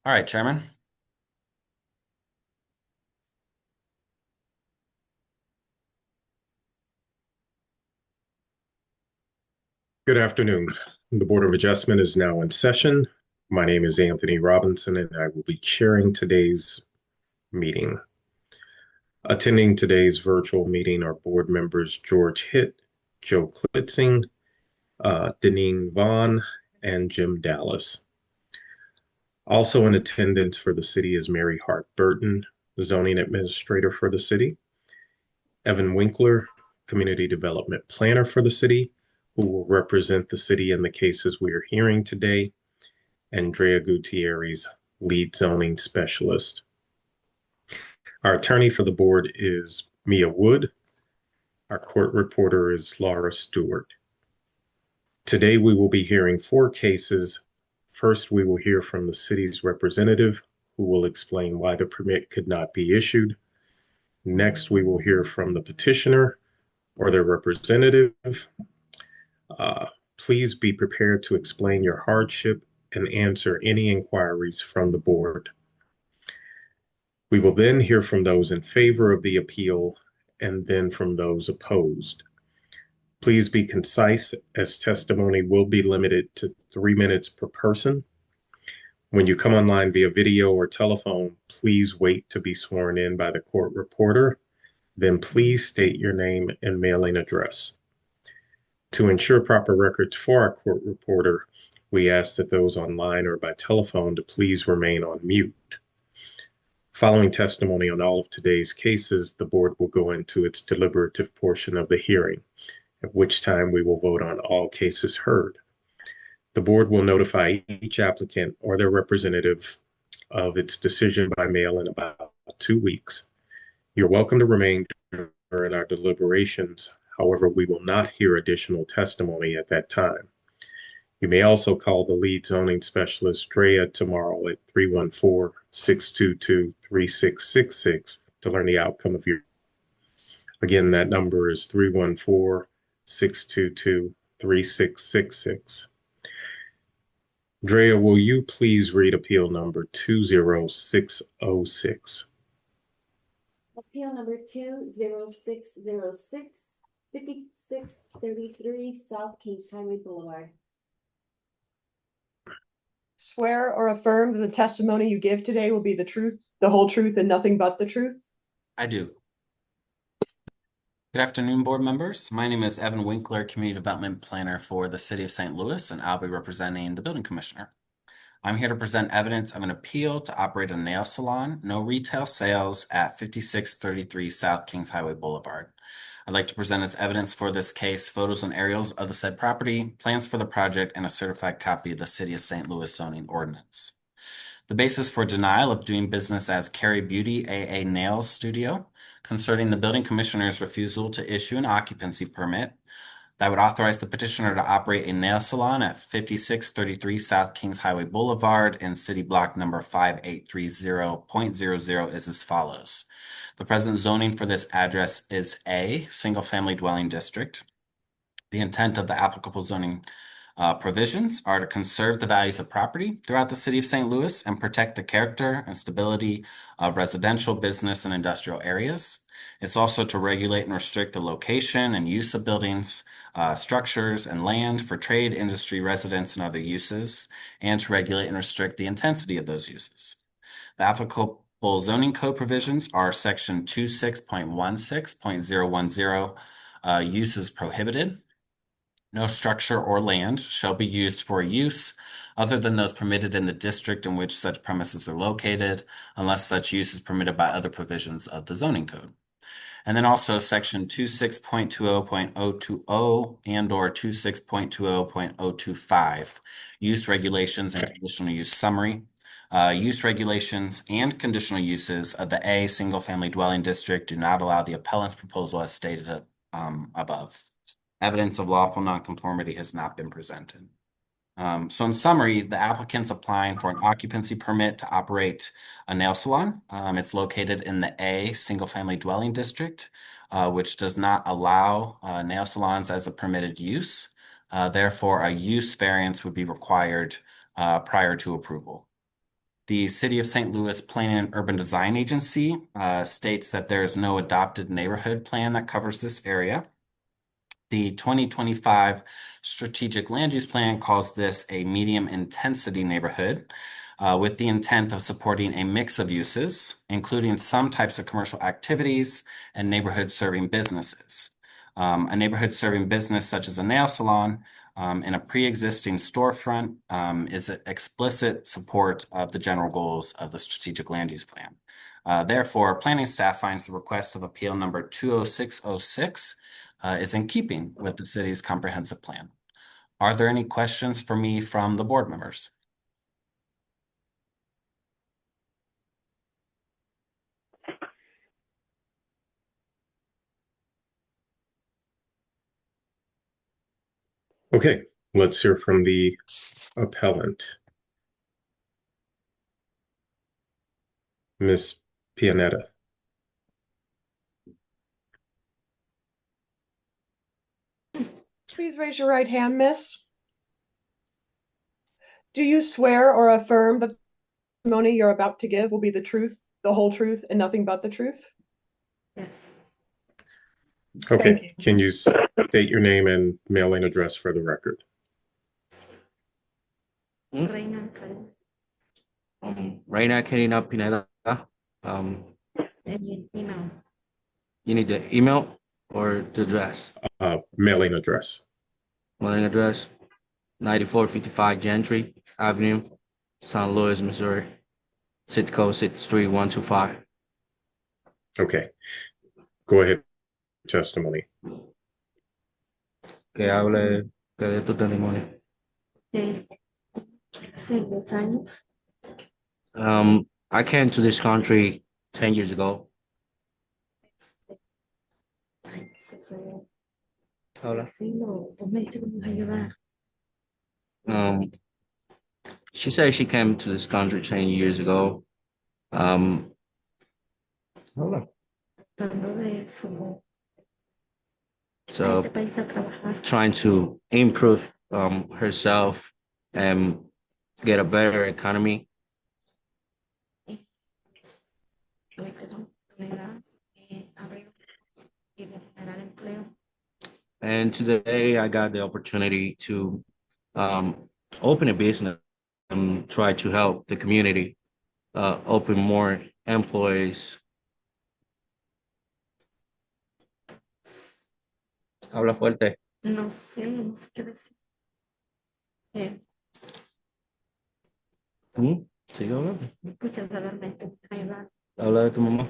All right, Chairman. Good afternoon. The Board of Adjustment is now in session. My name is Anthony Robinson, and I will be chairing today's meeting. Attending today's virtual meeting are board members George Hitt, Joe Klitzing, Deneen Vaughn, and Jim Dallas. Also in attendance for the city is Mary Hart Burton, zoning administrator for the city, Evan Winkler, community development planner for the city, who will represent the city in the cases we are hearing today, Andrea Gutierrez, lead zoning specialist. Our attorney for the board is Mia Wood. Our court reporter is Laura Stewart. Today we will be hearing 4 cases. First, we will hear from the city's representative, who will explain why the permit could not be issued. Next, we will hear from the petitioner or their representative. Uh, Please be prepared to explain your hardship and answer any inquiries from the board. We will then hear from those in favor of the appeal and then from those opposed. Please be concise, as testimony will be limited to 3 minutes per person. When you come online via video or telephone, please wait to be sworn in by the court reporter. Then please state your name and mailing address. To ensure proper records for our court reporter, we ask that those online or by telephone to please remain on mute. Following testimony on all of today's cases, the board will go into its deliberative portion of the hearing, at which time we will vote on all cases heard. The board will notify each applicant or their representative of its decision by mail in about 2 weeks. You're welcome to remain during our deliberations. However, we will not hear additional testimony at that time. You may also call the lead zoning specialist, Drea, tomorrow at 314-622-3666 to learn the outcome of your. Again, that number is 314-622-3666. Drea, will you please read appeal number 20606? Appeal number 20606, 5633 South Kings Highway Boulevard. Swear or affirm that the testimony you give today will be the truth, the whole truth, and nothing but the truth? I do. Good afternoon, board members. My name is Evan Winkler, Community Development Planner for the City of St. Louis, and I'll be representing the Building Commissioner. I'm here to present evidence of an appeal to operate a nail salon, no retail sales, at 5633 South Kings Highway Boulevard. I'd like to present as evidence for this case photos and aerials of the said property, plans for the project, and a certified copy of the City of St. Louis zoning ordinance. The basis for denial of doing business as Carrie Beauty AA Nail Studio concerning the building commissioner's refusal to issue an occupancy permit that would authorize the petitioner to operate a nail salon at 5633 South Kings Highway Boulevard in city block number 5830.00 is as follows. The present zoning for this address is A, single-family dwelling district. The intent of the applicable zoning provisions are to conserve the values of property throughout the city of St. Louis and protect the character and stability of residential, business, and industrial areas. It's also to regulate and restrict the location and use of buildings, structures, and land for trade, industry, residence, and other uses, and to regulate and restrict the intensity of those uses. The applicable zoning code provisions are section 26.16.010, uses prohibited. No structure or land shall be used for use other than those permitted in the district in which such premises are located, unless such use is permitted by other provisions of the zoning code. And then also section 26.20.020 and/or 26.20.025, use regulations and conditional use summary. Use regulations and conditional uses of the A single-family dwelling district do not allow the appellant's proposal as stated above. Evidence of lawful nonconformity has not been presented. So in summary, the applicant's applying for an occupancy permit to operate a nail salon. It's located in the A single-family dwelling district, which does not allow nail salons as a permitted use. Therefore, a use variance would be required prior to approval. The City of St. Louis Planning and Urban Design Agency states that there is no adopted neighborhood plan that covers this area. The 2025 Strategic Land Use Plan calls this a medium intensity neighborhood with the intent of supporting a mix of uses, including some types of commercial activities and neighborhood serving businesses. A neighborhood serving business such as a nail salon in a pre-existing storefront is explicit support of the general goals of the Strategic Land Use Plan. Therefore, planning staff finds the request of appeal number 20606 is in keeping with the city's comprehensive plan. Are there any questions for me from the board members? Okay, let's hear from the appellant. Ms. Pianetta. Please raise your right hand, miss. Do you swear or affirm that the testimony you're about to give will be the truth, the whole truth, and nothing but the truth? Yes. Okay, Thank you. can you state your name and mailing address for the record? Reina Karen. Reina Karina Pineda. Email. You need the email or the address? Mailing address. Mailing address, 9455 Gentry Avenue, St. Louis, Missouri. Zip code 63125. Okay, go ahead. Testimony. Que hable que de tu testimonio. Hace 10 años. I came to this country 10 years ago. Hola. Sí, vos me dijiste que me ibas a ayudar. She said she came to this country 10 years ago. Hola. Tratando de su a So este país a trabajar. trying to improve herself and get a better economy. Tuviste la oportunidad de abrir y de generar empleo. And today I got the opportunity to open a business and try to help the community, open more employees. Habla fuerte. No sé qué decir. Sigue hablando. Me escuchas realmente ayudar. Habla de tu mamá.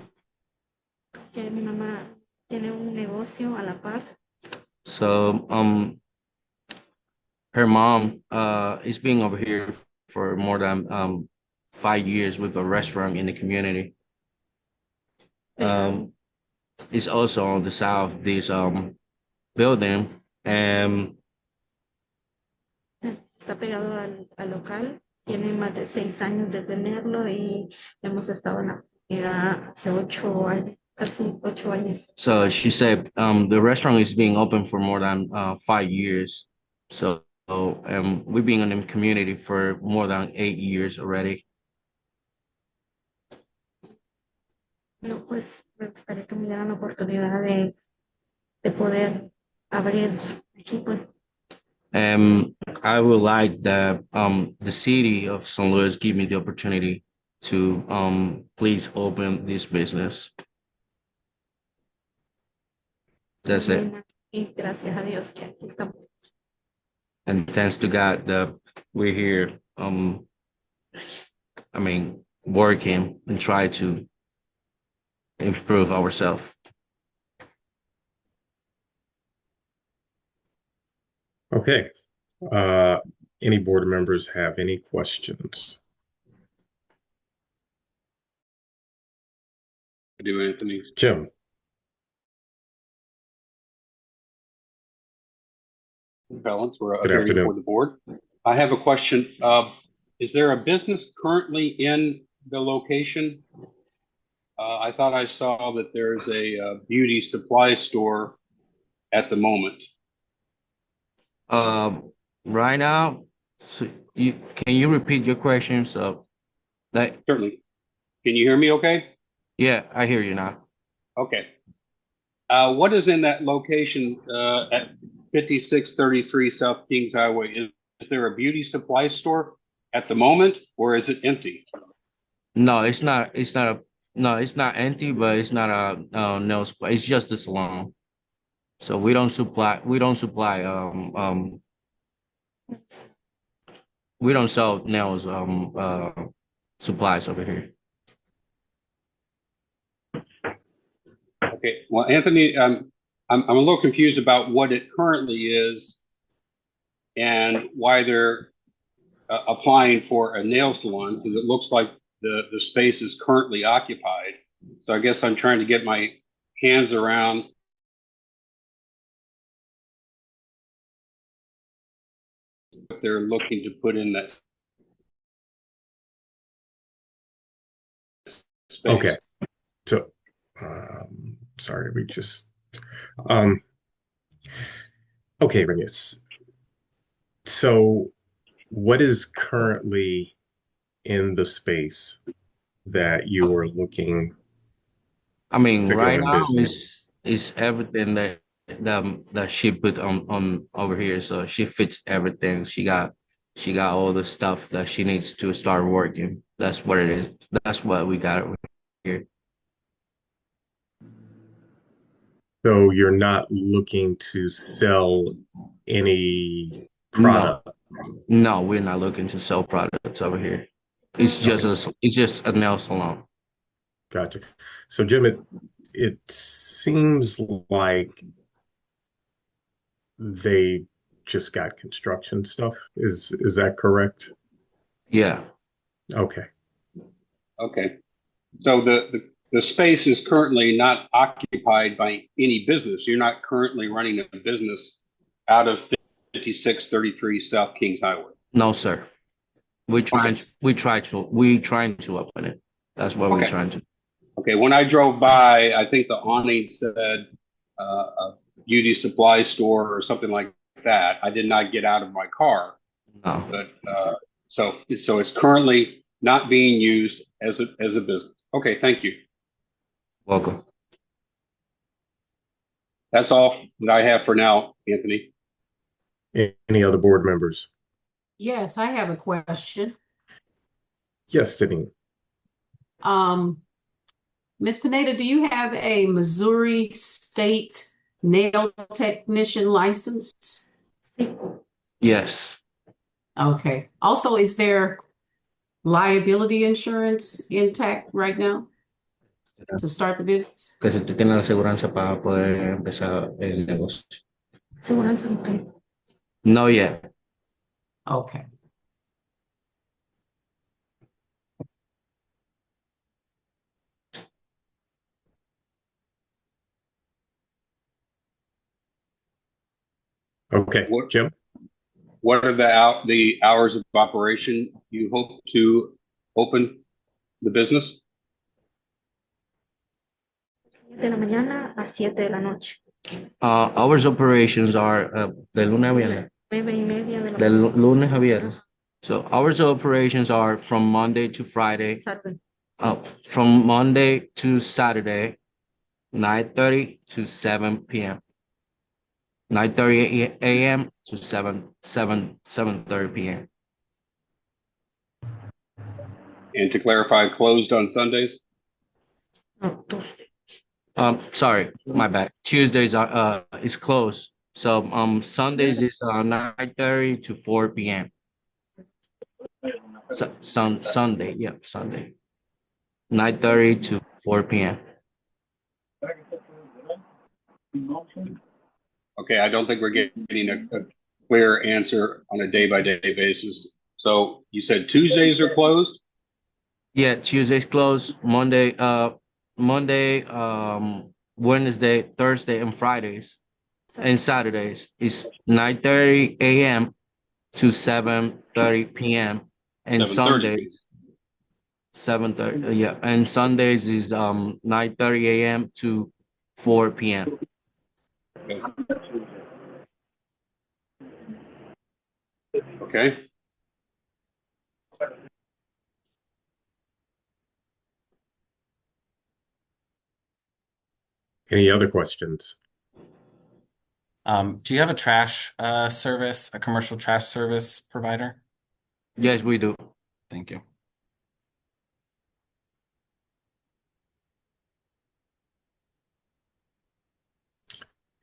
Que mi mamá tiene un negocio a la par. So her mom is being over here for more than 5 years with a restaurant in the community. It's also on the south, this building, and Está pegado al local. Tiene más de 6 años de tenerlo y hemos estado en la comunidad hace 8 años, casi 8 años. so she said the restaurant is being open for more than 5 years. So we've been in the community for more than 8 years already. No, pues me gustaría que me dieran la oportunidad de poder abrir aquí, pues. I would like that the city of St. Louis give me the opportunity to please open this business. That's it. Y gracias a Dios que aquí estamos. And thanks to God that we're here, working and try to improve ourselves. Okay. Any board members have any questions? I do, Anthony. Jim. Balance, we're Good appearing afternoon. before the board. I have a question. Is there a business currently in the location? I thought I saw that there's a beauty supply store at the moment. Right now, so can you repeat your question? So That, Certainly. Can you hear me okay? yeah, I hear you now. Okay. What is in that location at 5633 South Kings Highway? Is there a beauty supply store at the moment, or is it empty? No, it's not empty, but it's not a, nail spa. It's just a salon. So we don't sell nails, supplies over here. Okay. Well, Anthony, I'm a little confused about what it currently is and why they're applying for a nail salon, because it looks like the space is currently occupied. So I guess I'm trying to get my hands around what they're looking to put in that space. Okay. So, sorry, um, okay, Renis. So, what is currently in the space that you are looking I mean, to go right in now business? is everything that she put on over here. So she fits everything. She got all the stuff that she needs to start working. That's what it is. That's what we got over here. So, you're not looking to sell any No, product. no, we're not looking to sell products over here. Okay, It's just a nail salon. gotcha. So, Jim, it seems like they just got construction stuff. Is that correct? Yeah. Okay. Okay. So the space is currently not occupied by any business. You're not currently running a business out of 5633 South Kings Highway. No, sir. Okay. We trying to open it. That's what we're Okay. trying to. Okay. When I drove by, I think the awning said a beauty supply store or something like that. I did not get out of my car, No. but so it's currently not being used as a business. Okay. Thank you. Welcome. That's all that I have for now, Anthony. Any other board members? Yes, I have a question. Yes, Denise. Um, Ms. Pineda, do you have a Missouri State nail technician license? Sí. Yes. Okay. Also, is there liability insurance intact right now to start the business? Que si tú tienes la aseguranza para poder empezar el negocio. Seguranza no tengo. No yet. Okay. Okay, What Jim? what are the hours of operation you hope to open the business? De la mañana a 7 de la noche. Hours operations are de lunes a viernes. 9:30 de la De mañana. lunes a viernes. So hours of operations are from Monday to Friday. Saturday. From Monday to Saturday, 9:30 to 7 p.m. 9:30 a.m. to 7:30 p.m. And to clarify, closed on Sundays? No, dos. Sorry, my bad. Tuesdays are is closed. So Sundays is 9:30 to 4 p.m. Sunday, yeah, Sunday. 9:30 to 4 p.m. Okay, I don't think we're getting a clear answer on a day-by-day basis. So you said Tuesdays are closed? Yeah, Tuesdays closed. Monday, Wednesday, Thursday, and Fridays, and Saturdays is 9:30 a.m. to 7:30 p.m. and 7:30. Sundays 7:30. Yeah, and Sundays is 9:30 a.m. to 4 p.m. Okay. Any other questions? Do you have a trash service, a commercial trash service provider? Yes, we do. Thank you.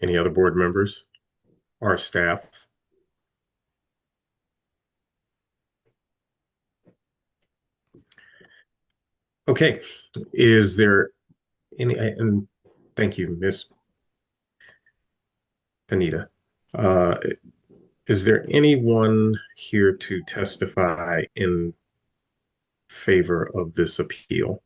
Any other board members or staff? Okay, is there any, and thank you, Miss Panita. Is there anyone here to testify in favor of this appeal?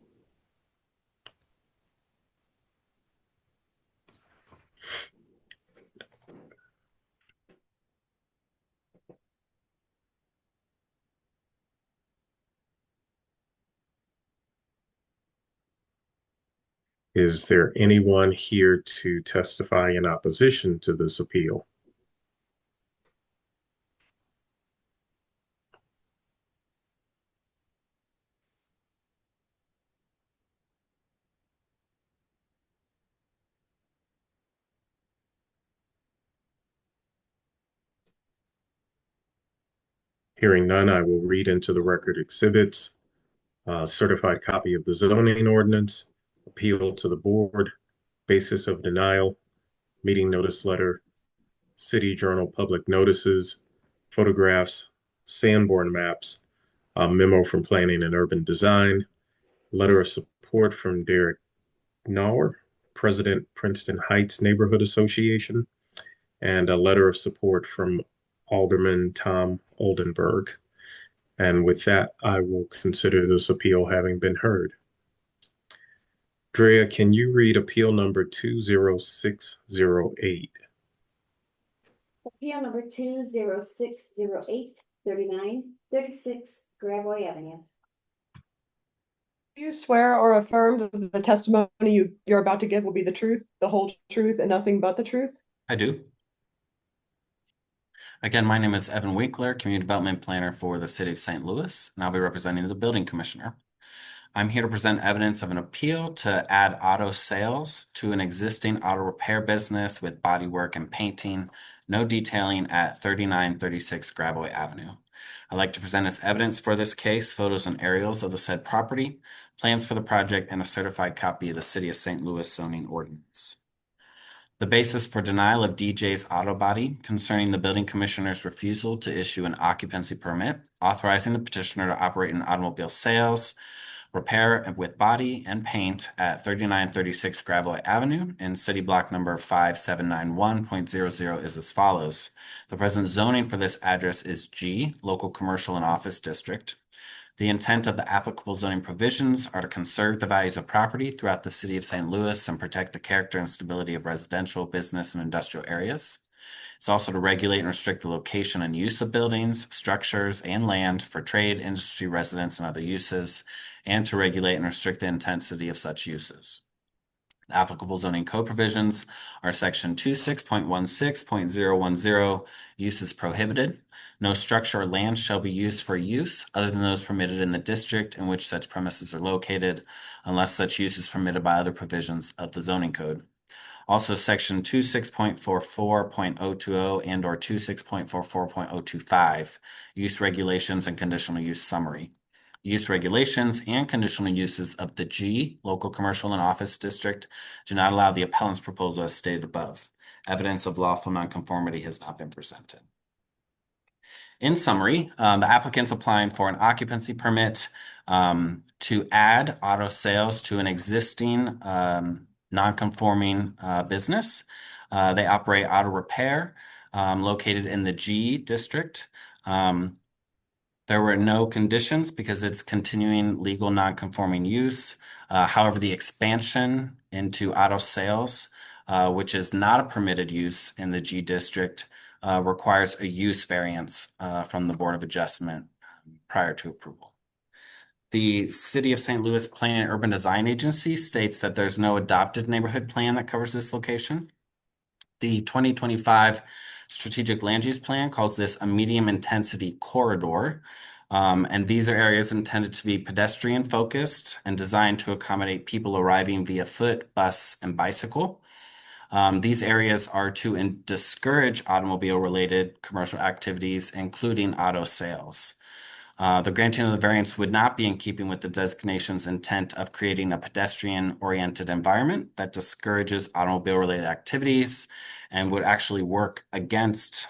Is there anyone here to testify in opposition to this appeal? Hearing none, I will read into the record exhibits, certified copy of the zoning ordinance, appeal to the board, basis of denial, meeting notice letter, city journal public notices, photographs, Sanborn maps, a memo from Planning and Urban Design, letter of support from Derek Nauer, President, Princeton Heights Neighborhood Association, and a letter of support from Alderman Tom Oldenburg. And with that, I will consider this appeal having been heard. Drea, can you read appeal number 20608? Appeal number 20608, 3936 Gravois Avenue. Do you swear or affirm that the testimony you're about to give will be the truth, the whole truth, and nothing but the truth? I do. Again, my name is Evan Winkler, Community Development Planner for the City of St. Louis, and I'll be representing the Building Commissioner. I'm here to present evidence of an appeal to add auto sales to an existing auto repair business with bodywork and painting, no detailing at 3936 Gravois Avenue. I'd like to present as evidence for this case photos and aerials of the said property, plans for the project, and a certified copy of the City of St. Louis zoning ordinance. The basis for denial of DJ's Auto Body concerning the building commissioner's refusal to issue an occupancy permit authorizing the petitioner to operate an automobile sales, repair with body and paint at 3936 Gravois Avenue in city block number 5791.00 is as follows. The present zoning for this address is G, Local Commercial and Office District. The intent of the applicable zoning provisions are to conserve the values of property throughout the city of St. Louis and protect the character and stability of residential, business, and industrial areas. It's also to regulate and restrict the location and use of buildings, structures, and land for trade, industry, residence, and other uses, and to regulate and restrict the intensity of such uses. The applicable zoning code provisions are section 26.16.010, uses prohibited. No structure or land shall be used for use other than those permitted in the district in which such premises are located, unless such use is permitted by other provisions of the zoning code. Also, section 26.44.020 and or 26.44.025, use regulations and conditional use summary. Use regulations and conditional uses of the G, Local Commercial and Office District, do not allow the appellant's proposal as stated above. Evidence of lawful nonconformity has not been presented. In summary, the applicant's applying for an occupancy permit to add auto sales to an existing non-conforming business. They operate auto repair located in the G district. There were no conditions because it's continuing legal non-conforming use. However, the expansion into auto sales, which is not a permitted use in the G district, requires a use variance from the Board of Adjustment prior to approval. The City of St. Louis Planning and Urban Design Agency states that there's no adopted neighborhood plan that covers this location. The 2025 Strategic Land Use Plan calls this a medium intensity corridor. And these are areas intended to be pedestrian focused and designed to accommodate people arriving via foot, bus, and bicycle. These areas are to discourage automobile-related commercial activities, including auto sales. The granting of the variance would not be in keeping with the designation's intent of creating a pedestrian-oriented environment that discourages automobile-related activities and would actually work against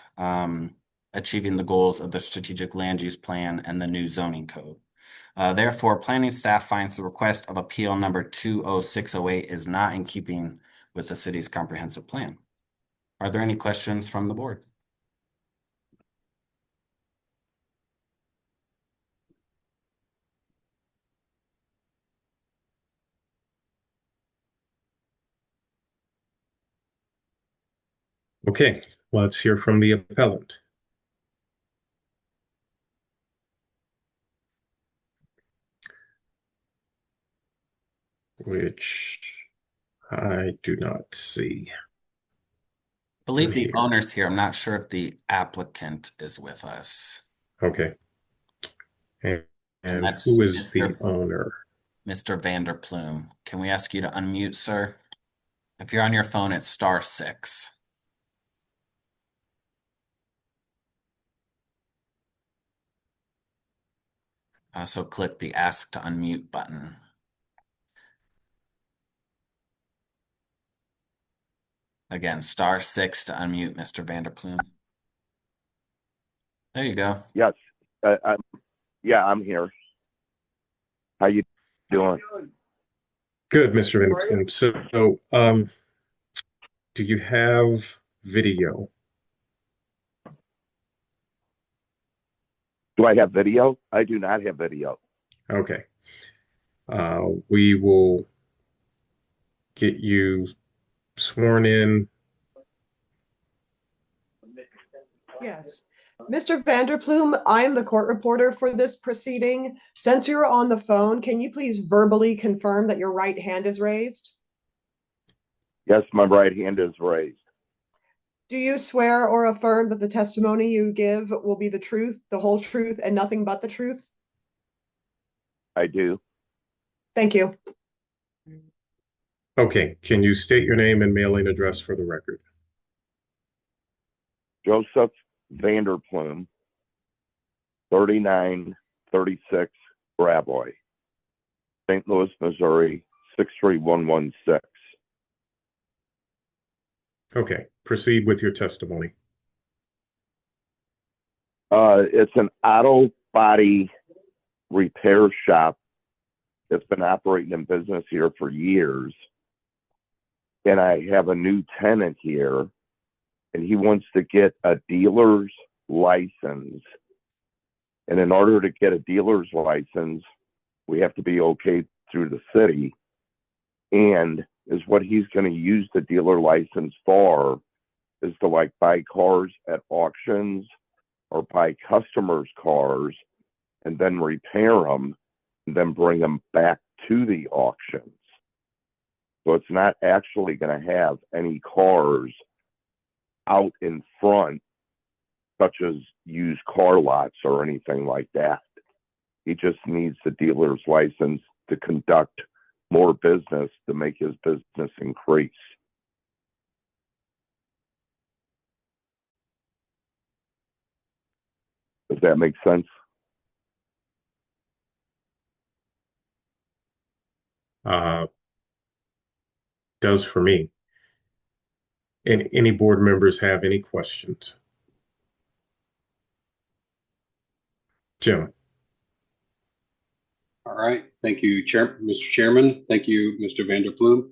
achieving the goals of the strategic land use plan and the new zoning code. Therefore, planning staff finds the request of appeal number 20608 is not in keeping with the city's comprehensive plan. Are there any questions from the board? Okay, let's hear from the appellant. Which I do not see. I believe the Here. owner's here. I'm not sure if the applicant is with us. Okay. And that's who is the Mr. owner? Mr. Vanderplume. Can we ask you to unmute, sir? If you're on your phone, it's *6. So click the Ask to Unmute button. Again, *6 to unmute Mr. Vanderplume. There you go. Yes, I'm here. How you doing? Good, Mr. Vanderplume. So, do you have video? Do I have video? I do not have video. Okay. We will get you sworn in. Yes. Mr. Vanderplume, I am the court reporter for this proceeding. Since you're on the phone, can you please verbally confirm that your right hand is raised? Yes, my right hand is raised. Do you swear or affirm that the testimony you give will be the truth, the whole truth, and nothing but the truth? I do. Thank you. Okay, can you state your name and mailing address for the record? Joseph Vanderplume, 3936 Gravois, St. Louis, Missouri, 63116. Okay, proceed with your testimony. It's an auto body repair shop that's been operating in business here for years. And I have a new tenant here, and he wants to get a dealer's license. And in order to get a dealer's license, we have to be okay through the city. And is what he's going to use the dealer license for is to like buy cars at auctions or buy customers' cars and then repair them and then bring them back to the auctions. So it's not actually going to have any cars out in front, such as used car lots or anything like that. He just needs the dealer's license to conduct more business to make his business increase. Does that make sense? Does for me. And any board members have any questions? Jim. All right. Thank you, Mr. Chairman. Thank you, Mr. Vanderplume.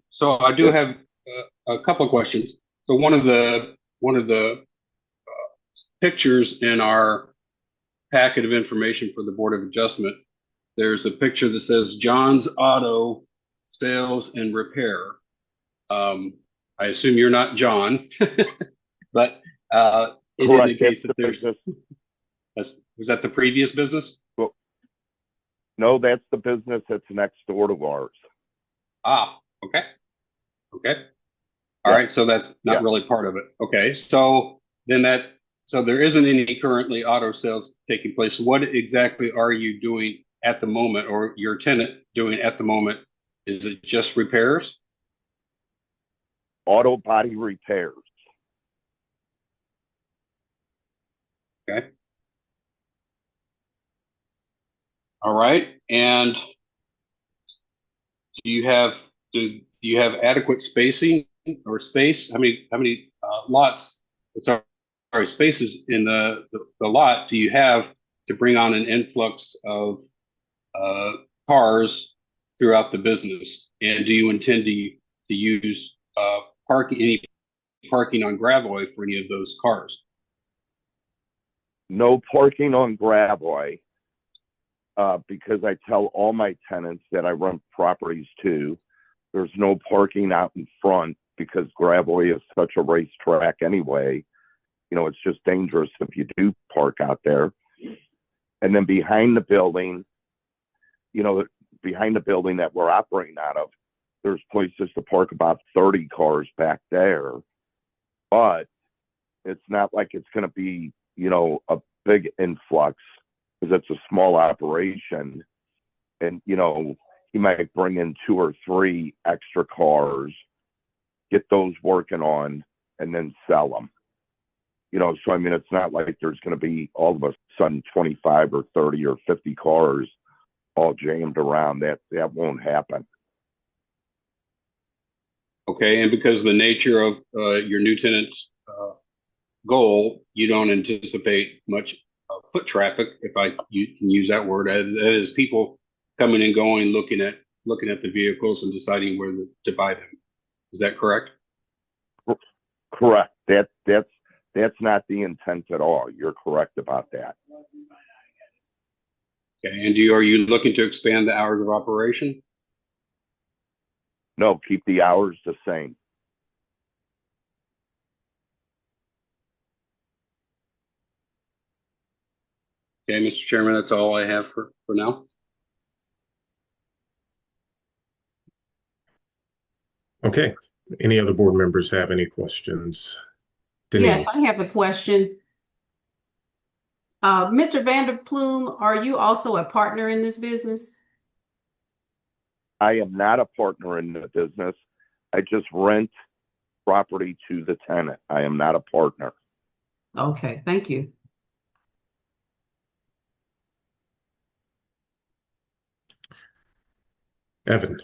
So I do have a couple of questions. So one of the pictures in our packet of information for the Board of Adjustment, there's a picture that says John's Auto Sales and Repair. I assume you're not John, but it indicates that there's. Was that the previous business? Well, no, that's the business that's next door to ours. Ah, okay. Okay. All right. So that's not really part of it. Okay. So then that So there isn't any currently auto sales taking place. What exactly are you doing at the moment, or your tenant doing at the moment? Is it just repairs? Auto body repairs. Okay. All right. And do you have adequate spacing or space? How many lots? Sorry, spaces in the lot do you have to bring on an influx of cars throughout the business? And do you intend to use any parking on Gravois for any of those cars? No parking on Gravois, because I tell all my tenants that I run properties to, there's no parking out in front because Gravois is such a racetrack anyway. You know, it's just dangerous if you do park out there. And then behind the building, you know, behind the building that we're operating out of, there's places to park about 30 cars back there. But it's not like it's going to be, you know, a big influx because it's a small operation. And, you know, he might bring in 2 or 3 extra cars, get those working on, and then sell them. You know, so I mean, it's not like there's going to be all of a sudden 25 or 30 or 50 cars all jammed around. That won't happen. Okay, and because of the nature of your new tenant's goal, you don't anticipate much foot traffic, if you can use that word. That is people coming and going, looking at the vehicles and deciding where to buy them. Is that correct? Correct. That's not the intent at all. You're correct about that. Okay, and are you looking to expand the hours of operation? No, keep the hours the same. Okay, Mr. Chairman, that's all I have for now. Okay. Any other board members have any questions? Yes, Denise? I have a question. Mr. Vanderplume, are you also a partner in this business? I am not a partner in the business. I just rent property to the tenant. I am not a partner. Okay, thank you. Evan?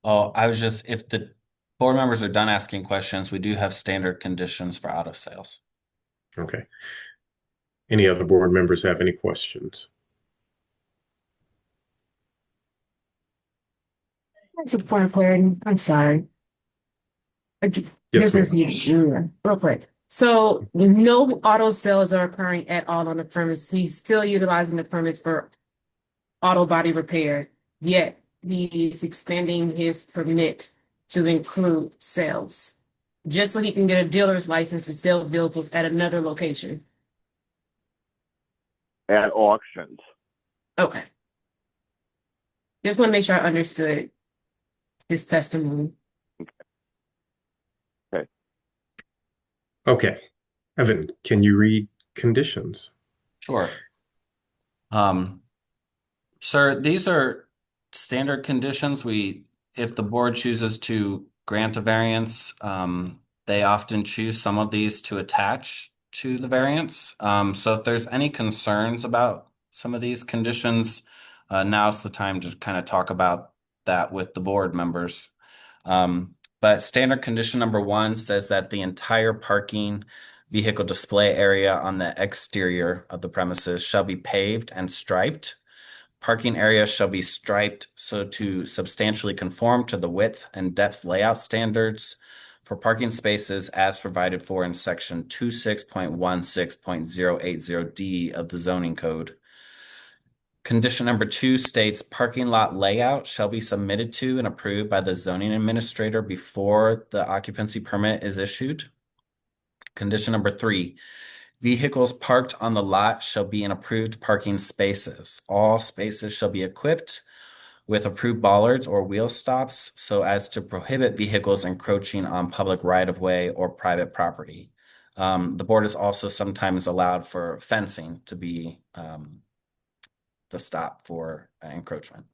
Oh, if the board members are done asking questions, we do have standard conditions for auto sales. Okay. Any other board members have any questions? That's a point of clarity. I'm sorry. Yes, This ma'am. is you, real quick. So no auto sales are occurring at all on the premise. He's still utilizing the permits for auto body repair, yet he's expanding his permit to include sales, just so he can get a dealer's license to sell vehicles at another location. At auctions. Okay. Just want to make sure I understood his testimony. Okay. Evan, can you read conditions? Sure. Sir, these are standard conditions. If the board chooses to grant a variance, they often choose some of these to attach to the variance. So if there's any concerns about some of these conditions, now's the time to kind of talk about that with the board members. But standard condition number 1 says that the entire parking vehicle display area on the exterior of the premises shall be paved and striped. Parking areas shall be striped so to substantially conform to the width and depth layout standards for parking spaces as provided for in section 26.16.080D of the zoning code. Condition number 2 states parking lot layout shall be submitted to and approved by the zoning administrator before the occupancy permit is issued. Condition number 3, vehicles parked on the lot shall be in approved parking spaces. All spaces shall be equipped with approved bollards or wheel stops so as to prohibit vehicles encroaching on public right-of-way or private property. The board is also sometimes allowed for fencing to be the stop for encroachment.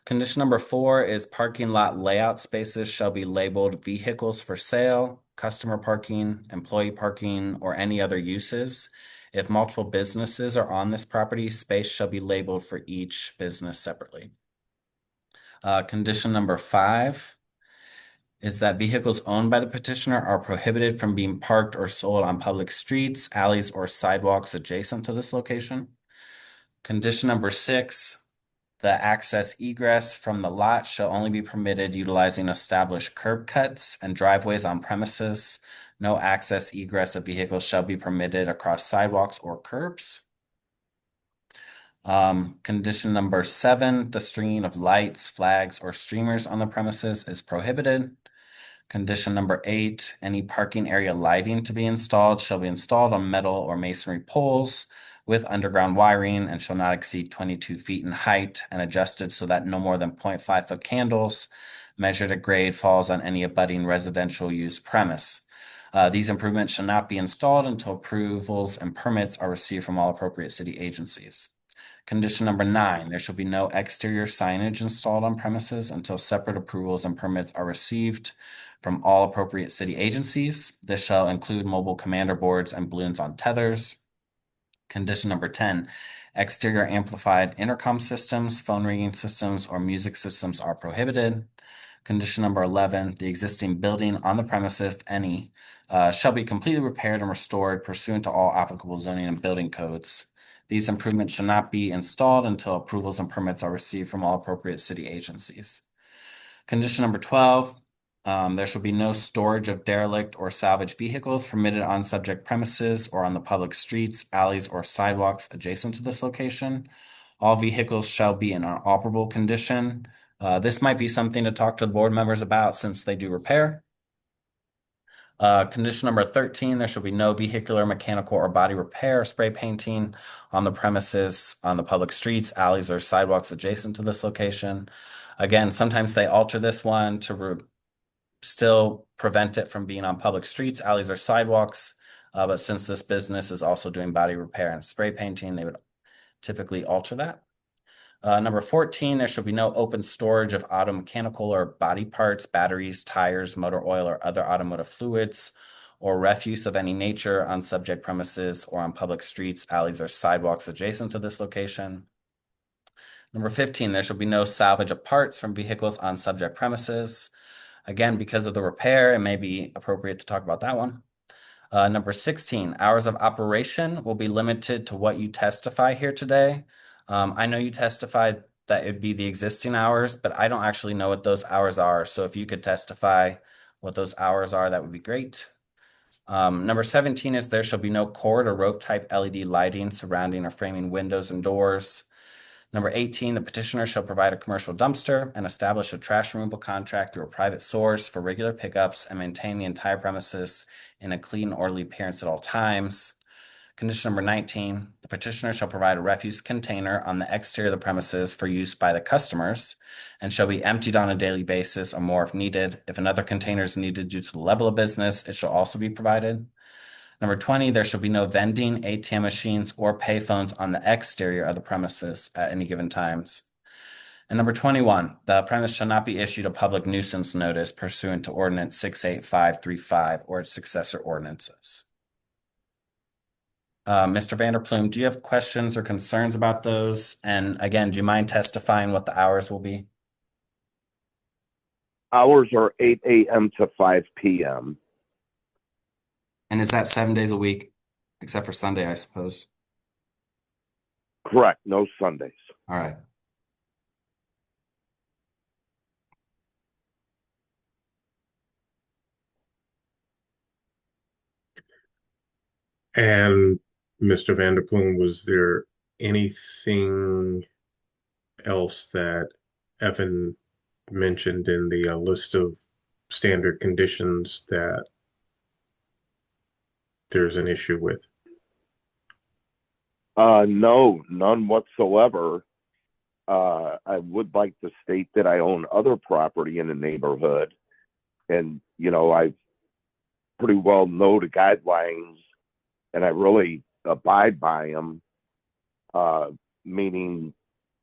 Condition number 4 is parking lot layout spaces shall be labeled vehicles for sale, customer parking, employee parking, or any other uses. If multiple businesses are on this property, space shall be labeled for each business separately. Condition number 5 is that vehicles owned by the petitioner are prohibited from being parked or sold on public streets, alleys, or sidewalks adjacent to this location. Condition number 6, the access egress from the lot shall only be permitted utilizing established curb cuts and driveways on premises. No access egress of vehicles shall be permitted across sidewalks or curbs. Condition number 7, the stringing of lights, flags, or streamers on the premises is prohibited. Condition number 8, any parking area lighting to be installed shall be installed on metal or masonry poles with underground wiring and shall not exceed 22 feet in height and adjusted so that no more than 0.5 foot candles measured at grade falls on any abutting residential use premise. These improvements shall not be installed until approvals and permits are received from all appropriate city agencies. Condition number 9, there shall be no exterior signage installed on premises until separate approvals and permits are received from all appropriate city agencies. This shall include mobile commander boards and balloons on tethers. Condition number 10, exterior amplified intercom systems, phone ringing systems, or music systems are prohibited. Condition number 11, the existing building on the premises, any, shall be completely repaired and restored pursuant to all applicable zoning and building codes. These improvements shall not be installed until approvals and permits are received from all appropriate city agencies. Condition number 12, there shall be no storage of derelict or salvaged vehicles permitted on subject premises or on the public streets, alleys, or sidewalks adjacent to this location. All vehicles shall be in an operable condition. This might be something to talk to the board members about since they do repair. Condition number 13, there shall be no vehicular, mechanical, or body repair, spray painting on the premises, on the public streets, alleys, or sidewalks adjacent to this location. Again, sometimes they alter this one to still prevent it from being on public streets, alleys, or sidewalks. But since this business is also doing body repair and spray painting, they would typically alter that. Number 14, there shall be no open storage of auto mechanical or body parts, batteries, tires, motor oil, or other automotive fluids, or refuse of any nature on subject premises or on public streets, alleys, or sidewalks adjacent to this location. Number 15, there shall be no salvage of parts from vehicles on subject premises. Again, because of the repair, it may be appropriate to talk about that one. Number 16, hours of operation will be limited to what you testify here today. I know you testified that it'd be the existing hours, but I don't actually know what those hours are. So if you could testify what those hours are, that would be great. Number 17 is there shall be no cord or rope type LED lighting surrounding or framing windows and doors. Number 18, the petitioner shall provide a commercial dumpster and establish a trash removal contract through a private source for regular pickups and maintain the entire premises in a clean, orderly appearance at all times. Condition number 19, the petitioner shall provide a refuse container on the exterior of the premises for use by the customers and shall be emptied on a daily basis or more if needed. If another container is needed due to the level of business, it shall also be provided. Number 20, there shall be no vending, ATM machines, or payphones on the exterior of the premises at any given times. And number 21, the premise shall not be issued a public nuisance notice pursuant to Ordinance 68535 or its successor ordinances. Mr. Vanderploom, do you have questions or concerns about those? And again, do you mind testifying what the hours will be? Hours are 8 a.m. to 5 p.m. And is that 7 days a week, except for Sunday, I suppose? Correct. No Sundays. All right. And Mr. Vanderploom, was there anything else that Evan mentioned in the list of standard conditions that there's an issue with? No, none whatsoever. I would like to state that I own other property in the neighborhood, and I've pretty well know the guidelines, and I really abide by them. Meaning,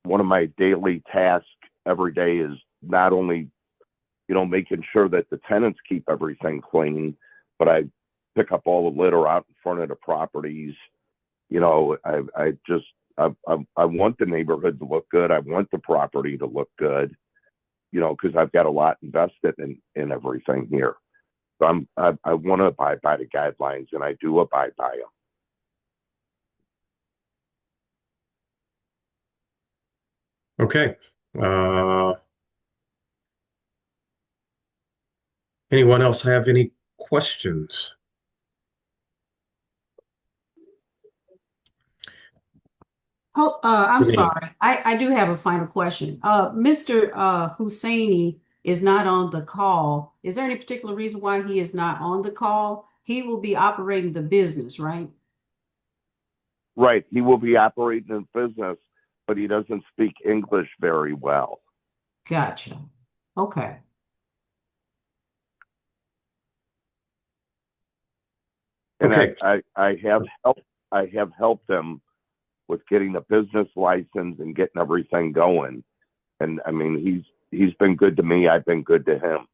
one of my daily tasks every day is not only, making sure that the tenants keep everything clean, but I pick up all the litter out in front of the properties. I want the neighborhood to look good. I want the property to look good, because I've got a lot invested in everything here. So I want to abide by the guidelines, and I do abide by them. Okay. Anyone else have any questions? Oh, I'm Good evening. sorry. I do have a final question. Mr. Husseini is not on the call. Is there any particular reason why he is not on the call? He will be operating the business, right? Right. He will be operating in business, but he doesn't speak English very well. Gotcha. Okay. And Okay. I have helped him with getting a business license and getting everything going. And I mean, he's been good to me. I've been good to him.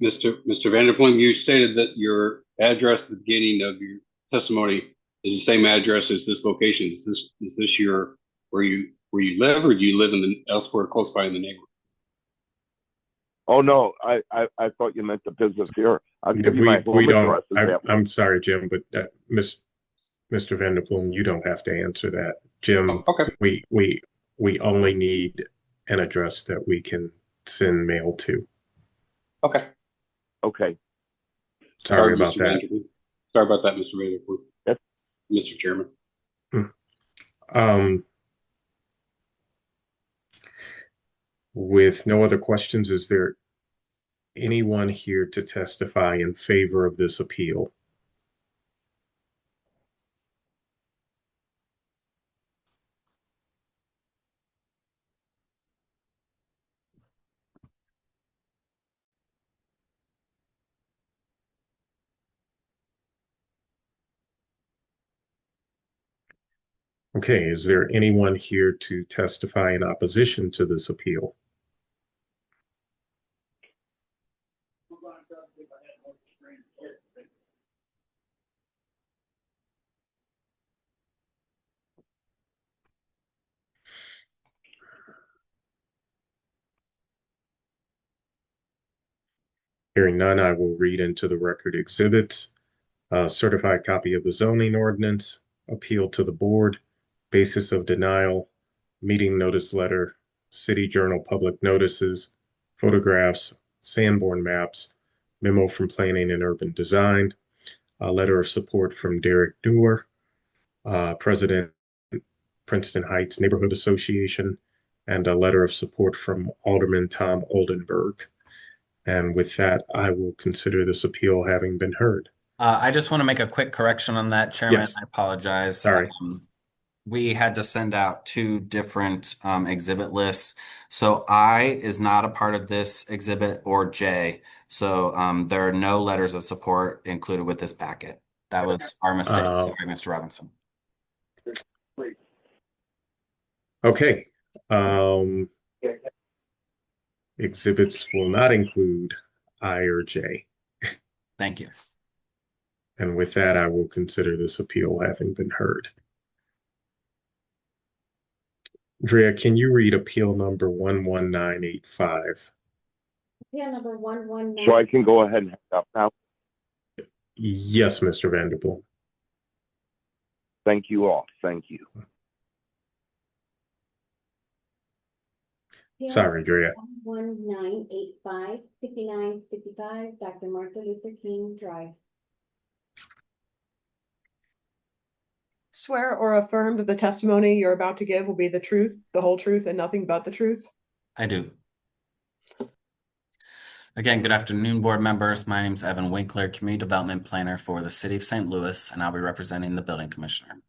Mr. Vanderploem, you stated that your address at the beginning of your testimony is the same address as this location. Is this your where you live, or do you live elsewhere close by in the neighborhood? Oh no, I thought you meant the business here. I'll give you my home We don't. address. I'm sorry, Jim, but Mr. Vanderploem, you don't have to answer that. Jim, Oh, okay. we only need an address that we can send mail to. Okay. Okay. Sorry about Mr. that. Vanderploem. Sorry about that, Mr. Vanderploem. Yes. Mr. Chairman. With no other questions, is there anyone here to testify in favor of this appeal? Okay, is there anyone here to testify in opposition to this appeal? Hearing none, I will read into the record exhibits. Certified copy of the zoning ordinance, appeal to the board, basis of denial, meeting notice letter, city journal public notices, photographs, Sanborn maps, memo from planning and urban design, a letter of support from Derek Dewar, President, Princeton Heights Neighborhood Association, and a letter of support from Alderman Tom Oldenburg. And with that, I will consider this appeal having been heard. I just want to make a quick correction on that, Chairman. Yes. I apologize. Sorry. We had to send out two different exhibit lists. So I is not a part of this exhibit, or J. So there are no letters of support included with this packet. That was our mistake. Sorry, Mr. Robinson. Okay. Exhibits will not include I or J. Thank you. And with that, I will consider this appeal having been heard. Drea, can you read appeal number 11985? Appeal number 119. So I can go ahead and hang up now. Yes, Mr. Vanderpool. Thank you all. Thank you. Sorry, Drea. 1985 5955 Dr. Martin Luther King Drive. Swear or affirm that the testimony you're about to give will be the truth, the whole truth, and nothing but the truth? I do. Again, good afternoon, board members. My name is Evan Winkler, Community Development Planner for the City of St. Louis, and I'll be representing the Building Commissioner.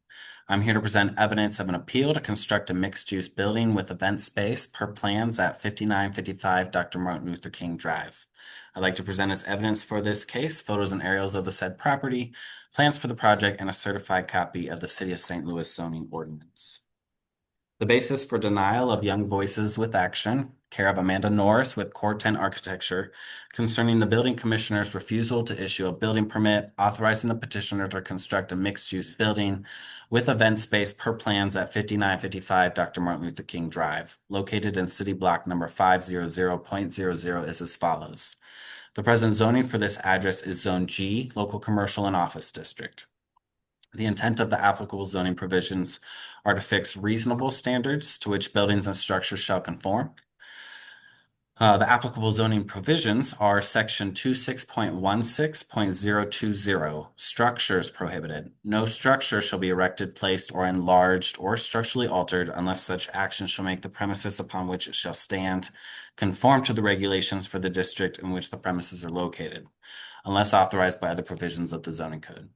I'm here to present evidence of an appeal to construct a mixed-use building with event space per plans at 5955 Dr. Martin Luther King Drive. I'd like to present as evidence for this case photos and aerials of the said property, plans for the project, and a certified copy of the City of St. Louis zoning ordinance. The basis for denial of Young Voices with Action, care of Amanda Norris with Core 10 Architecture, concerning the building commissioner's refusal to issue a building permit authorizing the petitioner to construct a mixed-use building with event space per plans at 5955 Dr. Martin Luther King Drive, located in City Block number 500.00 is as follows. The present zoning for this address is Zone G, Local Commercial and Office District. The intent of the applicable zoning provisions are to fix reasonable standards to which buildings and structures shall conform. The applicable zoning provisions are section 26.16.020, structures prohibited. No structure shall be erected, placed, or enlarged or structurally altered unless such action shall make the premises upon which it shall stand conform to the regulations for the district in which the premises are located, unless authorized by other provisions of the zoning code.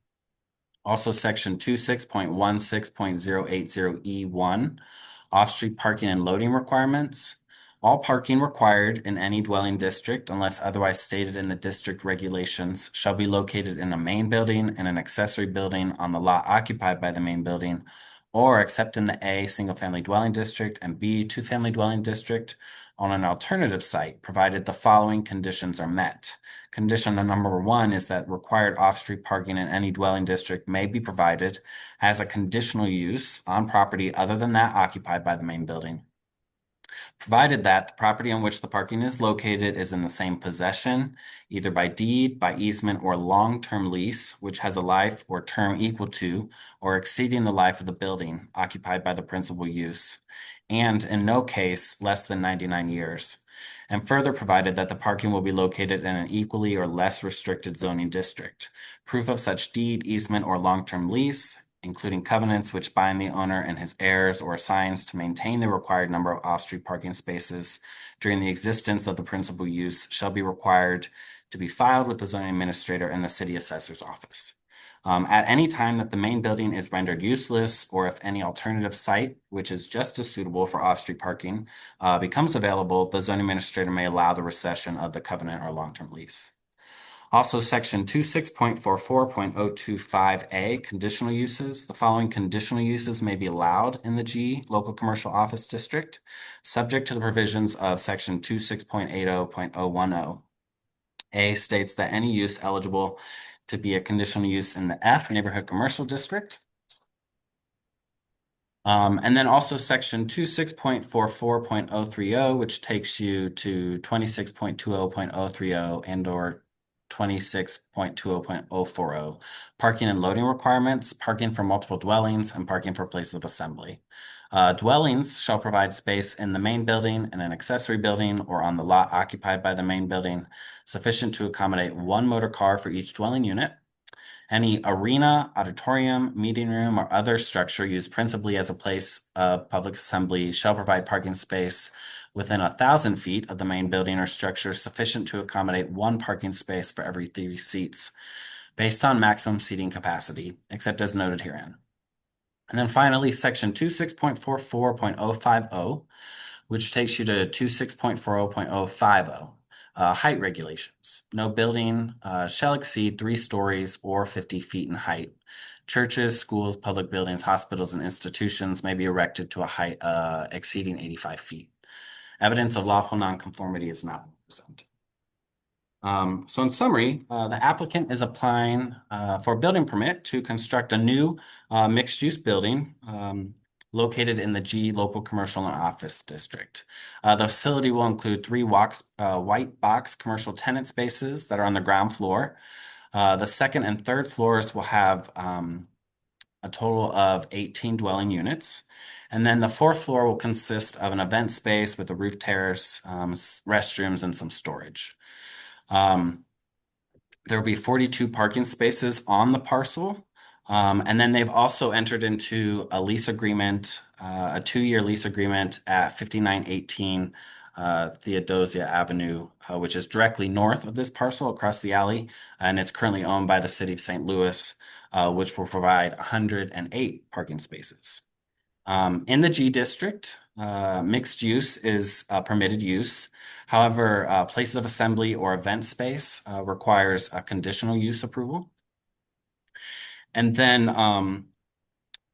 Also, section 26.16.080E1, off-street parking and loading requirements. All parking required in any dwelling district, unless otherwise stated in the district regulations, shall be located in a main building and an accessory building on the lot occupied by the main building, or except in the A, single-family dwelling district, and B, two-family dwelling district, on an alternative site, provided the following conditions are met. Condition number 1 is that required off-street parking in any dwelling district may be provided as a conditional use on property other than that occupied by the main building, provided that the property on which the parking is located is in the same possession, either by deed, by easement, or long-term lease, which has a life or term equal to or exceeding the life of the building occupied by the principal use, and in no case less than 99 years. And further provided that the parking will be located in an equally or less restricted zoning district. Proof of such deed, easement, or long-term lease, including covenants which bind the owner and his heirs or assigns to maintain the required number of off-street parking spaces during the existence of the principal use, shall be required to be filed with the zoning administrator and the city assessor's office. At any time that the main building is rendered useless, or if any alternative site, which is just as suitable for off-street parking, becomes available, the zoning administrator may allow the recession of the covenant or long-term lease. Also, section 26.44.025A, conditional uses. The following conditional uses may be allowed in the G, local commercial office district, subject to the provisions of section 26.80.010. A states that any use eligible to be a conditional use in the F, neighborhood commercial district. And then also section 26.44.030, which takes you to 26.20.030 and or 26.20.040, parking and loading requirements, parking for multiple dwellings, and parking for places of assembly. Dwellings shall provide space in the main building, in an accessory building, or on the lot occupied by the main building, sufficient to accommodate one motor car for each dwelling unit. Any arena, auditorium, meeting room, or other structure used principally as a place of public assembly shall provide parking space within 1,000 feet of the main building or structure sufficient to accommodate one parking space for every 3 seats, based on maximum seating capacity, except as noted herein. And then finally, section 26.44.050, which takes you to 26.40.050. Height regulations. No building shall exceed 3 stories or 50 feet in height. Churches, schools, public buildings, hospitals, and institutions may be erected to a height exceeding 85 feet. Evidence of lawful nonconformity is not presented. So in summary, the applicant is applying for a building permit to construct a new mixed-use building located in the G local commercial and office district. The facility will include 3 white box commercial tenant spaces that are on the ground floor. The second and third floors will have a total of 18 dwelling units. And then the 4th floor will consist of an event space with a roof terrace, restrooms, and some storage. There will be 42 parking spaces on the parcel. And then they've also entered into a lease agreement, a 2-year lease agreement at 5918 Theodosia Avenue, which is directly north of this parcel across the alley. And it's currently owned by the city of St. Louis. which will provide 108 parking spaces. In the G district, mixed use is a permitted use. However, places of assembly or event space requires a conditional use approval. And then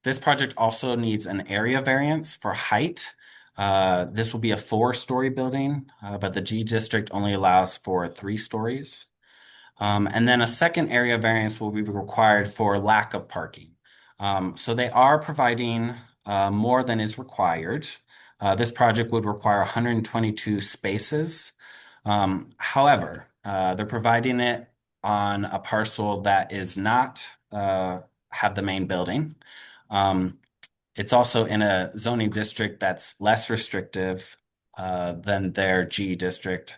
this project also needs an area variance for height. This will be a 4-story building, but the G district only allows for 3 stories. And then a second area variance will be required for lack of parking. So they are providing more than is required. This project would require 122 spaces. However, they're providing it on a parcel that is not have the main building. It's also in a zoning district that's less restrictive than their G district.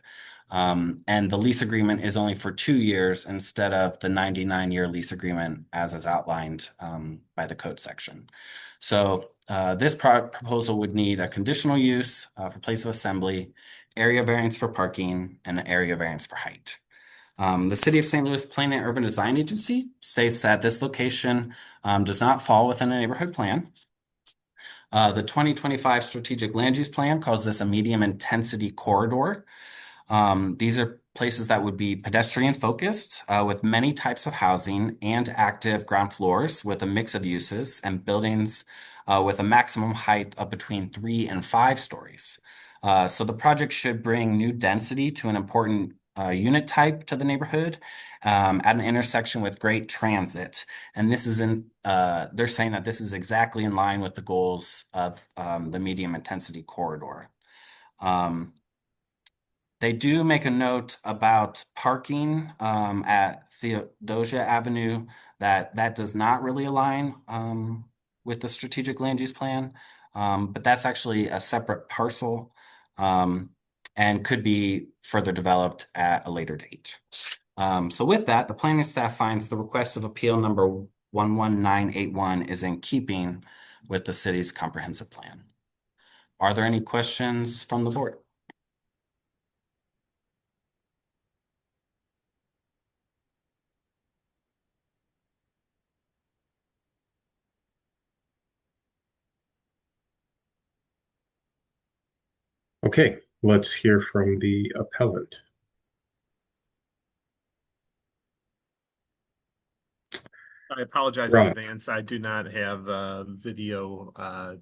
And the lease agreement is only for 2 years instead of the 99-year lease agreement as is outlined by the code section. So this proposal would need a conditional use for place of assembly, area variance for parking, and an area variance for height. The City of St. Louis Planning and Urban Design Agency states that this location does not fall within a neighborhood plan. The 2025 Strategic Land Use Plan calls this a medium intensity corridor. These are places that would be pedestrian focused with many types of housing and active ground floors with a mix of uses and buildings with a maximum height of between 3 and 5 stories. So the project should bring new density to an important unit type to the neighborhood at an intersection with great transit. And this is they're saying that this is exactly in line with the goals of the medium intensity corridor. They do make a note about parking at Theodosia Avenue that does not really align with the strategic land use plan, but that's actually a separate parcel and could be further developed at a later date. So with that, the planning staff finds the request of appeal number 11981 is in keeping with the city's comprehensive plan. Are there any questions from the board? Okay, let's hear from the appellant. I apologize Rob. in advance. I do not have video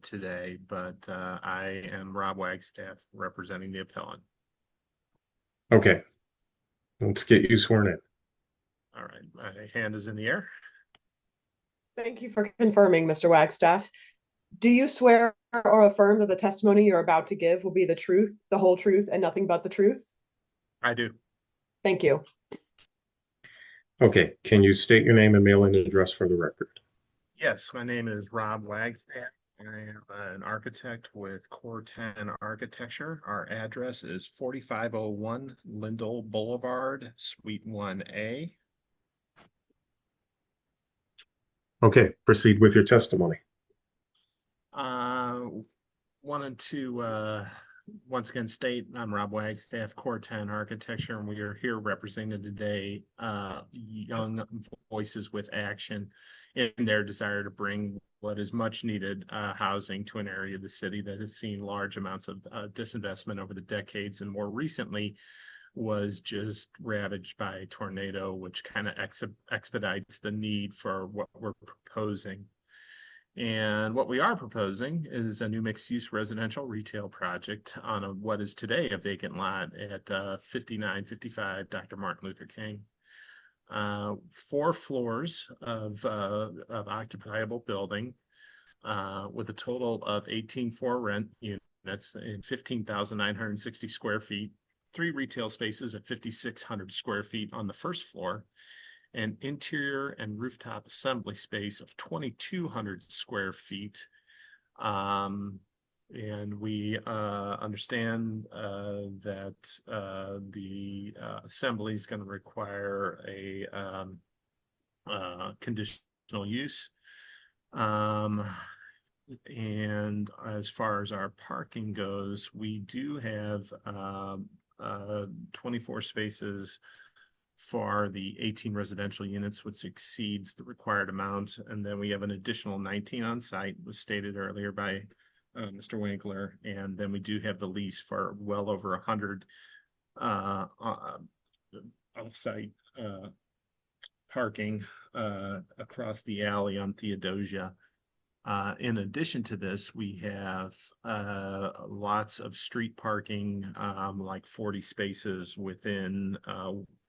today, but I am Rob Wagstaff representing the appellant. Okay, let's get you sworn in. All right, my hand is in the air. Thank you for confirming, Mr. Wagstaff. Do you swear or affirm that the testimony you're about to give will be the truth, the whole truth, and nothing but the truth? I do. Thank you. Okay, can you state your name and mailing address for the record? Yes, my name is Rob Wagstaff. I am an architect with Core 10 Architecture. Our address is 4501 Lindell Boulevard, Suite 1A. Okay, proceed with your testimony. Wanted to once again state I'm Rob Wagstaff, Core 10 Architecture, and we are here representing today young voices with action in their desire to bring what is much needed housing to an area of the city that has seen large amounts of disinvestment over the decades, and more recently was just ravaged by a tornado, which kind of expedites the need for what we're proposing. And what we are proposing is a new mixed-use residential retail project on what is today a vacant lot at 5955 Dr. Martin Luther King. 4 floors of occupiable building with a total of 18 for rent units in 15,960 square feet, 3 retail spaces at 5,600 square feet on the first floor, an interior and rooftop assembly space of 2,200 square feet. And we understand that the assembly is going to require a conditional use. And as far as our parking goes, we do have 24 spaces for the 18 residential units, which exceeds the required amount. And then we have an additional 19 on site, was stated earlier by Mr. Winkler. And then we do have the lease for well over 100 off-site parking across the alley on Theodosia. In addition to this, we have lots of street parking, like 40 spaces within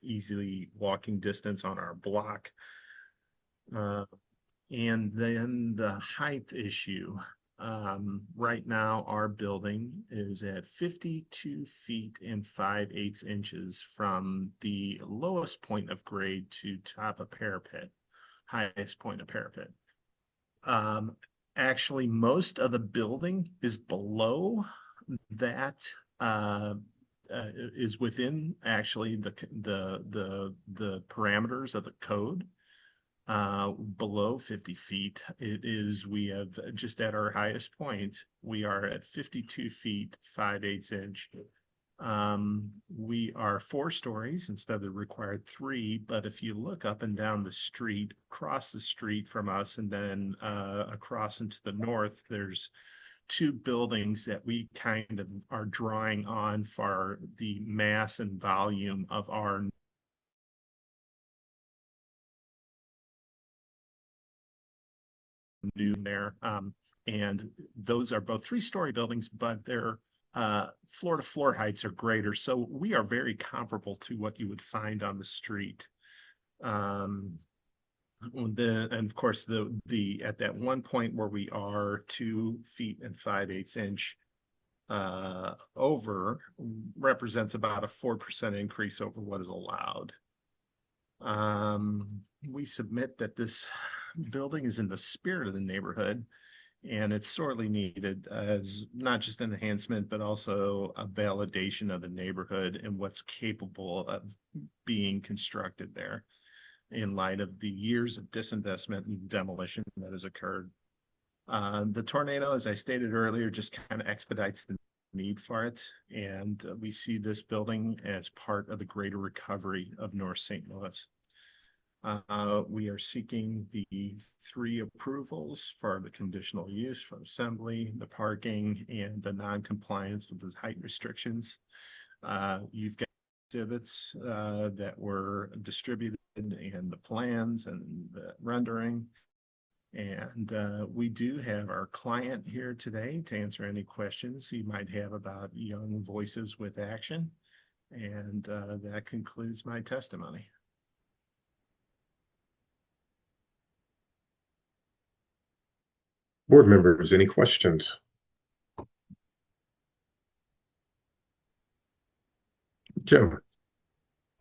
easily walking distance on our block. And then the height issue. Right now, our building is at 52 feet and 5/8 inches from the lowest point of grade to top of parapet, highest point of parapet. Actually, most of the building is below that, is within actually the parameters of the code. Below 50 feet, we have just at our highest point, we are at 52 feet, 5/8 inch. We are 4 stories instead of the required 3, but if you look up and down the street, across the street from us, and then across into the north, there's 2 buildings that we kind of are drawing on for the mass and volume of our new there. And those are both 3-story buildings, but their floor to floor heights are greater. So we are very comparable to what you would find on the street. And of course, the at that one point where we are 2 feet and 5/8 inch over represents about a 4% increase over what is allowed. We submit that this building is in the spirit of the neighborhood, and it's sorely needed as not just an enhancement, but also a validation of the neighborhood and what's capable of being constructed there in light of the years of disinvestment and demolition that has occurred. The tornado, as I stated earlier, just kind of expedites the need for it. And we see this building as part of the greater recovery of North St. Louis. We are seeking the 3 approvals for the conditional use for assembly, the parking, and the non-compliance with the height restrictions. You've got exhibits that were distributed and the plans and the rendering. And we do have our client here today to answer any questions you might have about Young Voices with Action. And that concludes my testimony. Board members, any questions? Jim.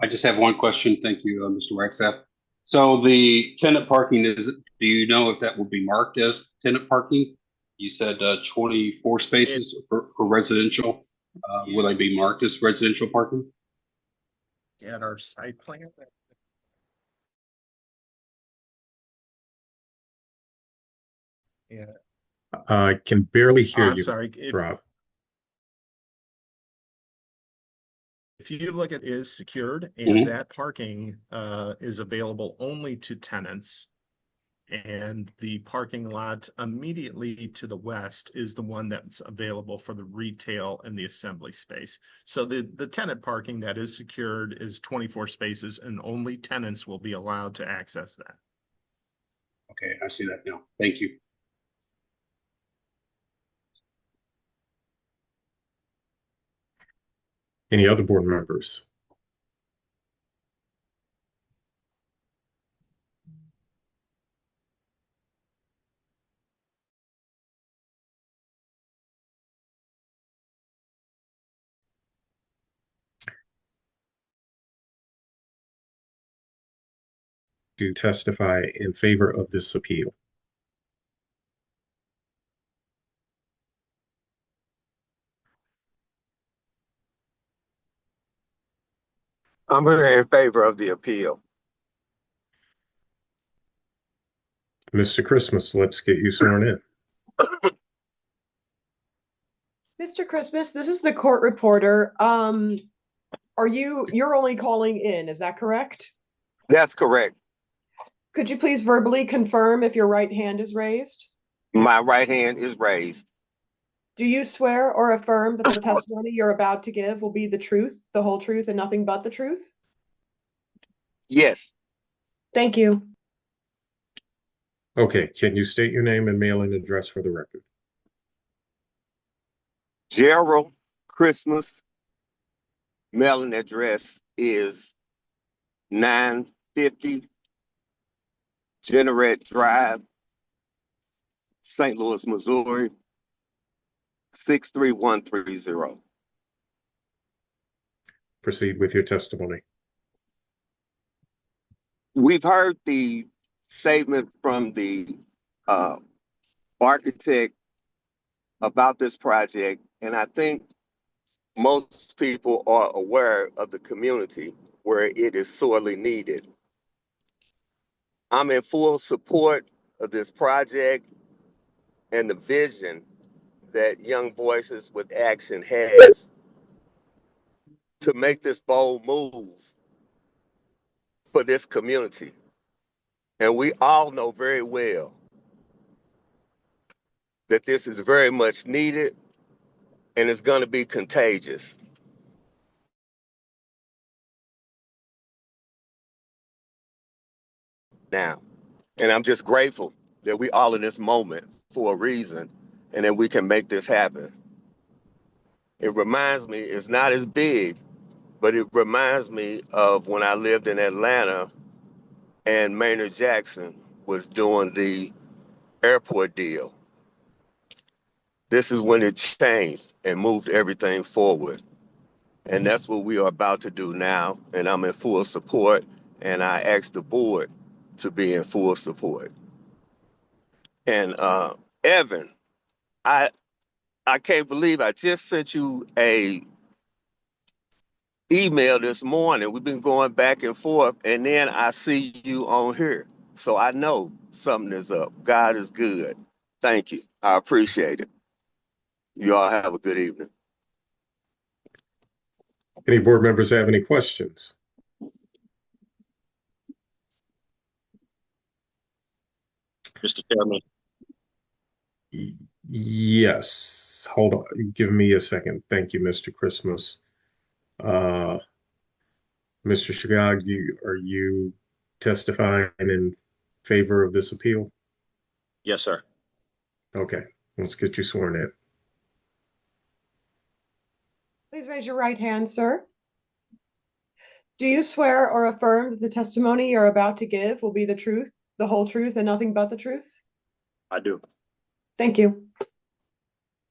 I just have one question. Thank you, Mr. Wagstaff. So the tenant parking, do you know if that will be marked as tenant parking? You said 24 spaces for residential. Will they be marked as residential parking? At our site plan. Yeah. I can barely hear you, sorry. Rob. If you look at is secured, and that parking is available only to tenants, and the parking lot immediately to the west is the one that's available for the retail and the assembly space. So the tenant parking that is secured is 24 spaces, and only tenants will be allowed to access that. Okay, I see that now. Thank you. Any other board members? To testify in favor of this appeal? I'm in favor of the appeal. Mr. Christmas, let's get you sworn in. Mr. Christmas, this is the court reporter. You're only calling in, is that correct? That's correct. Could you please verbally confirm if your right hand is raised? My right hand is raised. Do you swear or affirm that the testimony you're about to give will be the truth, the whole truth, and nothing but the truth? Yes. Thank you. Okay, can you state your name and mailing address for the record? Gerald Christmas. Mailing address is 950 Generette Drive, St. Louis, Missouri, 63130. Proceed with your testimony. We've heard the statement from the architect about this project, and I think most people are aware of the community where it is sorely needed. I'm in full support of this project and the vision that Young Voices with Action has to make this bold move for this community. And we all know very well that this is very much needed and it's going to be contagious. Now, and I'm just grateful that we all in this moment for a reason and that we can make this happen. It reminds me, it's not as big, but it reminds me of when I lived in Atlanta and Maynard Jackson was doing the airport deal. This is when it changed and moved everything forward. And that's what we are about to do now. And I'm in full support. And I asked the board to be in full support. And Evan, I can't believe I just sent you a email this morning. We've been going back and forth, and then I see you on here. So I know something is up. God is good. Thank you. I appreciate it. You all have a good evening. Any board members have any questions? Mr. Chairman. Yes. Hold on. Give me a second. Thank you, Mr. Christmas. Mr. Shagag, are you testifying in favor of this appeal? Yes, sir. Okay. Let's get you sworn in. Please raise your right hand, sir. Do you swear or affirm that the testimony you're about to give will be the truth, the whole truth, and nothing but the truth? I do. Thank you.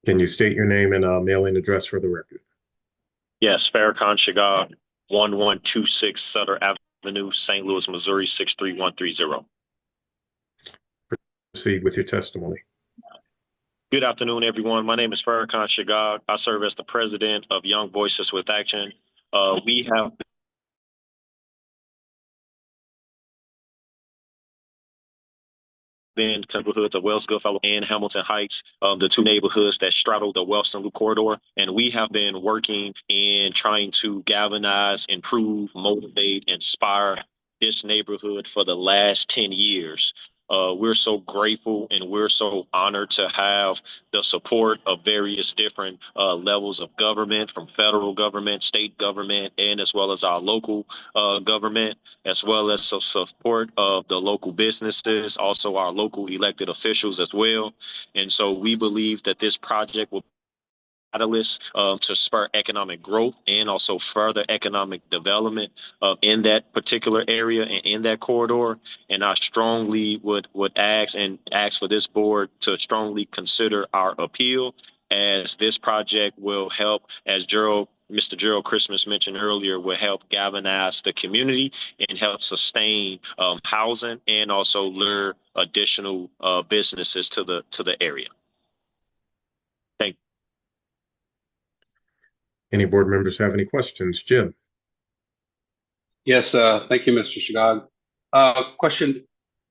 Can you state your name and mailing address for the record? Yes, Farrakhan Shagag, 1126 Sutter Avenue, St. Louis, Missouri, 63130. Proceed with your testimony. Good afternoon, everyone. My name is Farrakhan Shagag. I serve as the president of Young Voices with Action. We have been neighborhoods of Wells Goodfellow and Hamilton Heights, the two neighborhoods that straddle the Wellston Loop corridor. And we have been working in trying to galvanize, improve, motivate, inspire this neighborhood for the last 10 years. We're so grateful and we're so honored to have the support of various different levels of government, from federal government, state government, and as well as our local government, as well as the support of the local businesses, also our local elected officials as well. And so we believe that this project will catalyst to spur economic growth and also further economic development in that particular area and in that corridor. And I strongly would ask for this board to strongly consider our appeal, as this project will help, as Mr. Gerald Christmas mentioned earlier, will help galvanize the community and help sustain housing and also lure additional businesses to the area. Thank you. Any board members have any questions? Jim? Yes, thank you, Mr. Shagag. Question,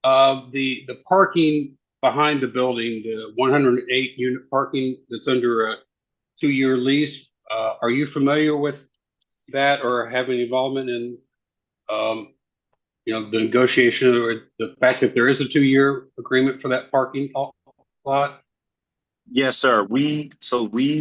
the parking behind the building, the 108 unit parking that's under a 2-year lease, are you familiar with that or have any involvement in, the negotiation or the fact that there is a 2-year agreement for that parking lot? Yes, sir. We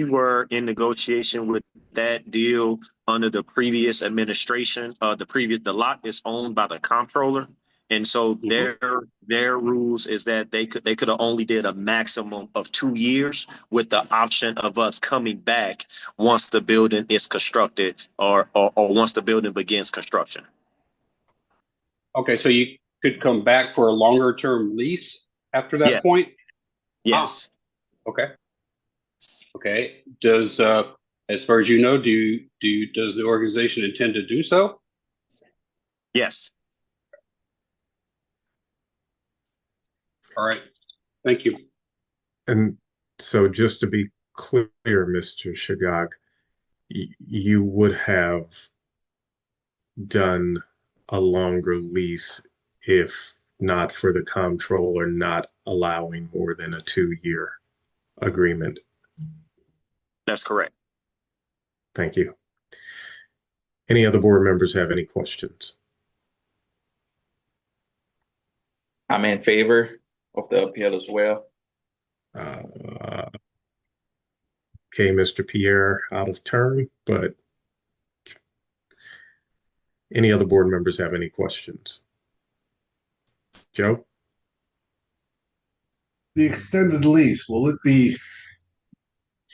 were in negotiation with that deal under the previous administration. The lot is owned by the comptroller. And so their rules is that they could have only did a maximum of 2 years with the option of us coming back once the building is constructed or once the building begins construction. Okay, so you could come back for a longer term lease after that Yes. point? Yes. Okay. Okay. Does as far as you know, does the organization intend to do so? Yes. All right. Thank you. And so just to be clear, Mr. Shagag, you would have done a longer lease if not for the comptroller not allowing more than a 2-year agreement. That's correct. Thank you. Any other board members have any questions? I'm in favor of the appeal as well. Okay, Mr. Pierre out of turn, but any other board members have any questions? Joe? The extended lease, will it be,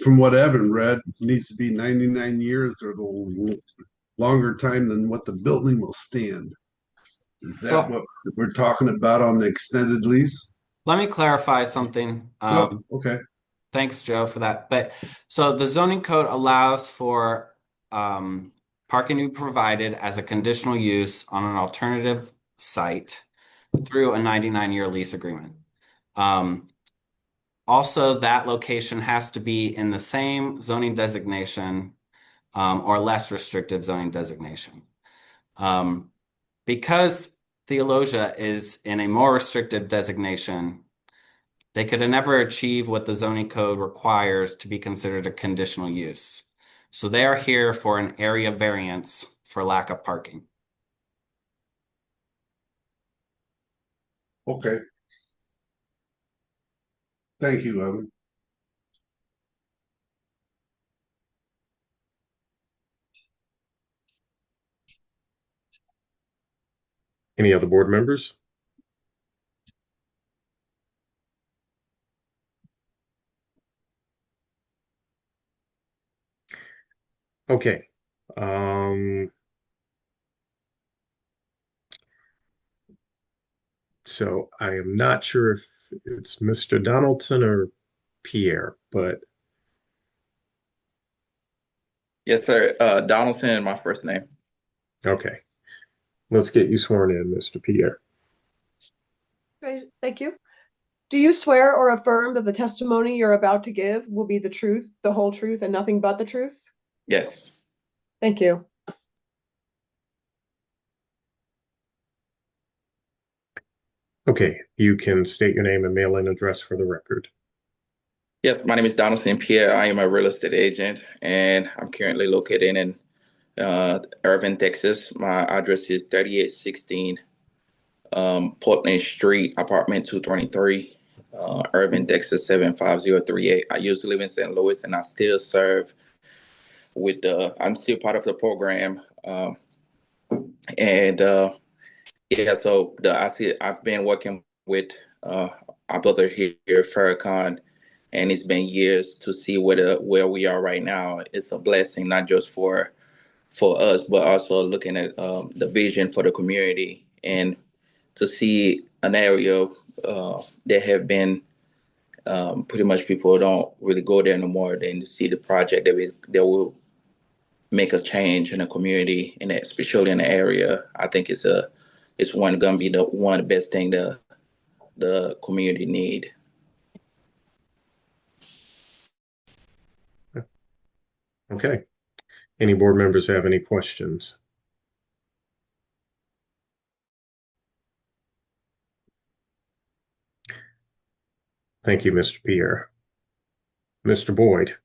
from what Evan read, needs to be 99 years or the longer time than what the building will stand? Is that what we're talking about on the extended lease? Let me clarify something. Oh, okay. Thanks, Joe, for that. But so the zoning code allows for parking to be provided as a conditional use on an alternative site through a 99-year lease agreement. Also, that location has to be in the same zoning designation or less restrictive zoning designation. Because Theologia is in a more restrictive designation, they could have never achieved what the zoning code requires to be considered a conditional use. So they are here for an area variance for lack of parking. Okay. Thank you, Evan. Any other board members? Okay. So I am not sure if it's Mr. Donaldson or Pierre, but Yes, sir. Donaldson is my first name. okay. Let's get you sworn in, Mr. Pierre. Okay, thank you. Do you swear or affirm that the testimony you're about to give will be the truth, the whole truth, and nothing but the truth? Yes. Thank you. Okay, you can state your name and mailing address for the record. Yes, my name is Donaldson Pierre. I am a real estate agent, and I'm currently located in Irving, Texas. My address is 3816 Portland Street, apartment 223, Irving, Texas 75038. I used to live in St. Louis, and I still serve with I'm still part of the program. Yeah, so I've been working with our brother here, Farrakhan, and it's been years to see where we are right now. It's a blessing, not just for us, but also looking at the vision for the community and to see an area that have been pretty much people don't really go there no more. Then to see the project that will make a change in the community and especially in the area, I think it's gonna be one of the best thing the community need. Okay. Any board members have any questions? Thank you, Mr. Pierre. Mr. Boyd.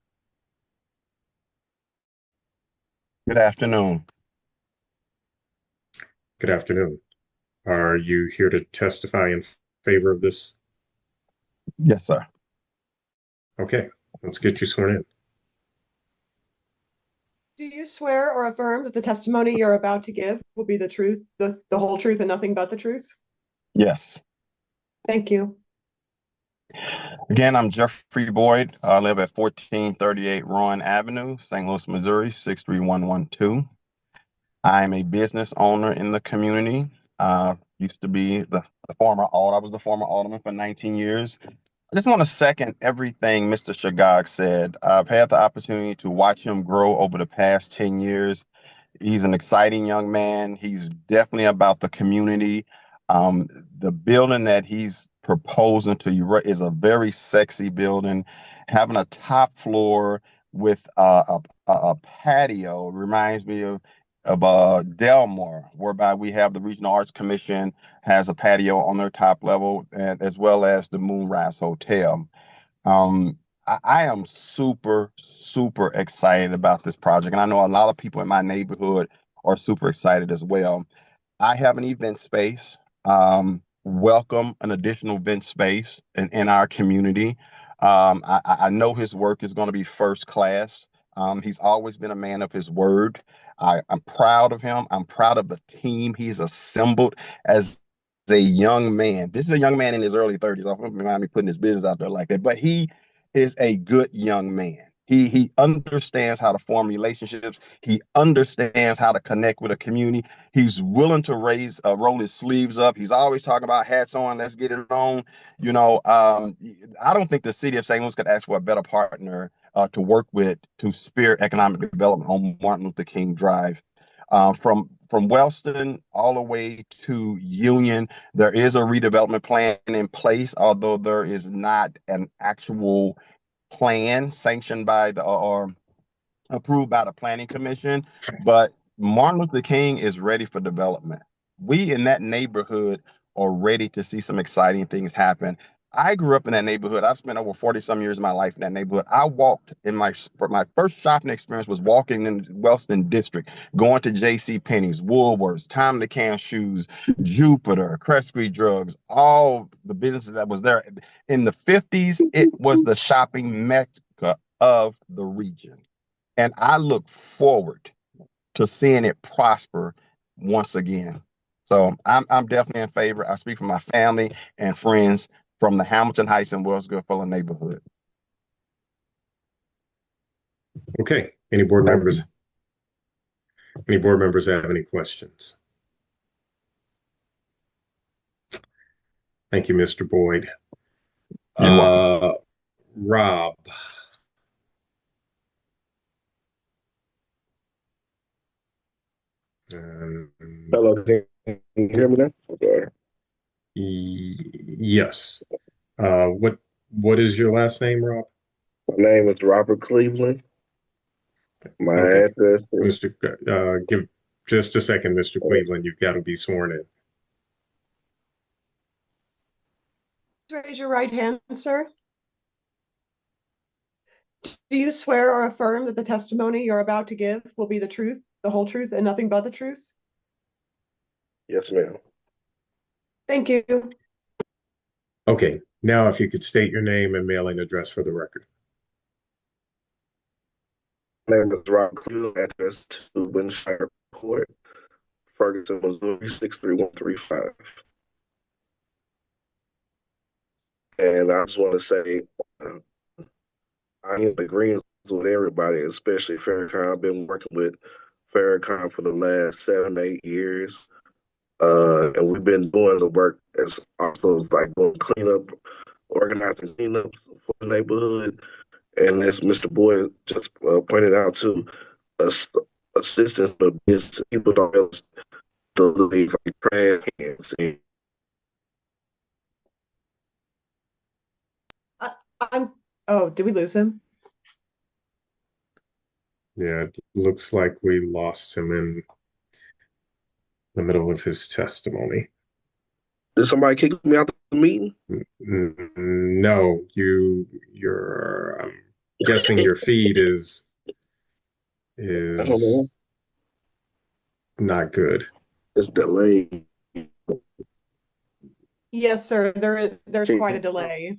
Good afternoon. Good afternoon. Are you here to testify in favor of this? Yes, sir. Okay, let's get you sworn in. Do you swear or affirm that the testimony you're about to give will be the truth, the whole truth, and nothing but the truth? Yes. Thank you. Again, I'm Jeffrey Boyd. I live at 1438 Rowan Avenue, St. Louis, Missouri, 63112. I am a business owner in the community. Used to be the former alderman. I was the former alderman for 19 years. I just want to second everything Mr. Shagag said. I've had the opportunity to watch him grow over the past 10 years. He's an exciting young man. He's definitely about the community. The building that he's proposing to you is a very sexy building. Having a top floor with a patio reminds me of Delmar, whereby we have the Regional Arts Commission has a patio on their top level, and as well as the Moonrise Hotel. Um, I am super, super excited about this project, and I know a lot of people in my neighborhood are super excited as well. I have an event space. Welcome an additional event space in our community. I know his work is going to be first class. He's always been a man of his word. I'm proud of him. I'm proud of the team he's assembled as a young man. This is a young man in his early 30s. I don't mind me putting his business out there like that, but he is a good young man. He understands how to form relationships. He understands how to connect with a community. He's willing to roll his sleeves up. He's always talking about hats on, let's get it on. I don't think the city of St. Louis could ask for a better partner to work with to spear economic development on Martin Luther King Drive. From Wellston all the way to Union, there is a redevelopment plan in place, although there is not an actual plan sanctioned by or approved by the planning commission. But Martin Luther King is ready for development. We in that neighborhood are ready to see some exciting things happen. I grew up in that neighborhood. I've spent over 40 some years of my life in that neighborhood. I walked in my first shopping experience was walking in Wellston District, going to J.C. Penney's, Woolworths, Tom the Can Shoes, Jupiter, Crespi Drugs, all the businesses that was there. In the 50s, it was the shopping mecca of the region. And I look forward to seeing it prosper once again. So I'm definitely in favor. I speak for my family and friends from the Hamilton Heights and Wells Goodfellow neighborhood. Okay, any board members? Any board members have any questions? Thank you, Mr. Boyd. You're welcome. Rob. Hello, can you hear me now? Okay. Yes. What is your last name, Rob? My name is Robert Cleveland. My address is give just a second, Mr. Cleveland. You've got to be sworn in. Raise your right hand, sir. Do you swear or affirm that the testimony you're about to give will be the truth, the whole truth, and nothing but the truth? Yes, ma'am. Thank you. Okay, now if you could state your name and mailing address for the record. My name is Robert Cleveland, address 2 Winshire Court, Ferguson, Missouri, 63135. And I just want to say, I am in agreement with everybody, especially Farrakhan. I've been working with Farrakhan for the last 7, 8 years. And we've been doing the work as also like doing cleanup, organizing cleanups for the neighborhood. And as Mr. Boyd just pointed out too, assistance of business people don't else the things like trash cans. Did we lose him? Yeah, it looks like we lost him in the middle of his testimony. Did somebody kick me out the meeting? No, you're I'm guessing your feed is not good. It's delayed. Yes, sir. There's quite a delay.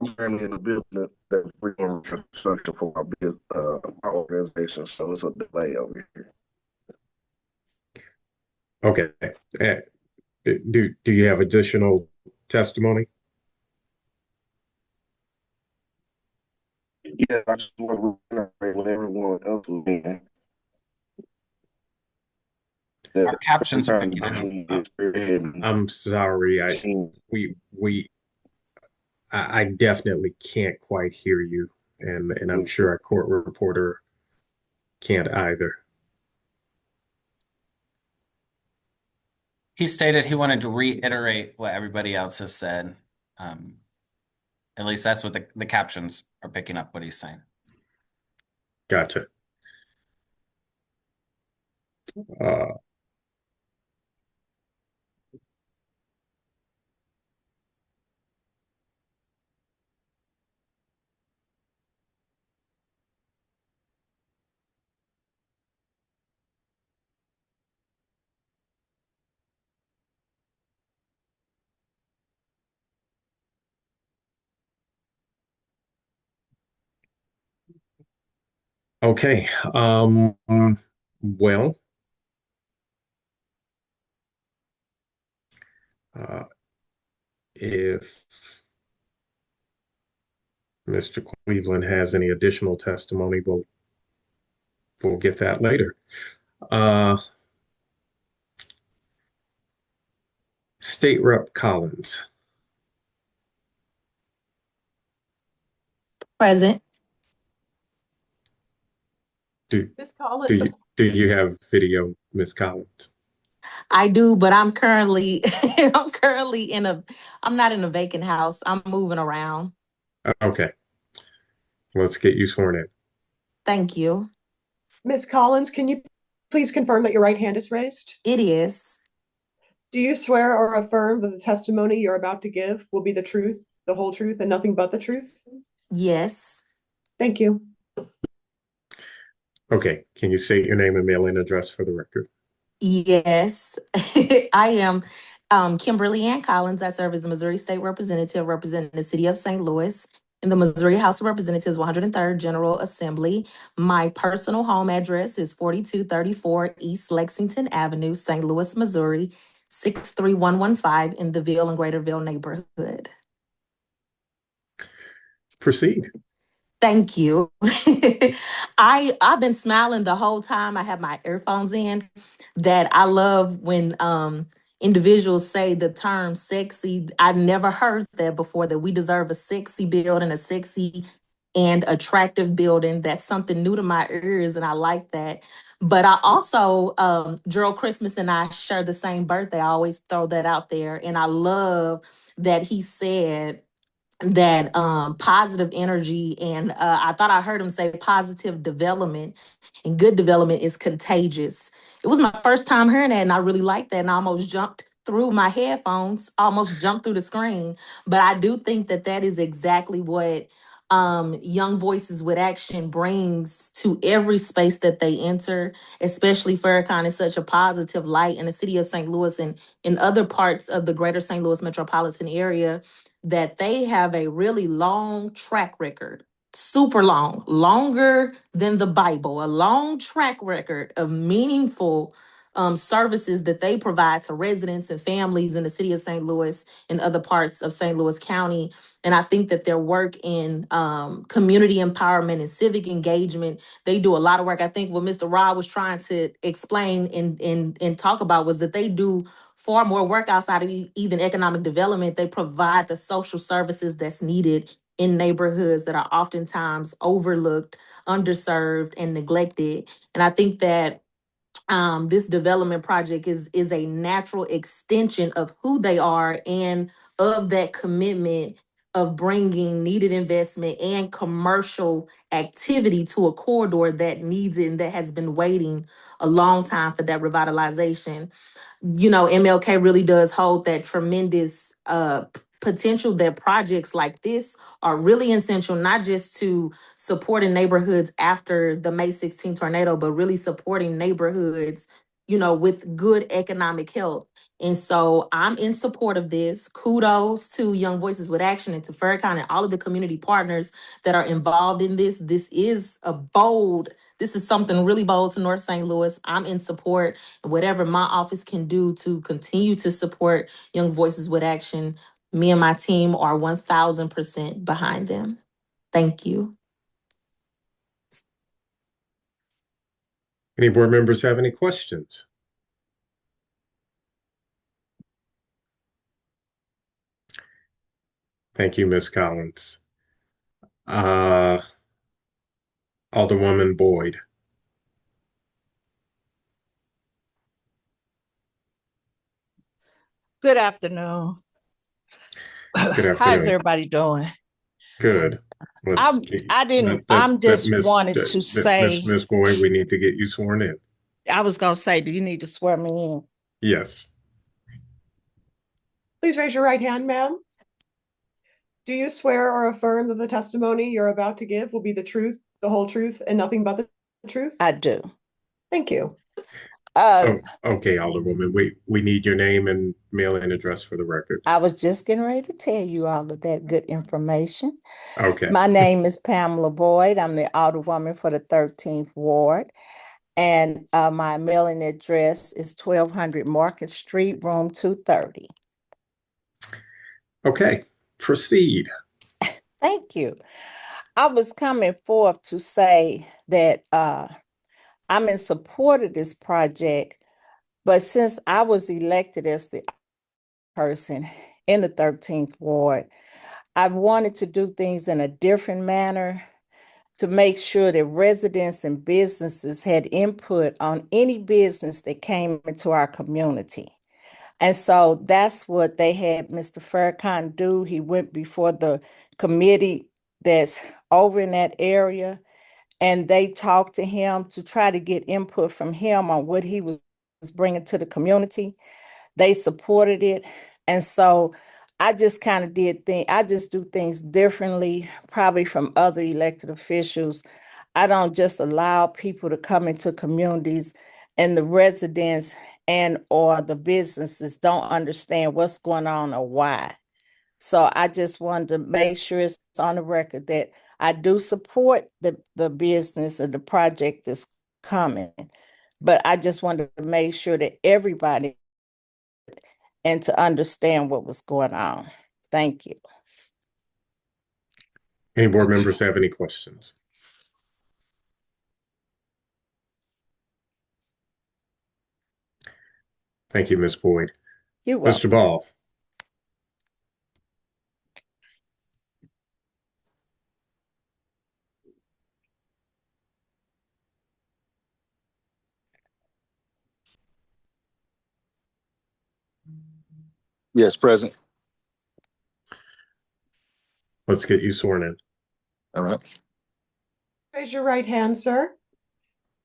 I'm currently in the business that's doing construction for my organization, so it's a delay over here. Okay. Do you have additional testimony? Yeah, I just want to reiterate what everyone else was saying. Our captions are picking up. I'm sorry. I definitely can't quite hear you, and I'm sure our court reporter can't either. He stated he wanted to reiterate what everybody else has said. At least that's what the captions are picking up what he's saying. Gotcha. Okay. Well, if Mr. Cleveland has any additional testimony, we'll get that later. State Rep Collins. Present. Ms. Collins. Do you have video, Ms. Collins? I do, but I'm currently I'm not in a vacant house. I'm moving around. Okay. Let's get you sworn in. Thank you. Ms. Collins, can you please confirm that your right hand is raised? It is. Do you swear or affirm that the testimony you're about to give will be the truth, the whole truth, and nothing but the truth? Yes. Thank you. Okay. Can you state your name and mailing address for the record? Yes. I am Kimberly Ann Collins. I serve as the Missouri State Representative representing the City of St. Louis in the Missouri House of Representatives 103rd General Assembly. My personal home address is 4234 East Lexington Avenue, St. Louis, Missouri, 63115 in the Ville and Greaterville neighborhood. Proceed. Thank you. I've been smiling the whole time. I have my earphones in. That I love when individuals say the term sexy. I've never heard that before, that we deserve a sexy building, a sexy and attractive building. That's something new to my ears, and I like that. But I also, Gerald Christmas and I share the same birthday. I always throw that out there. And I love that he said that positive energy, and I thought I heard him say positive development and good development is contagious. It was my first time hearing that, and I really liked that, and I almost jumped through my headphones, almost jumped through the screen. But I do think that that is exactly what Young Voices with Action brings to every space that they enter, especially Farrakhan is such a positive light in the city of St. Louis and in other parts of the greater St. Louis metropolitan area, that they have a really long track record, super long, longer than the Bible, a long track record of meaningful services that they provide to residents and families in the city of St. Louis and other parts of St. Louis County. And I think that their work in community empowerment and civic engagement, they do a lot of work. I think what Mr. Rob was trying to explain and talk about was that they do far more work outside of even economic development. They provide the social services that's needed in neighborhoods that are oftentimes overlooked, underserved, and neglected. And I think that this development project is a natural extension of who they are and of that commitment of bringing needed investment and commercial activity to a corridor that needs it and that has been waiting a long time for that revitalization. You know, MLK really does hold that tremendous potential that projects like this are really essential, not just to supporting neighborhoods after the May 16 tornado, but really supporting neighborhoods, you know, with good economic health. And so I'm in support of this. Kudos to Young Voices with Action and to Farrakhan and all of the community partners that are involved in this. This is something really bold to North St. Louis. I'm in support. Whatever my office can do to continue to support Young Voices with Action, me and my team are 1000% behind them. Thank you. Any board members have any questions? Thank you, Ms. Collins. Alderwoman Boyd. Good afternoon. Good afternoon. How's everybody doing? Good. I'm just wanted to say, Ms. Boyd, we need to get you sworn in. I was gonna say, do you need to swear me in? Yes. Please raise your right hand, ma'am. Do you swear or affirm that the testimony you're about to give will be the truth, the whole truth, and nothing but the truth? I do. Thank you. Okay, Alderwoman, we need your name and mailing address for the record. I was just getting ready to tell you all of that good information. Okay. My name is Pamela Boyd. I'm the Alderwoman for the 13th Ward. And my mailing address is 1200 Market Street, room 230. Okay, proceed. Thank you. I was coming forth to say that I'm in support of this project, but since I was elected as the person in the 13th Ward, I wanted to do things in a different manner to make sure that residents and businesses had input on any business that came into our community. And so that's what they had Mr. Farrakhan do. He went before the committee that's over in that area, and they talked to him to try to get input from him on what he was bringing to the community. They supported it. And so I just kind of I just do things differently, probably from other elected officials. I don't just allow people to come into communities and the residents and or the businesses don't understand what's going on or why. So I just wanted to make sure it's on the record that I do support the business and the project that's coming, but I just wanted to make sure that everybody and to understand what was going on. Thank you. Any board members have any questions? Thank you, Ms. Boyd. You're welcome. Mr. Ball. Yes, present. Let's get you sworn in. All right. Raise your right hand, sir.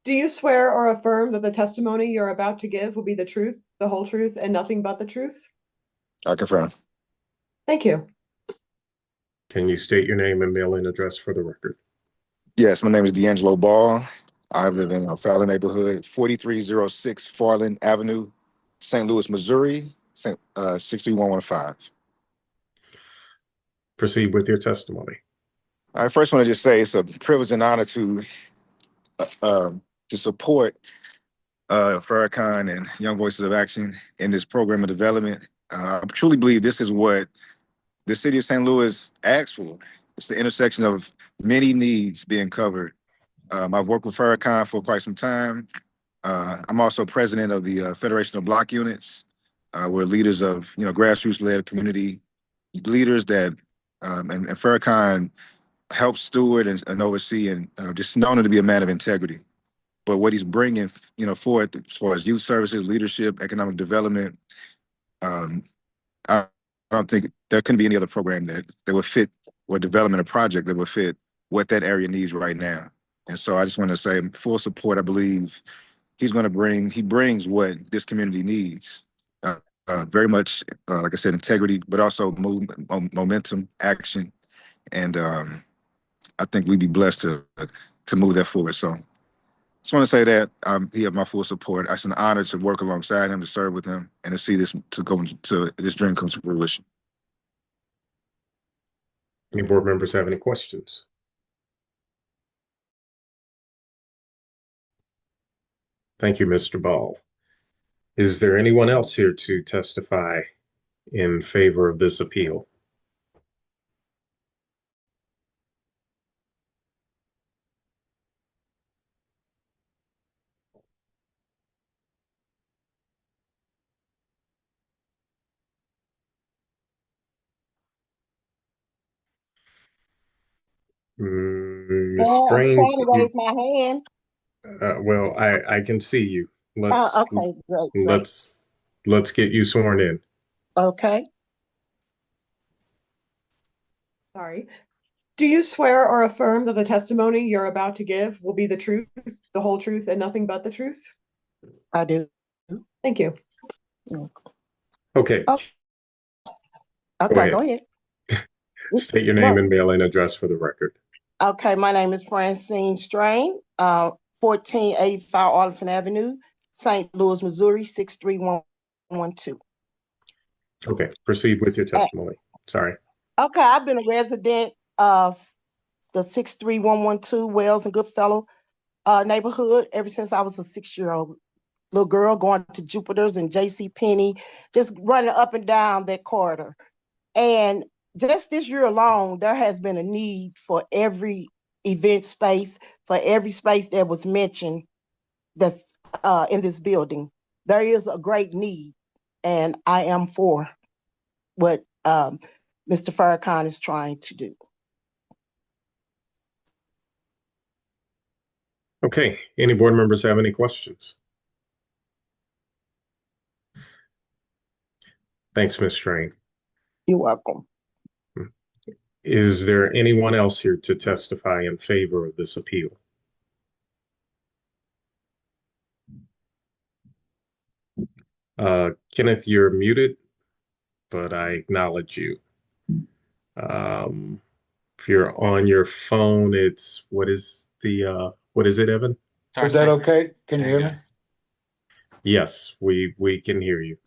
Do you swear or affirm that the testimony you're about to give will be the truth, the whole truth, and nothing but the truth? I confirm. Thank you. Can you state your name and mailing address for the record? Yes, my name is D'Angelo Ball. I live in a Fowler neighborhood, 4306 Farland Avenue, St. Louis, Missouri, 63115. Proceed with your testimony. I first want to just say it's a privilege and honor to support Farrakhan and Young Voices of Action in this program of development. I truly believe this is what the city of St. Louis asks for. It's the intersection of many needs being covered. I've worked with Farrakhan for quite some time. I'm also president of the Federation of Block Units. We're leaders of grassroots-led community leaders that and Farrakhan helps steward and oversee and just known to be a man of integrity. But what he's bringing, forward as far as youth services, leadership, economic development, I don't think there can be any other program that would fit, or development, a project that would fit what that area needs right now. And so I just want to say full support. I believe he brings what this community needs. very much, like I said, integrity, but also momentum, action, and I think we'd be blessed to move that forward. So, just want to say that he has my full support. It's an honor to work alongside him, to serve with him, and to see this this dream come to fruition. Any board members have any questions? Thank you, Mr. Ball. Is there anyone else here to testify in favor of this appeal? Ms. I'm Strange, trying to raise my hand. well, I can see you. Let's Okay, great. let's get you sworn in. Okay. Sorry. Do you swear or affirm that the testimony you're about to give will be the truth, the whole truth, and nothing but the truth? I do. Thank you. Okay. Okay, go ahead. State your name and mailing address for the record. Okay, my name is Francine Strain, 1485 Arlington Avenue, St. Louis, Missouri, 63112. Okay, proceed with your testimony. Sorry. Okay, I've been a resident of the 63112 Wells and Goodfellow neighborhood ever since I was a 6-year-old little girl, going to Jupiter's and J.C. Penney, just running up and down that corridor. And just this year alone, there has been a need for every event space, for every space that was mentioned that's in this building. There is a great need, and I am for what Mr. Farrakhan is trying to do. Okay, any board members have any questions? Thanks, Ms. Strain. You're welcome. Is there anyone else here to testify in favor of this appeal? Kenneth, you're muted, but I acknowledge you. If you're on your phone, it's what is it, Evan? Is that okay? Can you hear me? Yes, we can hear you.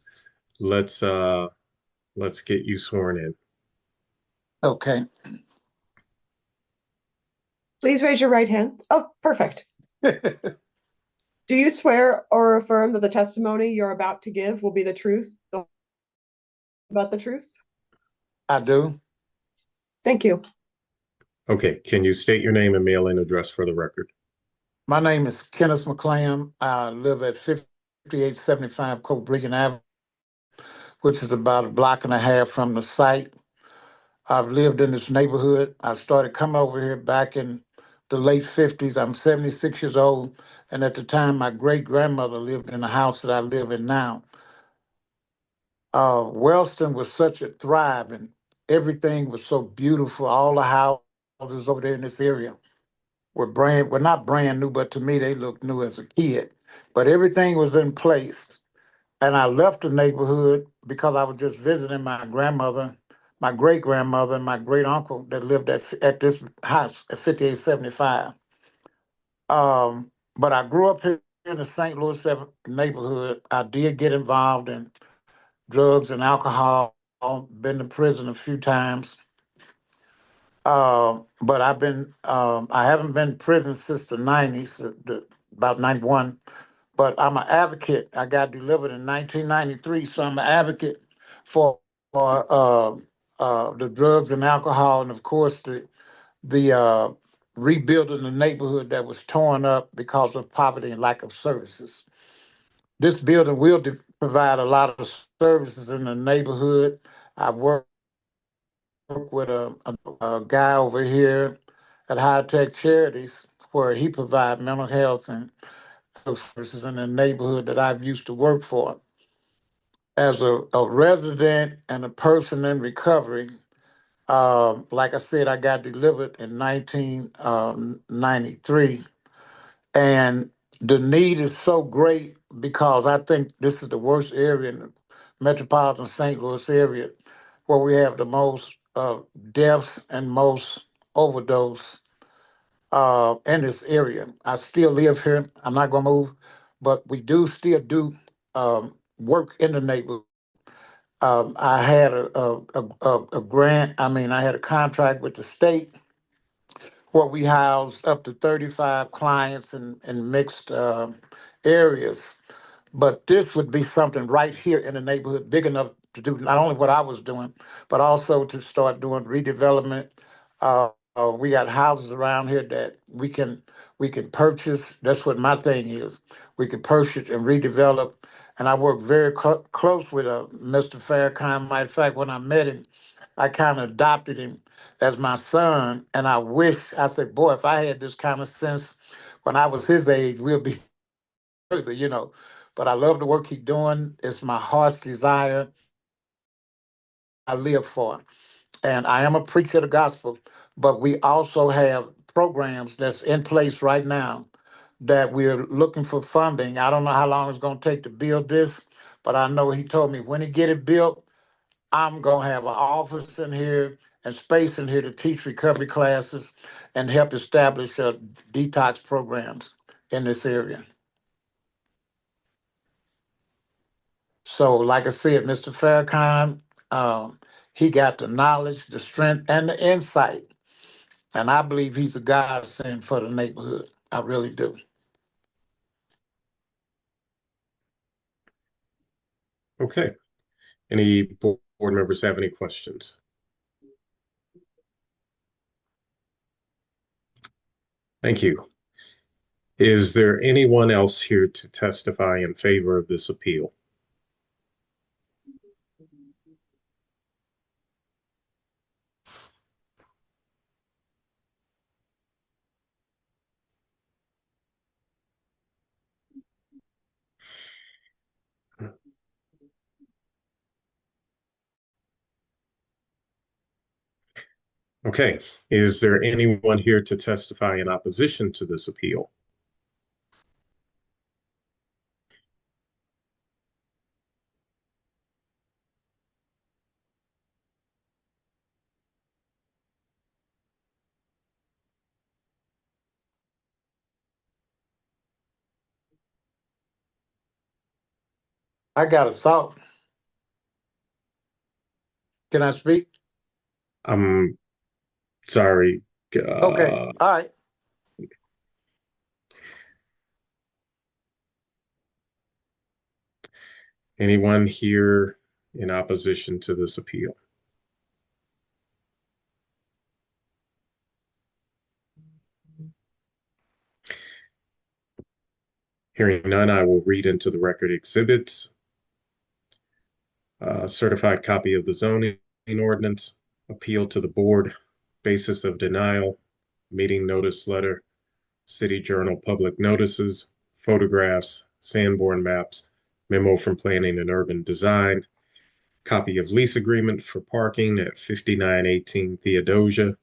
Let's get you sworn in. Okay. Please raise your right hand. Oh, perfect. Do you swear or affirm that the testimony you're about to give will be the truth, about the truth? I do. Thank you. Okay, can you state your name and mailing address for the record? My name is Kenneth McClam. I live at 5875 Cobrigan Avenue, which is about a block and a half from the site. I've lived in this neighborhood. I started coming over here back in the late 50s. I'm 76 years old. And at the time, my great-grandmother lived in the house that I live in now. Wellston was such a thrive, and everything was so beautiful. All the houses over there in this area were not brand new, but to me, they looked new as a kid. But everything was in place. And I left the neighborhood because I was just visiting my grandmother, my great-grandmother, and my great-uncle that lived at this house at 5875. But I grew up here in the St. Louis neighborhood. I did get involved in drugs and alcohol, been to prison a few times. But I haven't been in prison since the 90s, about 91. But I'm an advocate. I got delivered in 1993, so I'm an advocate for the drugs and alcohol, and of course the rebuilding the neighborhood that was torn up because of poverty and lack of services. This building will provide a lot of services in the neighborhood. I've worked with a guy over here at High Tech Charities where he provides mental health and services in the neighborhood that I've used to work for. As a resident and a person in recovery, like I said, I got delivered in 1993. And the need is so great because I think this is the worst area in the metropolitan St. Louis area where we have the most deaths and most overdose in this area. I still live here. I'm not gonna move, but we do still do work in the neighborhood. I had a grant. I mean, I had a contract with the state where we housed up to 35 clients in mixed areas. But this would be something right here in the neighborhood, big enough to do not only what I was doing, but also to start doing redevelopment. We got houses around here that we can purchase. That's what my thing is. We can purchase and redevelop. And I work very close with Mr. Farrakhan. Matter of fact, when I met him, I kind of adopted him as my son. And I said, boy, if I had this kind of sense when I was his age, we'll be further, you know. But I love the work he's doing. It's my heart's desire. I live for. And I am a preacher of the gospel, but we also have programs that's in place right now that we're looking for funding. I don't know how long it's going to take to build this, but I know he told me when he get it built, I'm going to have an office in here and space in here to teach recovery classes and help establish detox programs in this area. So, like I said, Mr. Farrakhan, he got the knowledge, the strength, and the insight. And I believe he's a godsend for the neighborhood. I really do. Okay. Any board members have any questions? Thank you. Is there anyone else here to testify in favor of this appeal? Okay. Is there anyone here to testify in opposition to this appeal? I got a thought. Can I speak? I'm sorry. Okay. All right. Anyone here in opposition to this appeal? Hearing none, I will read into the record exhibits. Certified copy of the zoning ordinance, appeal to the board, basis of denial, meeting notice letter, city journal public notices, photographs, Sanborn maps, memo from planning and urban design, copy of lease agreement for parking at 5918 Theodosia,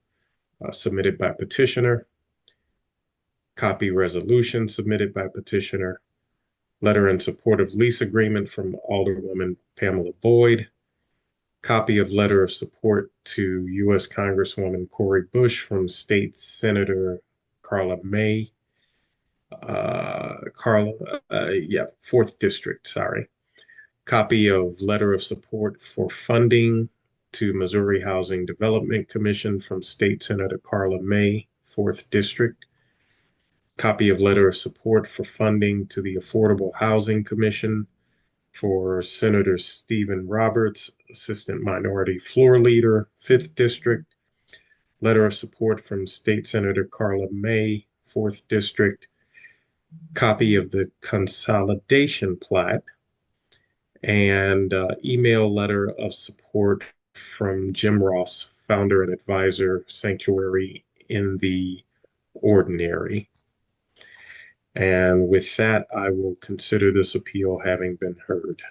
submitted by petitioner, copy resolution submitted by petitioner, letter in support of lease agreement from Alderwoman Pamela Boyd, copy of letter of support to U.S. Congresswoman Cori Bush from State Senator Carla May, 4th District, sorry. Copy of letter of support for funding to Missouri Housing Development Commission from State Senator Carla May, 4th District. Copy of letter of support for funding to the Affordable Housing Commission for Senator Stephen Roberts, Assistant Minority Floor Leader, 5th District. Letter of support from State Senator Carla May, 4th District. Copy of the consolidation plat and email letter of support from Jim Ross, founder and advisor, Sanctuary in the Ordinary. And with that, I will consider this appeal having been heard.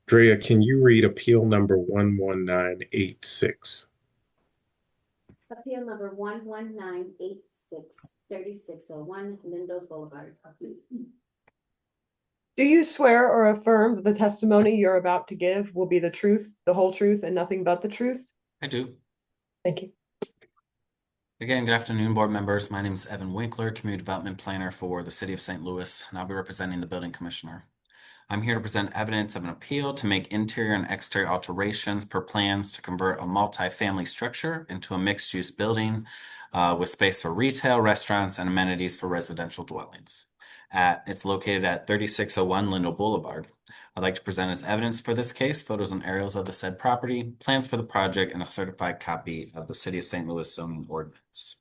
Drea, can you read appeal number 11986? Appeal number 11986, 3601 Lindo Boulevard. Do you swear or affirm that the testimony you're about to give will be the truth, the whole truth, and nothing but the truth? I do. Thank you. Again, good afternoon, board members. My name is Evan Winkler, Community Development Planner for the City of St. Louis, and I'll be representing the Building Commissioner. I'm here to present evidence of an appeal to make interior and exterior alterations per plans to convert a multi-family structure into a mixed-use building with space for retail, restaurants, and amenities for residential dwellings. It's located at 3601 Lindell Boulevard. I'd like to present as evidence for this case photos and aerials of the said property, plans for the project, and a certified copy of the City of St. Louis zoning ordinance.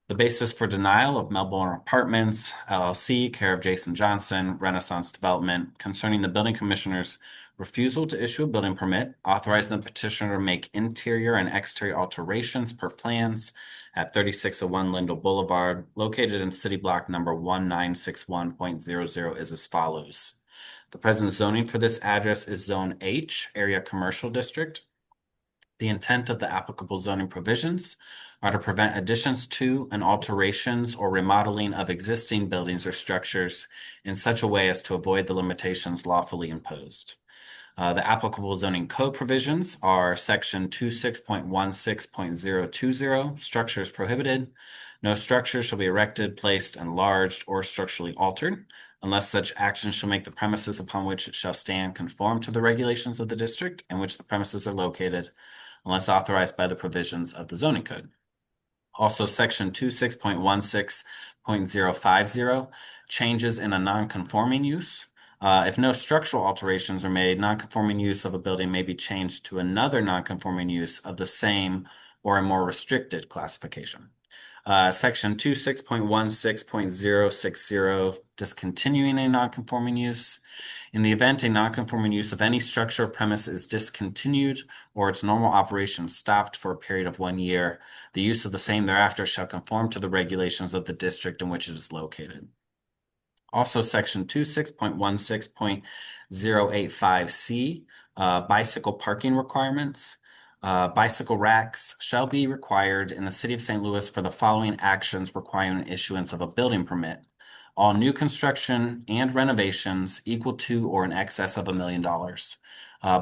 The basis for denial of Melbourne Apartments, LLC, care of Jason Johnson, Renaissance Development, concerning the building commissioner's refusal to issue a building permit, authorizing the petitioner to make interior and exterior alterations per plans at 3601 Lindell Boulevard, located in city block number 1961.00 is as follows. The present zoning for this address is Zone H, Area Commercial District. The intent of the applicable zoning provisions are to prevent additions to and alterations or remodeling of existing buildings or structures in such a way as to avoid the limitations lawfully imposed. The applicable zoning code provisions are section 26.16.020, structures prohibited. No structure shall be erected, placed, enlarged, or structurally altered, unless such action shall make the premises upon which it shall stand conform to the regulations of the district in which the premises are located, unless authorized by the provisions of the zoning code. Also, section 26.16.050, changes in a non-conforming use. If no structural alterations are made, non-conforming use of a building may be changed to another non-conforming use of the same or a more restricted classification. Section 26.16.060, discontinuing a non-conforming use. In the event a non-conforming use of any structure or premise is discontinued or its normal operation stopped for a period of 1 year, the use of the same thereafter shall conform to the regulations of the district in which it is located. Also, section 26.16.085C, bicycle parking requirements. Bicycle racks shall be required in the City of St. Louis for the following actions requiring issuance of a building permit. All new construction and renovations equal to or in excess of $1 million.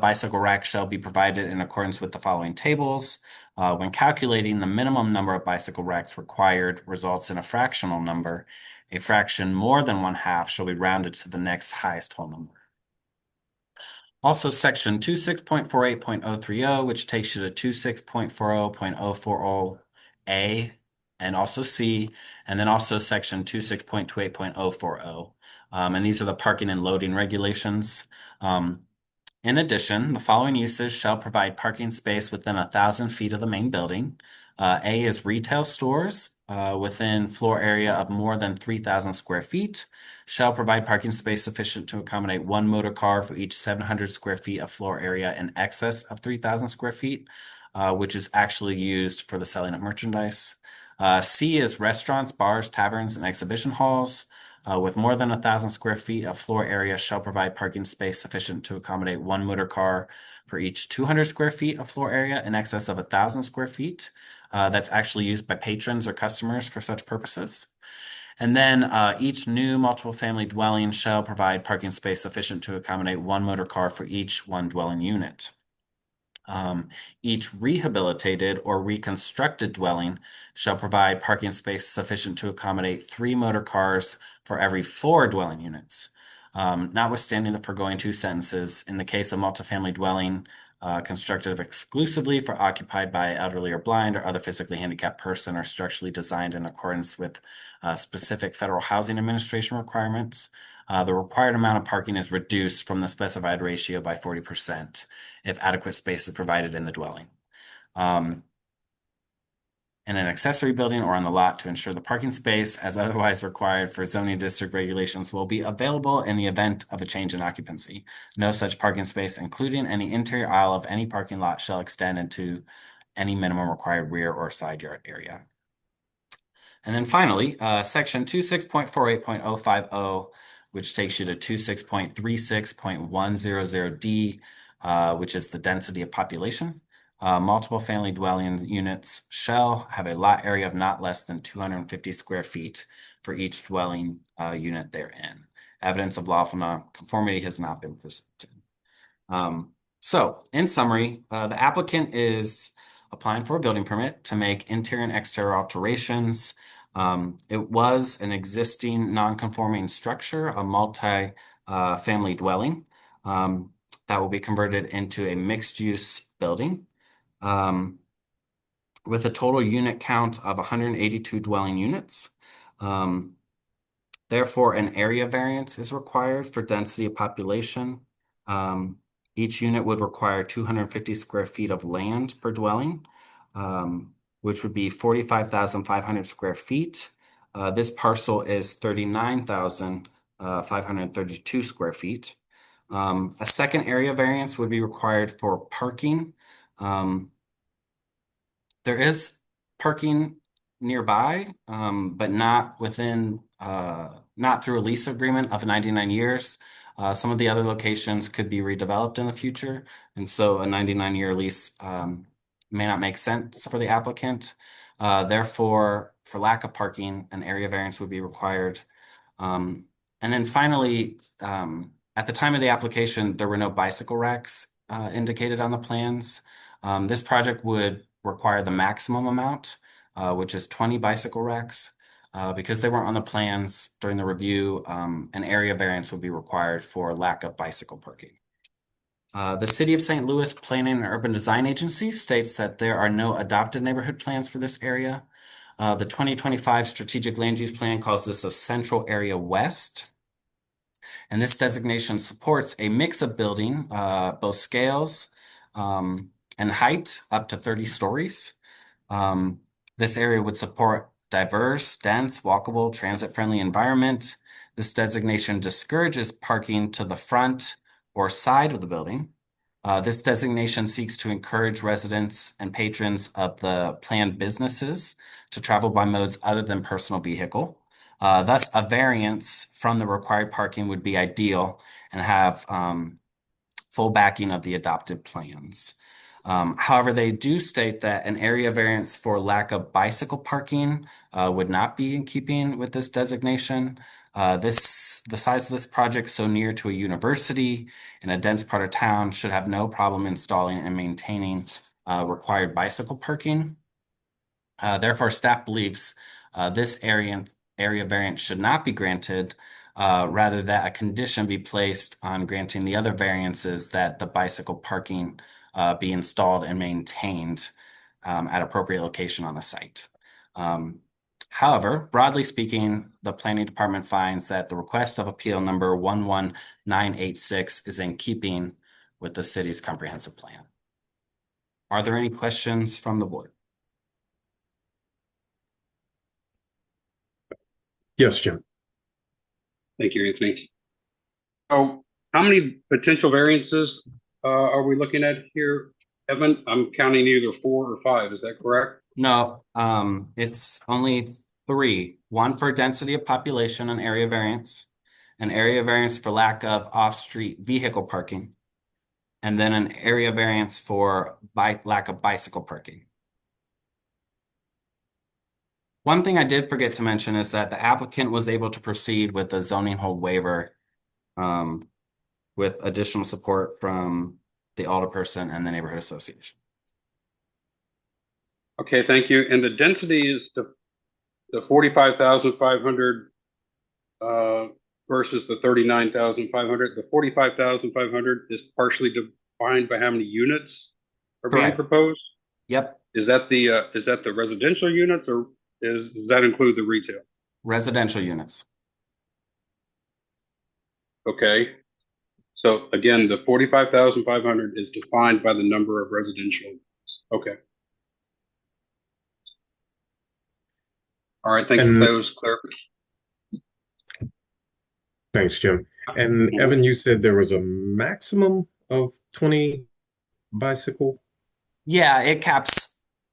Bicycle racks shall be provided in accordance with the following tables. When calculating, the minimum number of bicycle racks required results in a fractional number. A fraction more than 1/2 shall be rounded to the next highest whole number. Also, section 26.48.030, which takes you to 26.40.040A and also C, and then also section 26.28.040. And these are the parking and loading regulations. In addition, the following uses shall provide parking space within 1,000 feet of the main building. A is retail stores within floor area of more than 3,000 square feet shall provide parking space sufficient to accommodate 1 motor car for each 700 square feet of floor area in excess of 3,000 square feet, which is actually used for the selling of merchandise. C is restaurants, bars, taverns, and exhibition halls with more than 1,000 square feet of floor area shall provide parking space sufficient to accommodate 1 motor car for each 200 square feet of floor area in excess of 1,000 square feet. That's actually used by patrons or customers for such purposes. And then each new multiple family dwelling shall provide parking space sufficient to accommodate 1 motor car for each 1 dwelling unit. Each rehabilitated or reconstructed dwelling shall provide parking space sufficient to accommodate 3 motor cars for every 4 dwelling units. Notwithstanding the foregoing 2 sentences, in the case of multifamily dwelling constructed exclusively for occupied by elderly or blind or other physically handicapped person or structurally designed in accordance with specific Federal Housing Administration requirements, the required amount of parking is reduced from the specified ratio by 40% if adequate space is provided in the dwelling. In an accessory building or on the lot to ensure the parking space as otherwise required for zoning district regulations will be available in the event of a change in occupancy. No such parking space, including any interior aisle of any parking lot, shall extend into any minimum required rear or side yard area. And then finally, section 26.48.050, which takes you to 26.36.100D, which is the density of population. Multiple family dwelling units shall have a lot area of not less than 250 square feet for each dwelling unit therein. evidence of lawful nonconformity has not been presented. So in summary, the applicant is applying for a building permit to make interior and exterior alterations. It was an existing non-conforming structure, a multi-family dwelling that will be converted into a mixed-use building with a total unit count of 182 dwelling units. Therefore, an area variance is required for density of population. Each unit would require 250 square feet of land per dwelling, which would be 45,500 square feet. This parcel is 39,532 square feet. A second area variance would be required for parking. There is parking nearby, but not within, not through a lease agreement of 99 years. Some of the other locations could be redeveloped in the future, and so a 99-year lease may not make sense for the applicant. Therefore, for lack of parking, an area variance would be required. And then finally, at the time of the application, there were no bicycle racks indicated on the plans. This project would require the maximum amount, which is 20 bicycle racks. Because they weren't on the plans during the review, an area variance would be required for lack of bicycle parking. The City of St. Louis Planning and Urban Design Agency states that there are no adopted neighborhood plans for this area. The 2025 Strategic Land Use Plan calls this a Central Area West. And this designation supports a mix of building, both scales and height up to 30 stories. This area would support diverse, dense, walkable, transit-friendly environment. This designation discourages parking to the front or side of the building. This designation seeks to encourage residents and patrons of the planned businesses to travel by modes other than personal vehicle. Thus, a variance from the required parking would be ideal and have full backing of the adopted plans. However, they do state that an area variance for lack of bicycle parking would not be in keeping with this designation. The size of this project, so near to a university in a dense part of town, should have no problem installing and maintaining required bicycle parking. Therefore, staff believes this area variance should not be granted, rather that a condition be placed on granting the other variances that the bicycle parking be installed and maintained at appropriate location on the site. However, broadly speaking, the Planning Department finds that the request of appeal number 11986 is in keeping with the city's comprehensive plan. Are there any questions from the board? Yes, Jim. Thank you, Anthony. So how many potential variances are we looking at here, Evan? I'm counting either 4 or 5. Is that correct? No, it's only 3. 1 for density of population and area variance, an area variance for lack of off-street vehicle parking, and then an area variance for lack of bicycle parking. One thing I did forget to mention is that the applicant was able to proceed with the zoning hold waiver with additional support from the alderperson and the neighborhood association. Okay, thank you. And the density is the 45,500 versus the 39,500. The 45,500 is partially defined by how many units are being proposed? Yep. Is that the residential units, or does that include the retail? Residential units. Okay. So again, the 45,500 is defined by the number of residential units. Okay. All right, thank you for those clarifications. Thanks, Jim. And Evan, you said there was a maximum of 20 bicycle? Yeah, it caps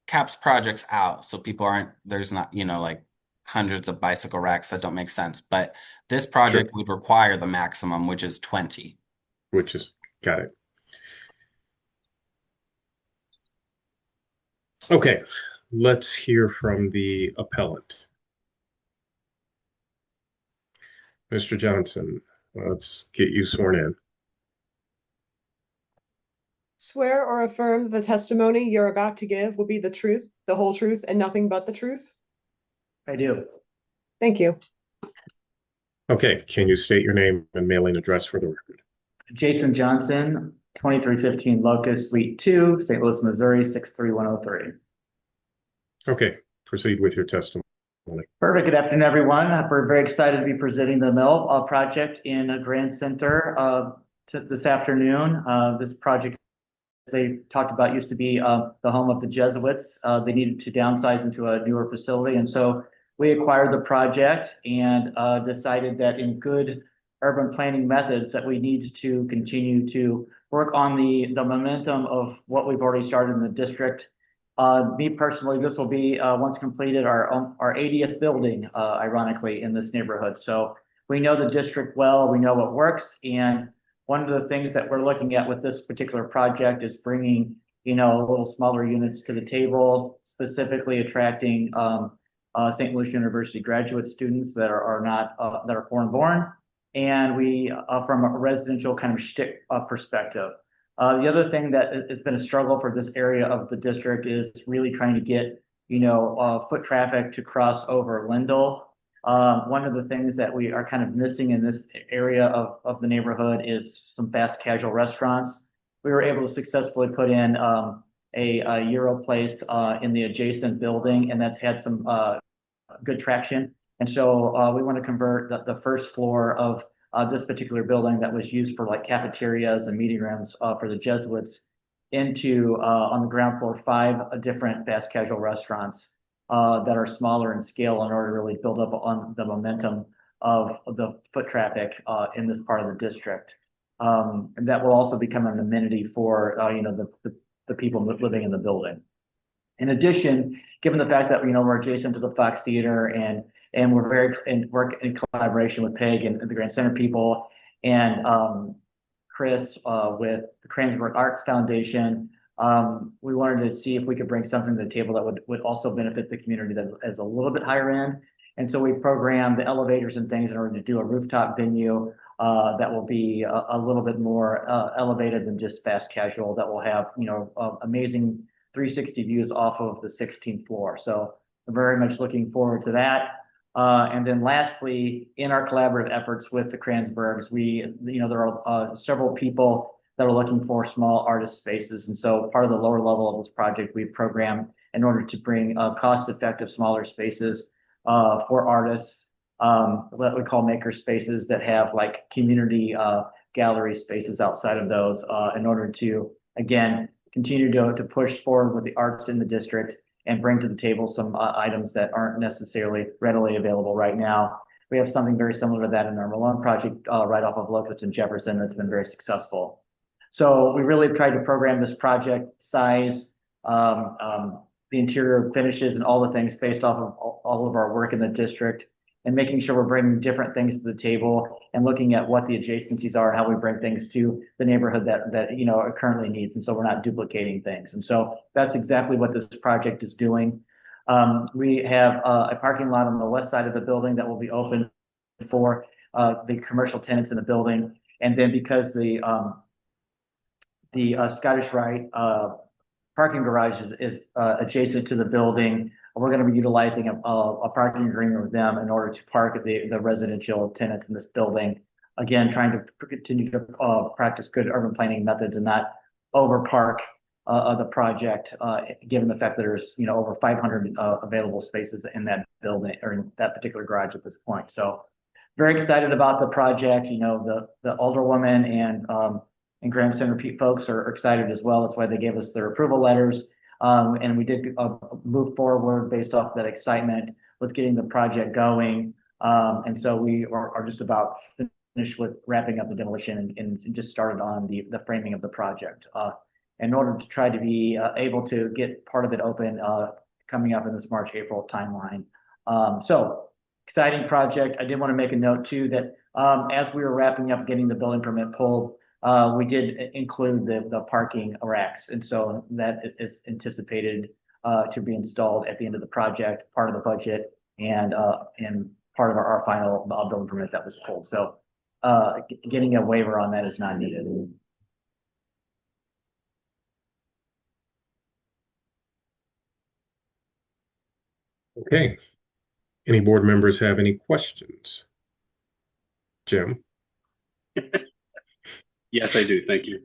projects out, so people aren't, there's not, like hundreds of bicycle racks that don't make sense. But this project would require the maximum, which is 20. Got it. Okay, let's hear from the appellant. Mr. Johnson, Let's get you sworn in. Swear or affirm the testimony you're about to give will be the truth, the whole truth, and nothing but the truth? I do. Thank you. Okay, can you state your name and mailing address for the record? Jason Johnson, 2315 Locust, Suite 2, St. Louis, Missouri, 63103. Okay, proceed with your testimony. Perfect. Good afternoon, everyone. We're very excited to be presenting the mill project in Grand Center this afternoon. This project, they talked about, used to be the home of the Jesuits. They needed to downsize into a newer facility, and so we acquired the project and decided that in good urban planning methods that we need to continue to work on the momentum of what we've already started in the district. Me personally, this will be once completed our 80th building, ironically, in this neighborhood. So we know the district well, we know what works, and one of the things that we're looking at with this particular project is bringing, you know, little smaller units to the table, specifically attracting St. Louis University graduate students that are not that are foreign born, and we from a residential kind of shtick perspective. The other thing that has been a struggle for this area of the district is really trying to get, you know, foot traffic to cross over Lindell. One of the things that we are kind of missing in this area of the neighborhood is some fast casual restaurants. We were able to successfully put in a Euro place in the adjacent building, and that's had some good traction. And so we want to convert the first floor of this particular building that was used for like cafeterias and meeting rooms for the Jesuits into on the ground floor 5 different fast casual restaurants that are smaller in scale in order to really build up on the momentum of the foot traffic in this part of the district. And that will also become an amenity for you know, the people living in the building. In addition, given the fact that, you know, we're adjacent to the Fox Theater and we're work in collaboration with Peg and the Grand Center people and Chris with the Kransberg Arts Foundation, we wanted to see if we could bring something to the table that would also benefit the community that is a little bit higher end. And so we programmed the elevators and things in order to do a rooftop venue that will be a little bit more elevated than just fast casual, that will have, you know, amazing 360 views off of the 16th floor. So I'm very much looking forward to that. And then lastly, in our collaborative efforts with the Kransbergs, you know, there are several people that are looking for small artist spaces. And so part of the lower level of this project, we've programmed in order to bring cost-effective smaller spaces for artists, what we call maker spaces that have like community gallery spaces outside of those in order to, again, continue to push forward with the arts in the district and bring to the table some items that aren't necessarily readily available right now. We have something very similar to that in our Malone project right off of Locust and Jefferson that's been very successful. So we really tried to program this project size, the interior finishes and all the things based off of all of our work in the district, and making sure we're bringing different things to the table and looking at what the adjacencies are and how we bring things to the neighborhood that you know currently needs. And so we're not duplicating things. And so that's exactly what this project is doing. We have a parking lot on the west side of the building that will be open for the commercial tenants in the building. And then because the Scottish Rite parking garage is adjacent to the building, we're going to be utilizing a parking agreement with them in order to park the residential tenants in this building. Again, trying to continue to practice good urban planning methods and not over park the project, given the fact that there's, you know, over 500 available spaces in that building or in that particular garage at this point. So very excited about the project. You know, the Alderwoman and Grand Center folks are excited as well. That's why they gave us their approval letters. And we did move forward based off that excitement with getting the project going. And so we are just about finished with wrapping up the demolition and just started on the framing of the project in order to try to be able to get part of it open coming up in this March-April timeline. So exciting project. I did want to make a note too that as we were wrapping up getting the building permit pulled, we did include the parking racks, and so that is anticipated to be installed at the end of the project, part of the budget, and part of our final building permit that was pulled. So getting a waiver on that is not needed. Okay. Any board members have any questions? Jim? Yes, I do. Thank you.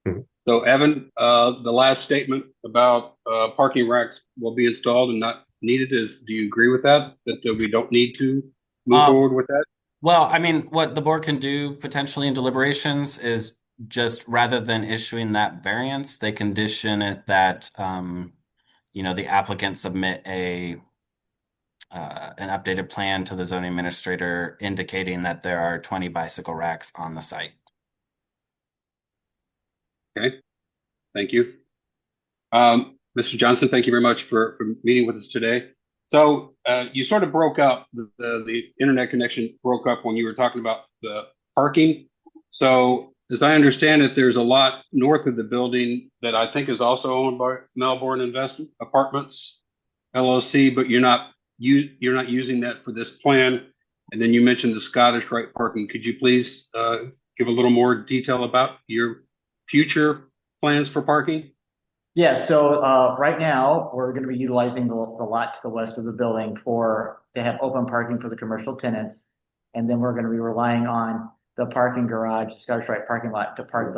Mhm. So Evan, the last statement about parking racks will be installed and not needed is, do you agree with that? That we don't need to move forward with that? Well, I mean, what the board can do potentially in deliberations is just rather than issuing that variance, they condition it that, the applicant submit an updated plan to the zoning administrator indicating that there are 20 bicycle racks on the site. Okay, thank you. Mr. Johnson, thank you very much for meeting with us today. So you sort of broke up, the internet connection broke up when you were talking about the parking. So as I understand it, there's a lot north of the building that I think is also owned by Melbourne Investment Apartments LLC, but you're not using that for this plan. And then you mentioned the Scottish Rite parking. Could you please give a little more detail about your future plans for parking? Yeah, so right now, we're going to be utilizing the lot to the west of the building to have open parking for the commercial tenants. And then we're going to be relying on the parking garage, Scottish Rite parking lot, to park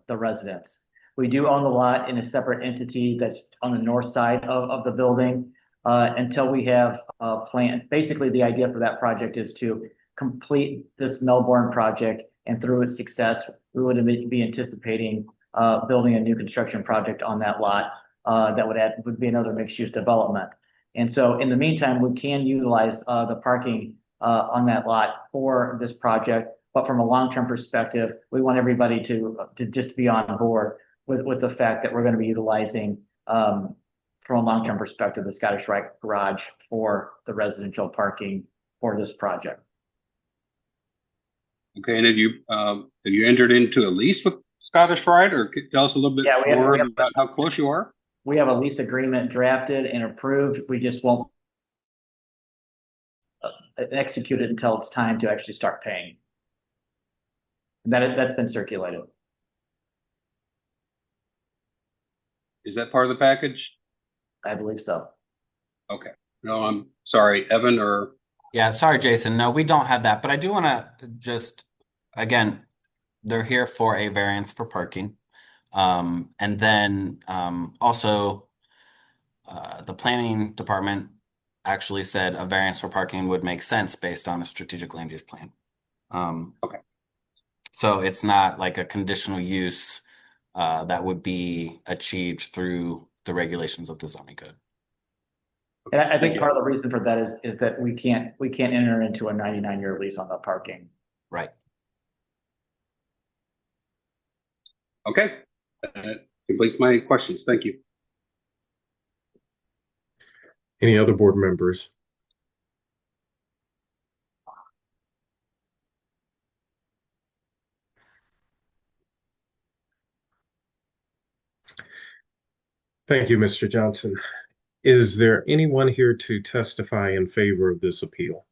the residents. We do own the lot in a separate entity that's on the north side of the building until we have a plan. Basically, the idea for that project is to complete this Melbourne project, and through its success, we would be anticipating building a new construction project on that lot that would be another mixed-use development. And so in the meantime, we can utilize the parking on that lot for this project. But from a long-term perspective, we want everybody to just be on board with the fact that we're going to be utilizing, from a long-term perspective, the Scottish Rite garage for the residential parking for this project. Okay, and have you entered into a lease with Scottish Rite, or tell us a little bit more about how close you are? We have a lease agreement drafted and approved. We just won't execute it until it's time to actually start paying. And that's been circulated. Is that part of the package? I believe so. Okay. No, I'm sorry, Evan, or? Yeah, sorry, Jason. No, we don't have that, but I do want to just, again, they're here for a variance for parking. And then also the planning department actually said a variance for parking would make sense based on a strategic land use plan. Okay. So it's not like a conditional use that would be achieved through the regulations of the zoning code. And I think part of the reason for that is that we can't enter into a 99-year lease on the parking. Right. Okay. That completes my questions. Thank you. Any other board members? Thank you, Mr. Johnson. Is there anyone here to testify in favor of this appeal?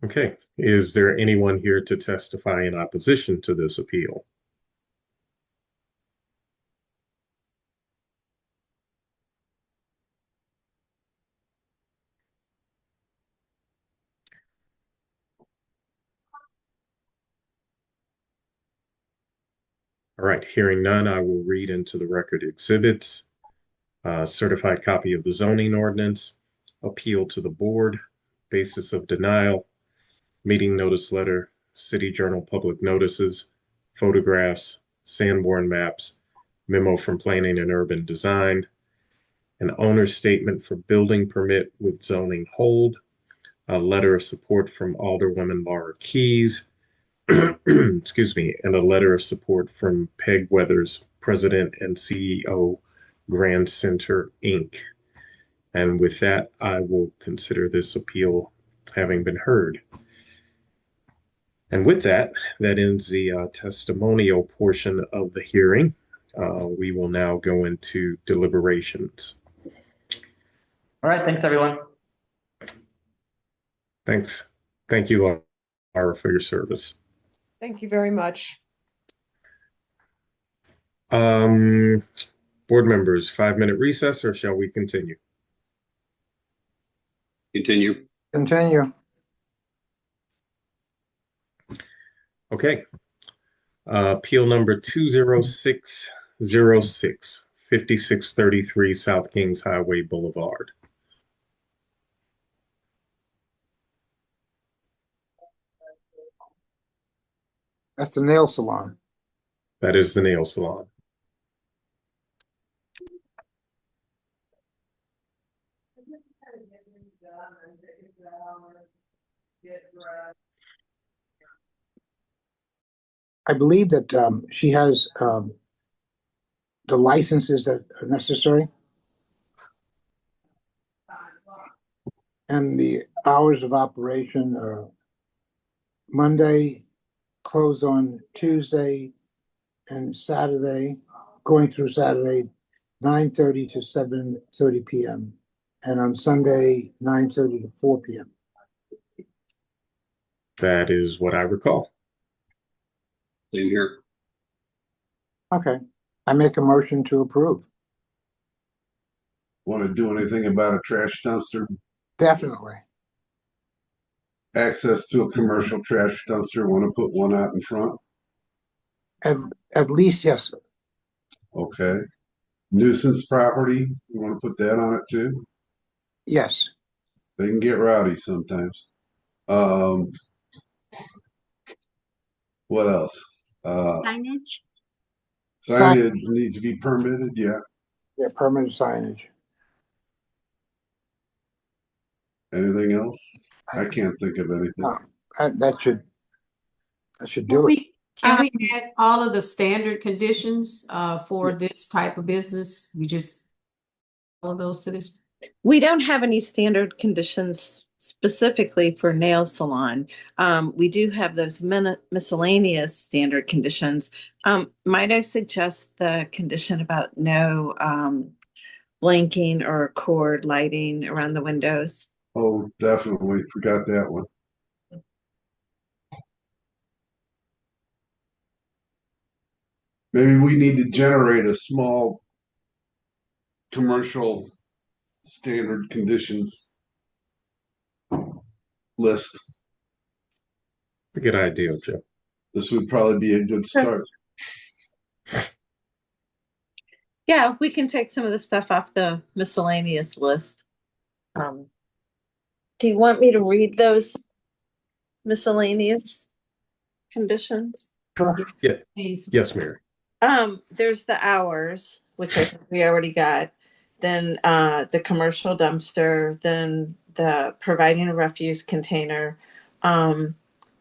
Okay. Is there anyone here to testify in opposition to this appeal? All right, hearing none, I will read into the record exhibits. Certified copy of the zoning ordinance, appeal to the board, basis of denial, meeting notice letter, city journal public notices, photographs, Sanborn maps, memo from planning and urban design, an owner's statement for building permit with zoning hold, a letter of support from Alderwoman Laura Keys, excuse me, and a letter of support from Peg Weathers, President and CEO, Grand Center, Inc. And with that, I will consider this appeal having been heard. And with that, that ends the testimonial portion of the hearing. We will now go into deliberations. All right, thanks everyone. Thanks. Thank you, Laura, for your service. Thank you very much. Board members, 5-minute recess, or shall we continue? Continue. Continue. Okay. Appeal number 20606, 5633 South Kings Highway Boulevard. That's the nail salon. That is the nail salon. I believe that she has the licenses that are necessary and the hours of operation are Monday, close on Tuesday and Saturday, going through Saturday, 9:30 to 7:30 p.m. and on Sunday, 9:30 to 4 p.m. That is what I recall. Same here. Okay, I make a motion to approve. Want to do anything about a trash dumpster? Definitely. Access to a commercial trash dumpster, want to put one out in front? At least, yes, sir. Okay. Nuisance property, you want to put that on it too? Yes. They can get rowdy sometimes. What else? Signage? Signage needs to be permitted, yeah. Yeah, permanent signage. Anything else? I can't think of anything. That should do it. Can we add all of the standard conditions for this type of business? We just all of those to this? We don't have any standard conditions specifically for nail salon. We do have those miscellaneous standard conditions. Might I suggest the condition about no blinking or cord lighting around the windows? Oh, definitely. Forgot that one. Maybe we need to generate a small commercial standard conditions list. A good idea, Joe. This would probably be a good start. Yeah, we can take some of the stuff off the miscellaneous list. Do you want me to read those miscellaneous conditions? Sure. Yeah. Yes, Mary. There's the hours, which I think we already got. Then the commercial dumpster, then the providing a refuse container.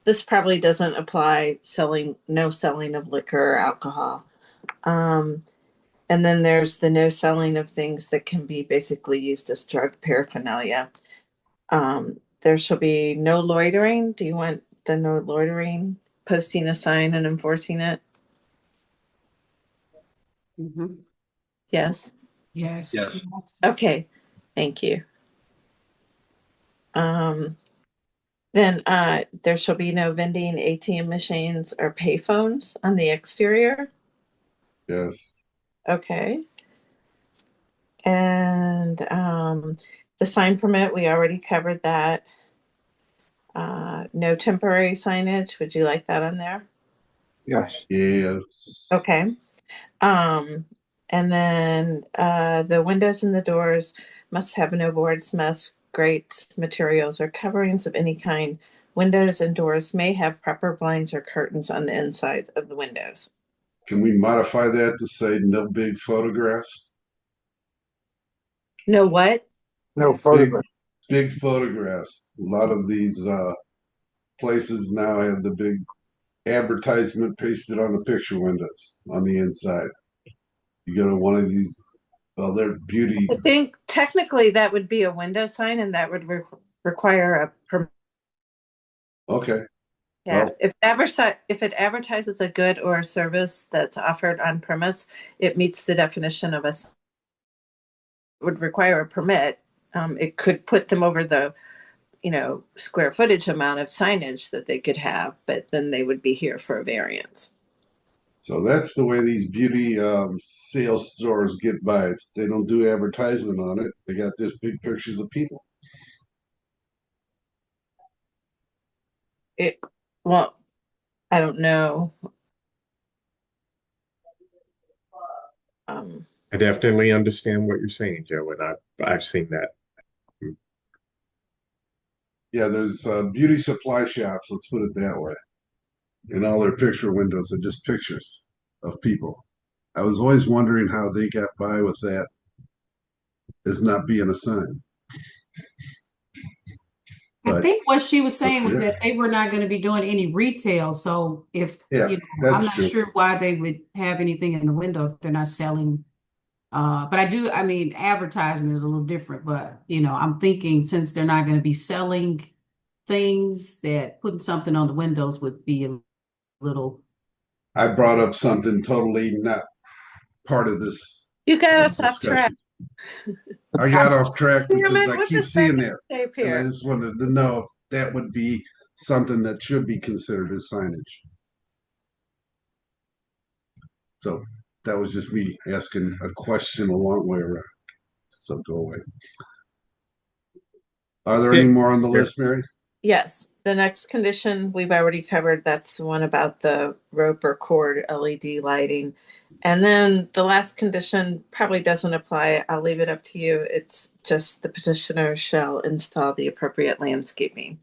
This probably doesn't apply no selling of liquor or alcohol. And then there's the no selling of things that can be basically used as drug paraphernalia. There shall be no loitering. Do you want the no loitering? Posting a sign and enforcing it? Mm-hmm. Yes. Yes. Yes. Okay, thank you. Then there shall be no vending ATM machines or payphones on the exterior. Yes. Okay. And the sign permit, we already covered that. No temporary signage. Would you like that on there? Yes. Yes. Okay. And then the windows and the doors must have no boards, mesks, grates, materials, or coverings of any kind. Windows and doors may have proper blinds or curtains on the insides of the windows. Can we modify that to say no big photographs? No what? No photographs. Big photographs. A lot of these places now have the big advertisement pasted on the picture windows on the inside. You go to one of these, they're beauty. I think technically that would be a window sign and that would require a permit. Okay. Yeah, Oh. if it advertises a good or a service that's offered on premise, it meets the definition of would require a permit. It could put them over the, square footage amount of signage that they could have, but then they would be here for a variance. So that's the way these beauty sales stores get by. They don't do advertisement on it. They got just big pictures of people. Well, I don't know. I definitely understand what you're saying, Joe, and I've seen that. Yeah, there's beauty supply shops, let's put it that way. And all their picture windows are just pictures of people. I was always wondering how they got by with that as not being a sign. I think what she was saying was yeah. that they were not going to be doing any retail. So if, Yeah, that's I'm not true. sure why they would have anything in the window if they're not selling. But I mean, advertisement is a little different, but I'm thinking since they're not going to be selling things, that putting something on the windows would be a little. I brought up something totally not part of this. You got us off track. I got off track because Chairman, I what keep does seeing that that. say And here? I just wanted to know if that would be something that should be considered as signage. So that was just me asking a question a long way around. So go away. Are there any more on the list, Mary? Yes, the next condition we've already covered. That's the one about the rope or cord LED lighting. And then the last condition probably doesn't apply. I'll leave it up to you. It's just the petitioner shall install the appropriate landscaping.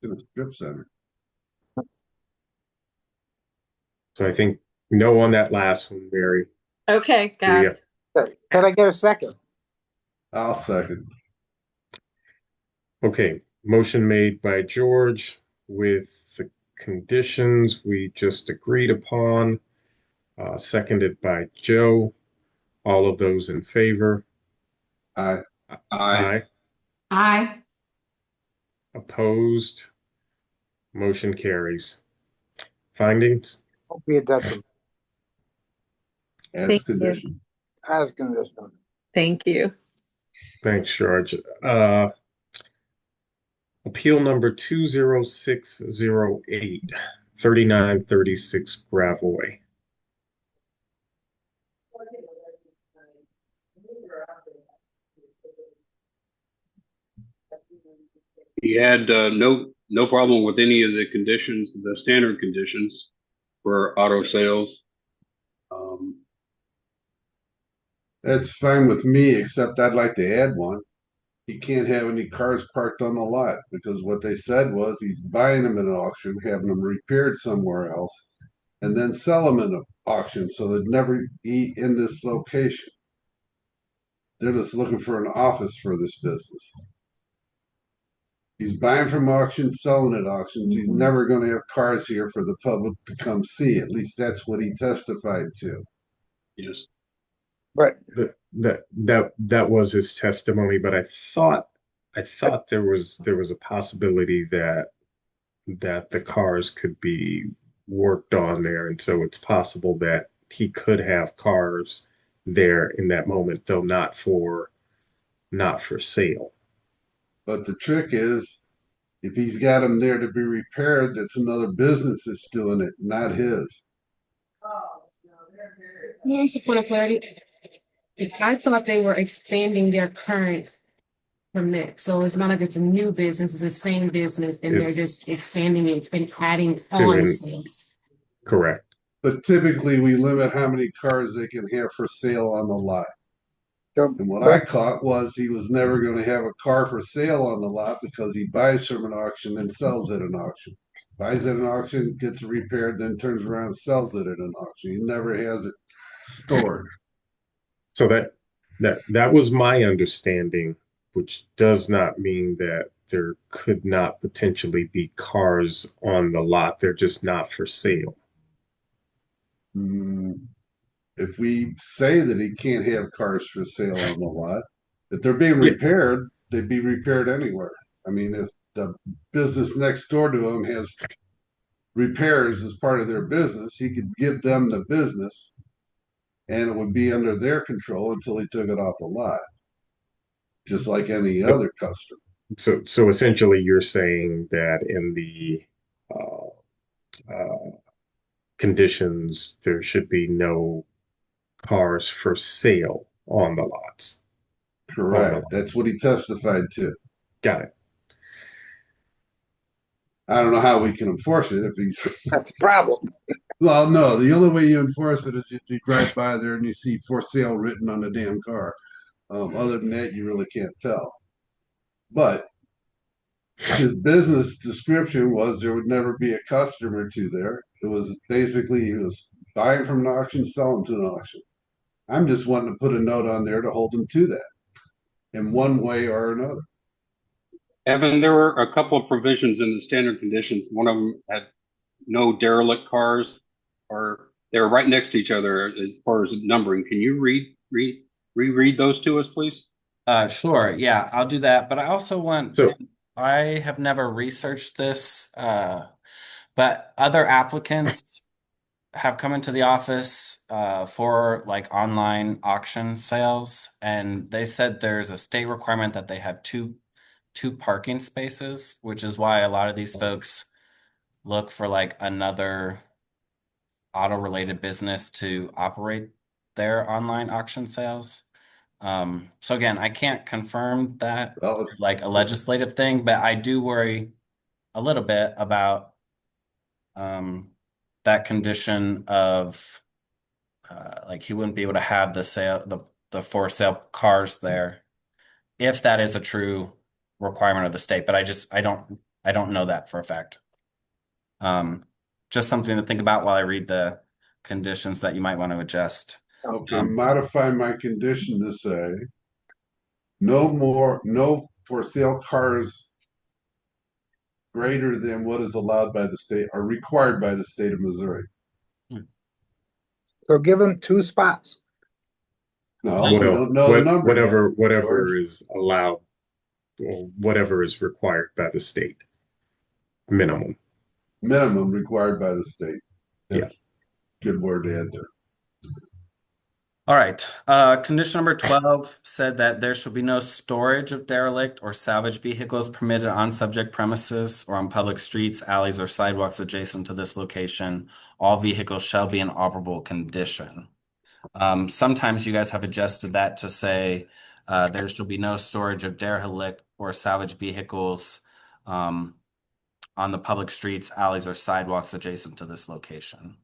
In a strip center. So I think no on that last one, Mary. Okay, got Yeah. it. Can I get a second? I'll second. Okay, motion made by George with the conditions we just agreed upon, seconded by Joe. All of those in favor? Aye. Aye. Aye. Opposed? Motion carries. Findings? Don't be a detriment. As Thank you. condition. As condition. Thank you. Thanks, George. Appeal number 20608, 3936 Gravois. He had no problem with any of the conditions, the standard conditions for auto sales. That's fine with me, except I'd like to add one. He can't have any cars parked on the lot because what they said was he's buying them at an auction, having them repaired somewhere else, and then sell them in an auction. So they'd never be in this location. They're just looking for an office for this business. He's buying from auctions, selling at auctions. He's never going to have cars here for the public to come see. At least that's what he testified to. Yes. But That was his testimony, but I thought there was a possibility that the cars could be worked on there, and so it's possible that he could have cars there in that moment, though not for sale. But the trick is, if he's got them there to be repaired, that's another business that's doing it, not his. Yes, for the clarity. I thought they were expanding their current permit. So it's not like it's a new business, it's the same business, and they're just expanding it and adding on sales. Correct. But typically, we limit how many cars they can have for sale on the lot. And what I caught was he was never going to have a car for sale on the lot because he buys from an auction and sells at an auction. Buys at an auction, gets it repaired, then turns around and sells it at an auction. He never has it stored. So that was my understanding, which does not mean that there could not potentially be cars on the lot. They're just not for sale. If we say that he can't have cars for sale on the lot, if they're being repaired, they'd be repaired anywhere. I mean, if the business next door to him has repairs as part of their business, he could give them the business and it would be under their control until he took it off the lot, just like any other customer. So essentially, you're saying that in the conditions, there should be no cars for sale on the lots. Correct. That's what he testified to. Got it. I don't know how we can enforce it if he's. That's the problem. Well, no, the only way you enforce it is if you drive by there and you see for sale written on the damn car. Other than that, you really can't tell. But his business description was there would never be a customer to there. It was basically he was buying from an auction, selling to an auction. I'm just wanting to put a note on there to hold him to that in one way or another. Evan, there were a couple of provisions in the standard conditions. One of them had no derelict cars, or they were right next to each other as far as numbering. Can you reread those to us, please? Sure. Yeah, I'll do that. But I also want, I have never researched this, but other applicants have come into the office for like online auction sales, and they said there's a state requirement that they have two parking spaces, which is why a lot of these folks look for like another auto-related business to operate their online auction sales. So again, I can't confirm that like a legislative thing, but I do worry a little bit about that condition of like he wouldn't be able to have the for sale cars there if that is a true requirement of the state. But I don't know that for a fact. Just something to think about while I read the conditions that you might want to adjust. Okay, modify my condition to say no for sale cars greater than what is allowed by the state or required by the state of Missouri. So give them 2 spots. No, we don't know the number yet, whatever George. is allowed, or whatever is required by the state. Minimum Required by the state. That's a good word to add there. All right. Condition number 12 said that there shall be no storage of derelict or salvage vehicles permitted on subject premises or on public streets, alleys, or sidewalks adjacent to this location. All vehicles shall be in operable condition. Sometimes you guys have adjusted that to say there shall be no storage of derelict or salvage vehicles on the public streets, alleys, or sidewalks adjacent to this location.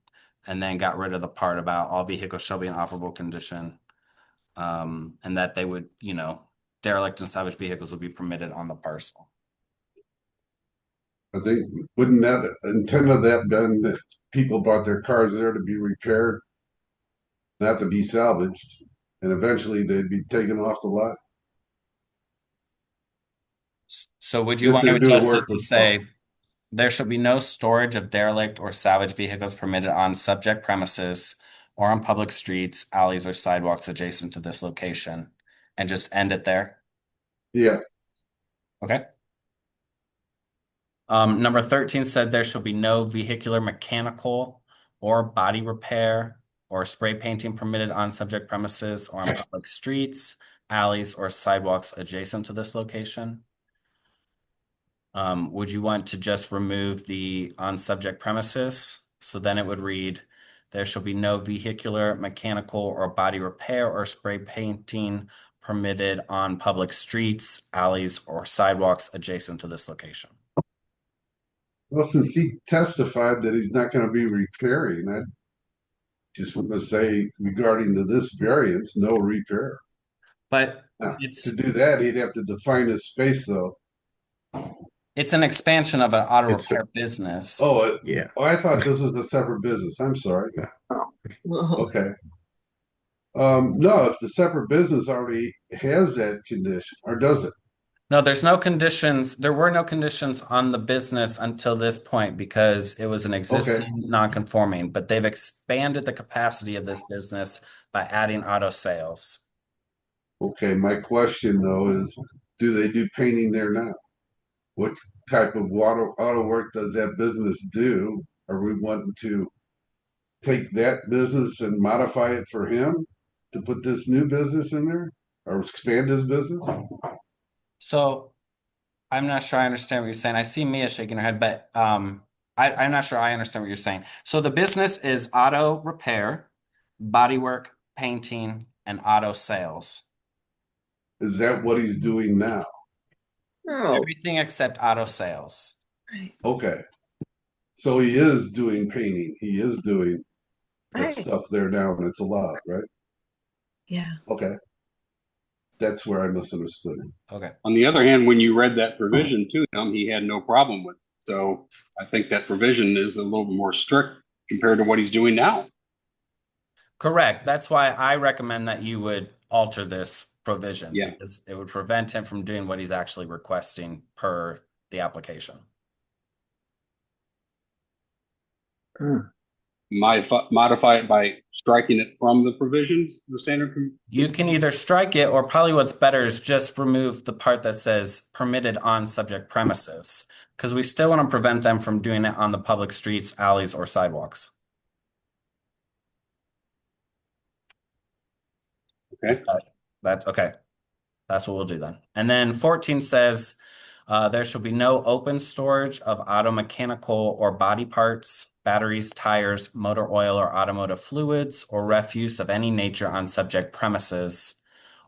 And then got rid of the part about all vehicles shall be in operable condition, and that they would, derelict and salvage vehicles would be permitted on the parcel. I think, wouldn't that intent of that been that people bought their cars there to be repaired, not to be salvaged, and eventually they'd be taken off the lot? So would you If want to they're doing adjust work it to with say there shall be no storage of derelict or salvage vehicles permitted on subject premises or on public streets, alleys, or sidewalks adjacent to this location, and just end it there? Yeah. Okay. Number 13 said there shall be no vehicular, mechanical, or body repair or spray painting permitted on subject premises or on public streets, alleys, or sidewalks adjacent to this location. Would you want to just remove the on subject premises? So then it would read, there shall be no vehicular, mechanical, or body repair or spray painting permitted on public streets, alleys, or sidewalks adjacent to this location. Well, since he testified that he's not going to be repairing, I just want to say regarding to this variance, no repair. But now, to do that, he'd have to define his space, though. It's an expansion of an auto repair business. Oh, yeah. Oh, I thought this was a separate business. I'm sorry. Okay. No, if the separate business already has that condition, or does it? No, there's no conditions. There were no conditions on the business until this point because it was an existing non-conforming, but they've expanded the capacity of this business by adding auto sales. Okay, my question though is, do they do painting there now? what type of auto work does that business do? Are we wanting to take that business and modify it for him to put this new business in there or expand his business? So I'm not sure I understand what you're saying. I see Mia shaking her head, but I'm not sure I understand what you're saying. So the business is auto repair, bodywork, painting, and auto sales. Is that what he's doing now? No. Everything except auto sales. Okay. So he is doing painting. He is doing that Right. stuff there now, and it's allowed, right? Yeah. Okay. That's where I misunderstood him. Okay. On the other hand, when you read that provision to him, he had no problem with it. So I think that provision is a little bit more strict compared to what he's doing now. Correct. That's why I recommend that you would alter this provision, Yeah. because it would prevent him from doing what he's actually requesting per the application. Modify it by striking it from the provisions, the standard. You can either strike it, or probably what's better is just remove the part that says permitted on subject premises, because we still want to prevent them from doing it on the public streets, alleys, or sidewalks. Okay. That's okay. That's what we'll do then. And then 14 says there shall be no open storage of auto mechanical or body parts, batteries, tires, motor oil, or automotive fluids, or refuse of any nature on subject premises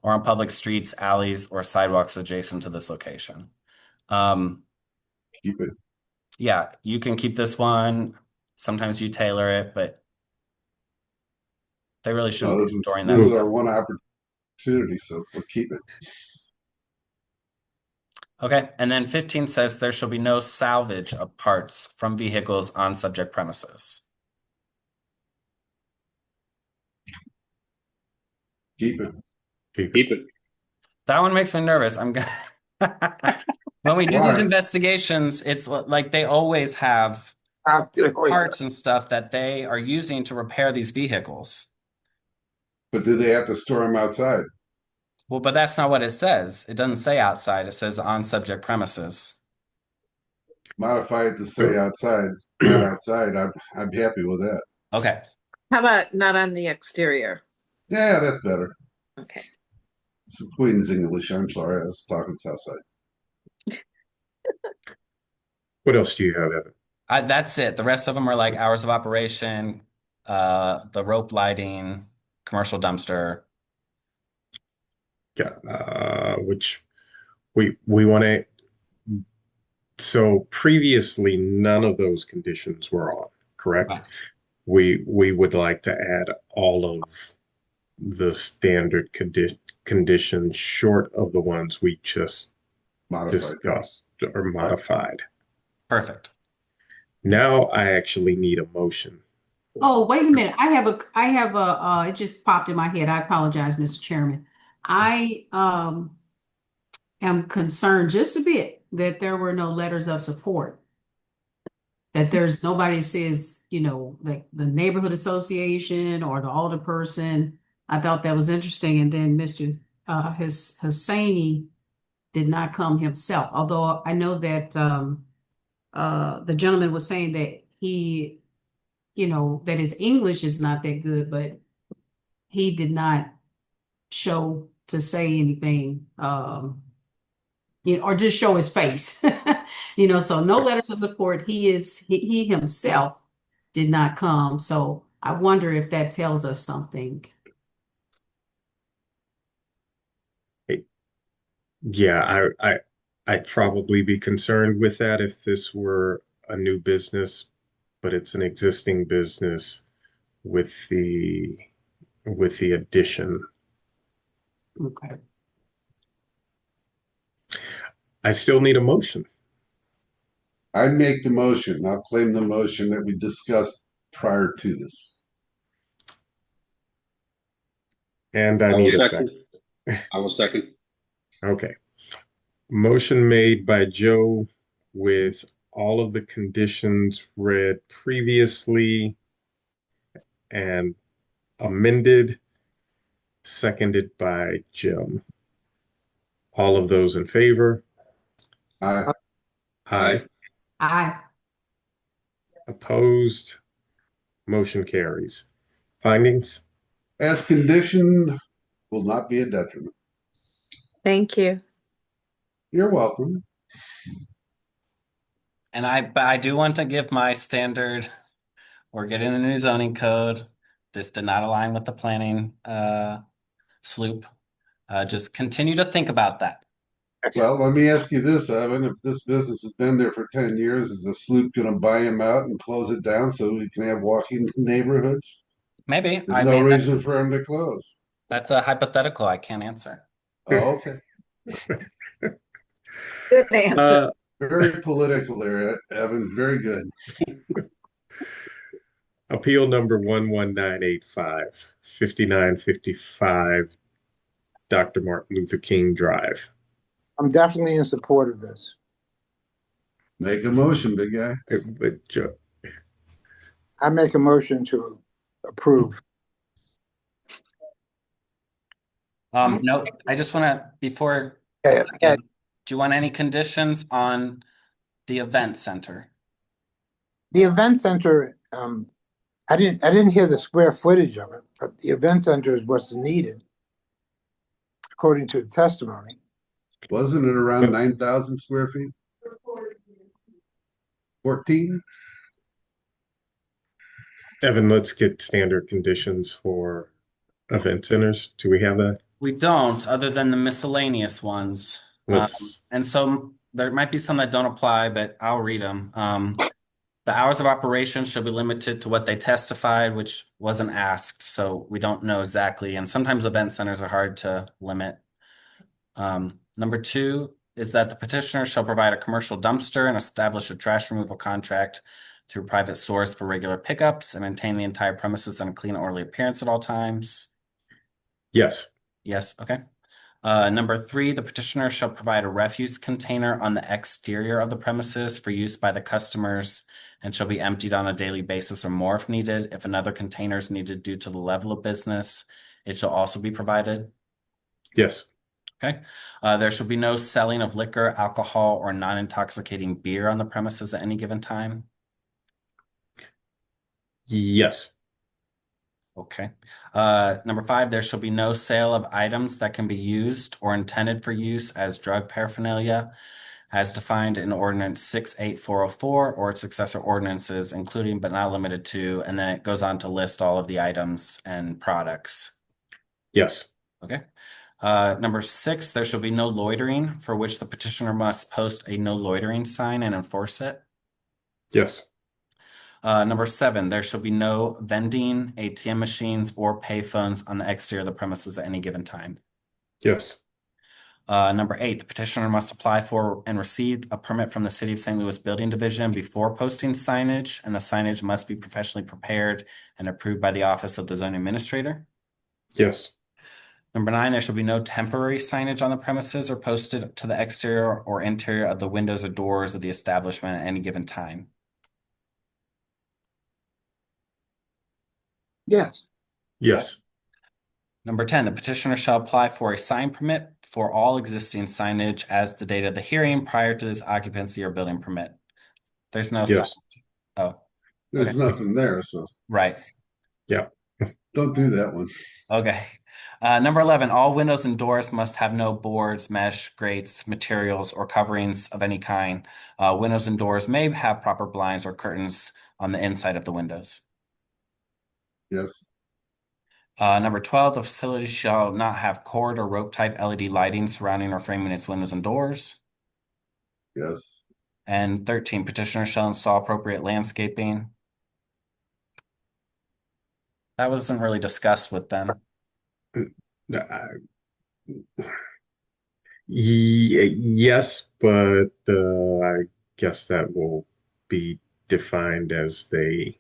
or on public streets, alleys, or sidewalks adjacent to this location. Keep it. Yeah, you can keep this one. Sometimes you tailor it, but they really shouldn't No, be storing this that is our stuff. one opportunity, so we'll keep it. Okay, and then 15 says there shall be no salvage of parts from vehicles on subject premises. Keep it. Keep it. That one makes me nervous. I'm gonna when we do these Why? investigations, it's like they always have parts and stuff that they are using to repair these vehicles. But do they have to store them outside? Well, but that's not what it says. It doesn't say outside. It says on subject premises. Modify it to say outside, not outside. I'm happy with that. Okay. How about not on the exterior? Yeah, that's better. Okay. It's Queen's English. I'm sorry, I was talking Southside. What else do you have, Evan? That's it. The rest of them are like hours of operation, the rope lighting, commercial dumpster. Yeah, which we want to. So previously, none of those conditions were on, correct? We would like to add all of the standard conditions short of the ones we just discussed or modified. Perfect. Now I actually need a motion. Oh, wait a minute. I have a, it just popped in my head. I apologize, Mr. Chairman. I am concerned just a bit that there were no letters of support. That there's nobody says, like the neighborhood association or the alderperson. I thought that was interesting. And then Mr. Hussaini did not come himself. Although I know that the gentleman was saying that he, that his English is not that good, but he did not show to say anything, or just show his face, so no letters of support. He himself did not come. So I wonder if that tells us something. Yeah, I'd probably be concerned with that if this were a new business, but it's an existing business with the addition. Okay. I still need a motion. I make the motion. I'll claim the motion that we discussed prior to this. And I need a second. I will second. Okay. Motion made by Joe with all of the conditions read previously and amended, seconded by Jim. All of those in favor? Aye. Aye. Aye. Opposed? Motion carries. Findings? As conditioned, will not be a detriment. Thank you. You're welcome. And I do want to give my standard. We're getting a new zoning code. This did not align with the planning sloop. Just continue to think about that. Well, let me ask you this, Evan. If this business has been there for 10 years, is the sloop going to buy him out and close it down so we can have walking neighborhoods? Maybe. There's I no mean, reason for him to close. that's a hypothetical I can't answer. Oh, okay. Good answer. Very political there, Evan. Very good. Appeal number 11985, 5955 Dr. Martin Luther King Drive. I'm definitely in support of this. Make a motion, big guy. But Joe, I make a motion to approve. No, I just want to, before, Yeah, yeah. do you want any conditions on the event center? The event center, I didn't hear the square footage of it, but the event center is what's needed, according to the testimony. Wasn't it around 9,000 square feet? 14? Evan, let's get standard conditions for event centers. Do we have that? We don't, other than the miscellaneous ones. And so there might be some that don't apply, but I'll read them. The hours of operation should be limited to what they testified, which wasn't asked, so we don't know exactly. And sometimes event centers are hard to limit. Number 2 is that the petitioner shall provide a commercial dumpster and establish a trash removal contract through private source for regular pickups and maintain the entire premises in a clean, orderly appearance at all times. Yes. Yes, okay. Number 3, the petitioner shall provide a refuse container on the exterior of the premises for use by the customers and shall be emptied on a daily basis or more if needed. If another container is needed due to the level of business, it shall also be provided. Yes. Okay. There shall be no selling of liquor, alcohol, or non-intoxicating beer on the premises at any given time. Yes. Okay. Number 5, there shall be no sale of items that can be used or intended for use as drug paraphernalia as defined in Ordinance 68404 or its successor ordinances, including but not limited to, and then it goes on to list all of the items and products. Yes. Okay. Number 6, there shall be no loitering, for which the petitioner must post a no loitering sign and enforce it. Yes. Number 7, there shall be no vending, ATM machines, or payphones on the exterior of the premises at any given time. Yes. Number 8, the petitioner must apply for and receive a permit from the City of St. Louis Building Division before posting signage, and the signage must be professionally prepared and approved by the Office of the Zoning Administrator. Yes. Number 9, there shall be no temporary signage on the premises or posted to the exterior or interior of the windows or doors of the establishment at any given time. Yes. Yes. Number 10, the petitioner shall apply for a sign permit for all existing signage as the date of the hearing prior to this occupancy or building permit. There's no Yes. signage. Oh, There's okay. nothing there, so Right. Yeah. don't do that one. Okay. Number 11, all windows and doors must have no boards, mesh, grates, materials, or coverings of any kind. Windows and doors may have proper blinds or curtains on the inside of the windows. Yes. Number 12, the facility shall not have cord or rope type LED lighting surrounding or framing its windows and doors. Yes. And 13, petitioner shall install appropriate landscaping. That wasn't really discussed with them. Yes, but I guess that will be defined as they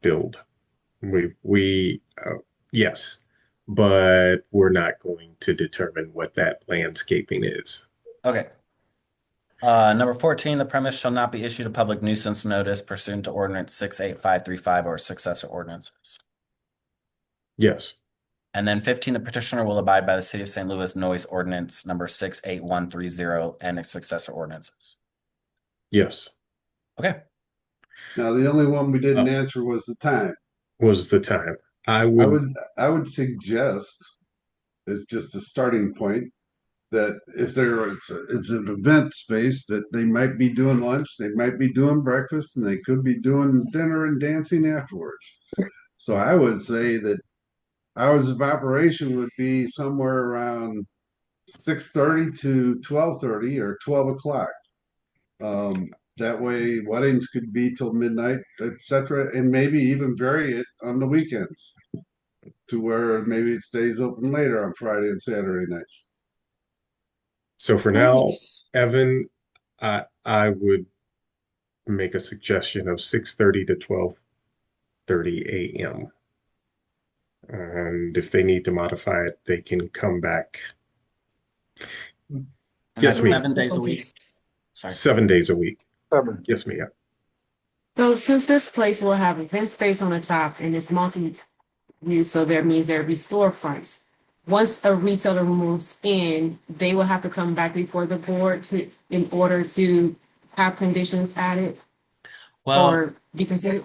build. Yes, but we're not going to determine what that landscaping is. Okay. Number 14, the premise shall not be issued a public nuisance notice pursuant to Ordinance 68535 or successor ordinances. Yes. And then 15, the petitioner will abide by the City of St. Louis noise ordinance number 68130 and its successor ordinances. Yes. Okay. Now, the only one we didn't answer was the time. Was the time. I would suggest, as just a starting point, that if it's an event space, that they might be doing lunch, they might be doing breakfast, and they could be doing dinner and dancing afterwards. So I would say that hours of operation would be somewhere around 6:30 to 12:30 or 12 o'clock. That way weddings could be till midnight, etc., and maybe even vary it on the weekends to where maybe it stays open later on Friday and Saturday nights. So for now, Evan, I would make a suggestion of 6:30 to 12:30 a.m. And if they need to modify it, they can come back. Yes, Mia. 7 days a week. Sorry. 7 days a week. 7. Yes, Mia. So since this place will have event space on the top and it's multi-use, so that means there'll be storefronts. Once a retailer moves in, they will have to come back before the board in order to have conditions added or be considered.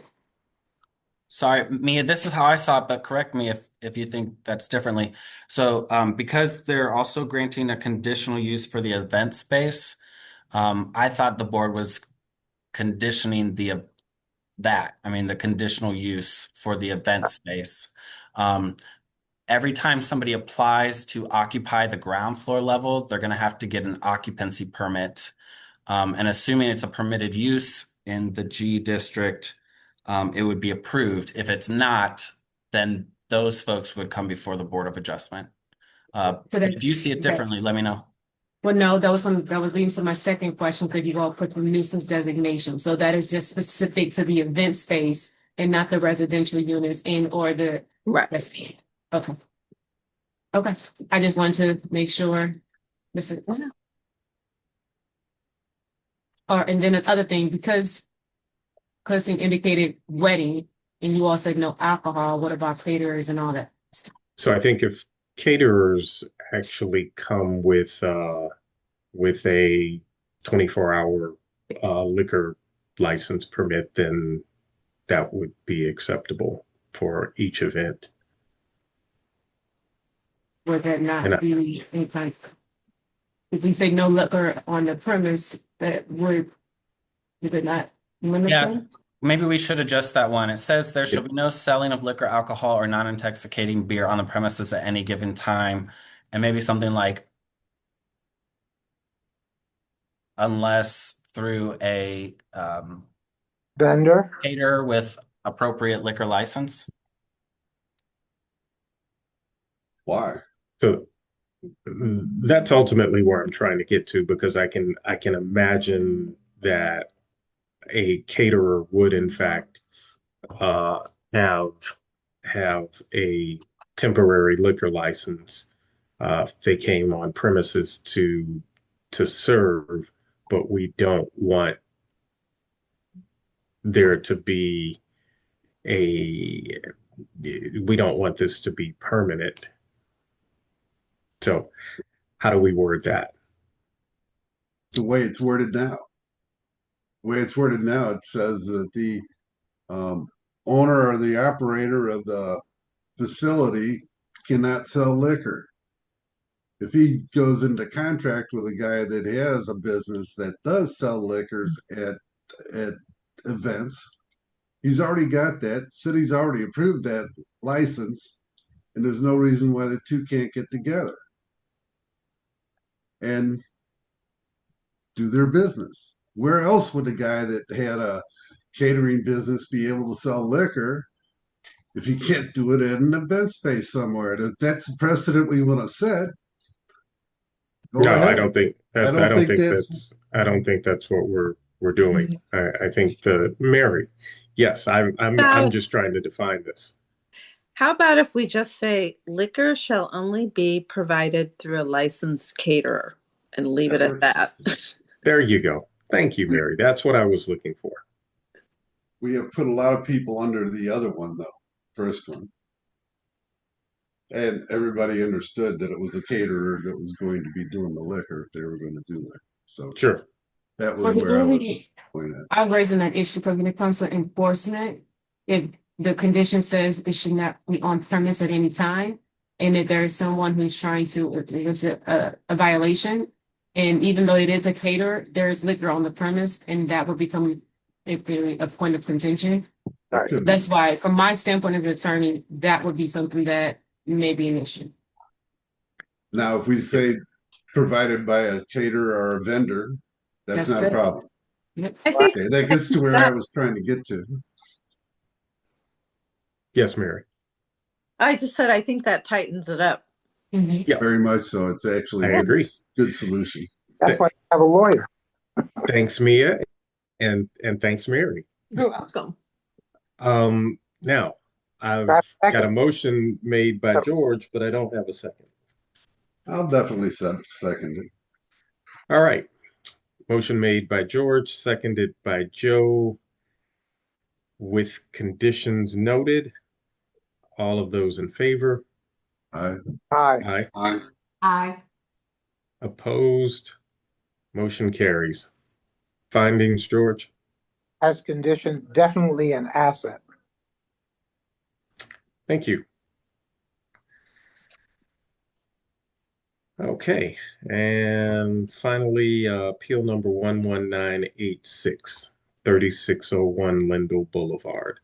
Sorry, Mia, this is how I saw it, but correct me if you think that's differently. So because they're also granting a conditional use for the event space, I thought the board was conditioning the conditional use for the event space. Every time somebody applies to occupy the ground floor level, they're going to have to get an occupancy permit. And assuming it's a permitted use in the G district, it would be approved. If it's not, then those folks would come before the Board of Adjustment. If you see it differently, let me know. Well, no, that was leading to my second question. Could you all put the nuisance designation? So that is just specific to the event space and not the residential units or the right. Okay. Okay. I just wanted to make sure this is. And then the other thing, because Cussing indicated wedding and you all said no alcohol, what about caterers and all that? So I think if caterers actually come with a 24-hour liquor license permit, then that would be acceptable for each event. Would that not be any kind of, if we say no liquor on the premise, that would it not limit them? Maybe we should adjust that one. It says there shall be no selling of liquor, alcohol, or non-intoxicating beer on the premises at any given time. And maybe something like unless through a vendor caterer with appropriate liquor license. Why? So that's ultimately where I'm trying to get to, because I can imagine that a caterer would in fact have a temporary liquor license if they came on premises to serve, but we don't want there to be we don't want this to be permanent. So how do we word that? The way it's worded now. The way it's worded now, it says that the owner or the operator of the facility cannot sell liquor. If he goes into contract with a guy that has a business that does sell liquors at events, he's already got that. City's already approved that license, and there's no reason why the two can't get together and do their business. Where else would a guy that had a catering business be able to sell liquor if he can't do it in an event space somewhere? If that's a precedent we want to set. No, I don't think that's what we're doing. I think Mary, yes, I'm just trying to define this. How about if we just say liquor shall only be provided through a licensed caterer and leave it at that? There you go. Thank you, Mary. That's what I was looking for. We have put a lot of people under the other one, though. First one. And everybody understood that it was a caterer that was going to be doing the liquor if they were going to do that. So Sure. that was Well, where I was really, pointing at. I'm raising that issue because when it comes to enforcement, if the condition says it should not be on premise at any time, and if there is someone who's trying to, if there's a violation, and even though it is a caterer, there is liquor on the premise, and that would become a point of contention. Right. That's why, from my standpoint as an attorney, that would be something that may be an issue. Now, if we say provided by a caterer or a vendor, that's not a good. problem. Yep. I think Okay, that gets to where I was trying to get to. Yes, Mary. I just said I think that tightens it up. Yeah. Very much so. It's actually I a agree. good solution. That's why I have a lawyer. Thanks, Mia, and thanks, Mary. You're welcome. Now I've Second. got a motion made by George, but I don't have a second. I'll definitely second it. All right. Motion made by George, seconded by Joe, with conditions noted. All of those in favor? Aye. Aye. Aye. Aye. Opposed? Motion carries. Findings, George? As conditioned, definitely an asset. Thank you. Okay, and finally, appeal number 11986, 3601 Lindell Boulevard.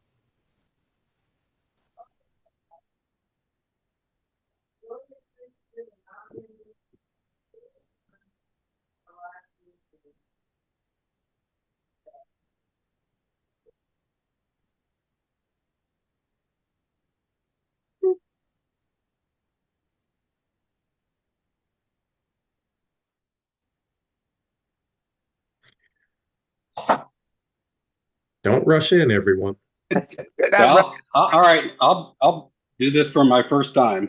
Don't rush in, everyone. Well, all right, I'll do this for my first time.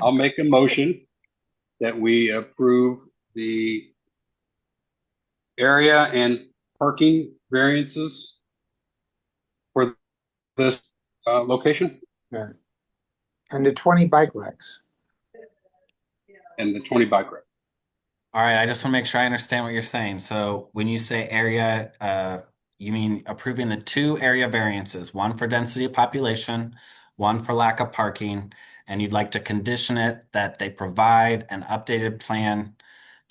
I'll make a motion that we approve the area and parking variances for this location Yeah. And the 20 bike racks. and the 20 bike rack. All right, I just want to make sure I understand what you're saying. So when you say area, you mean approving the 2 area variances, one for density of population, one for lack of parking, and you'd like to condition it that they provide an updated plan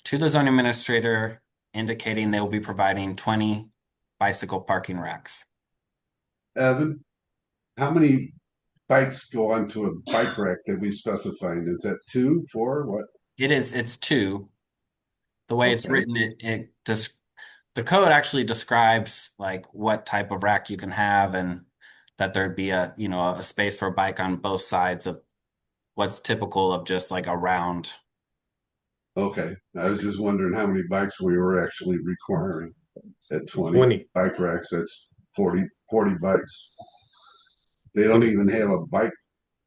to the zoning administrator indicating they will be providing 20 bicycle parking racks. Evan, how many bikes go onto a bike rack that we specified? Is that 2, 4, what? It's 2. The way it's Okay. written, the code actually describes like what type of rack you can have and that there'd be a space for a bike on both sides of what's typical of just like a round. Okay, I was just wondering how many bikes we were actually requiring at 20 20. bike racks. That's 40 bikes. They don't even have a bike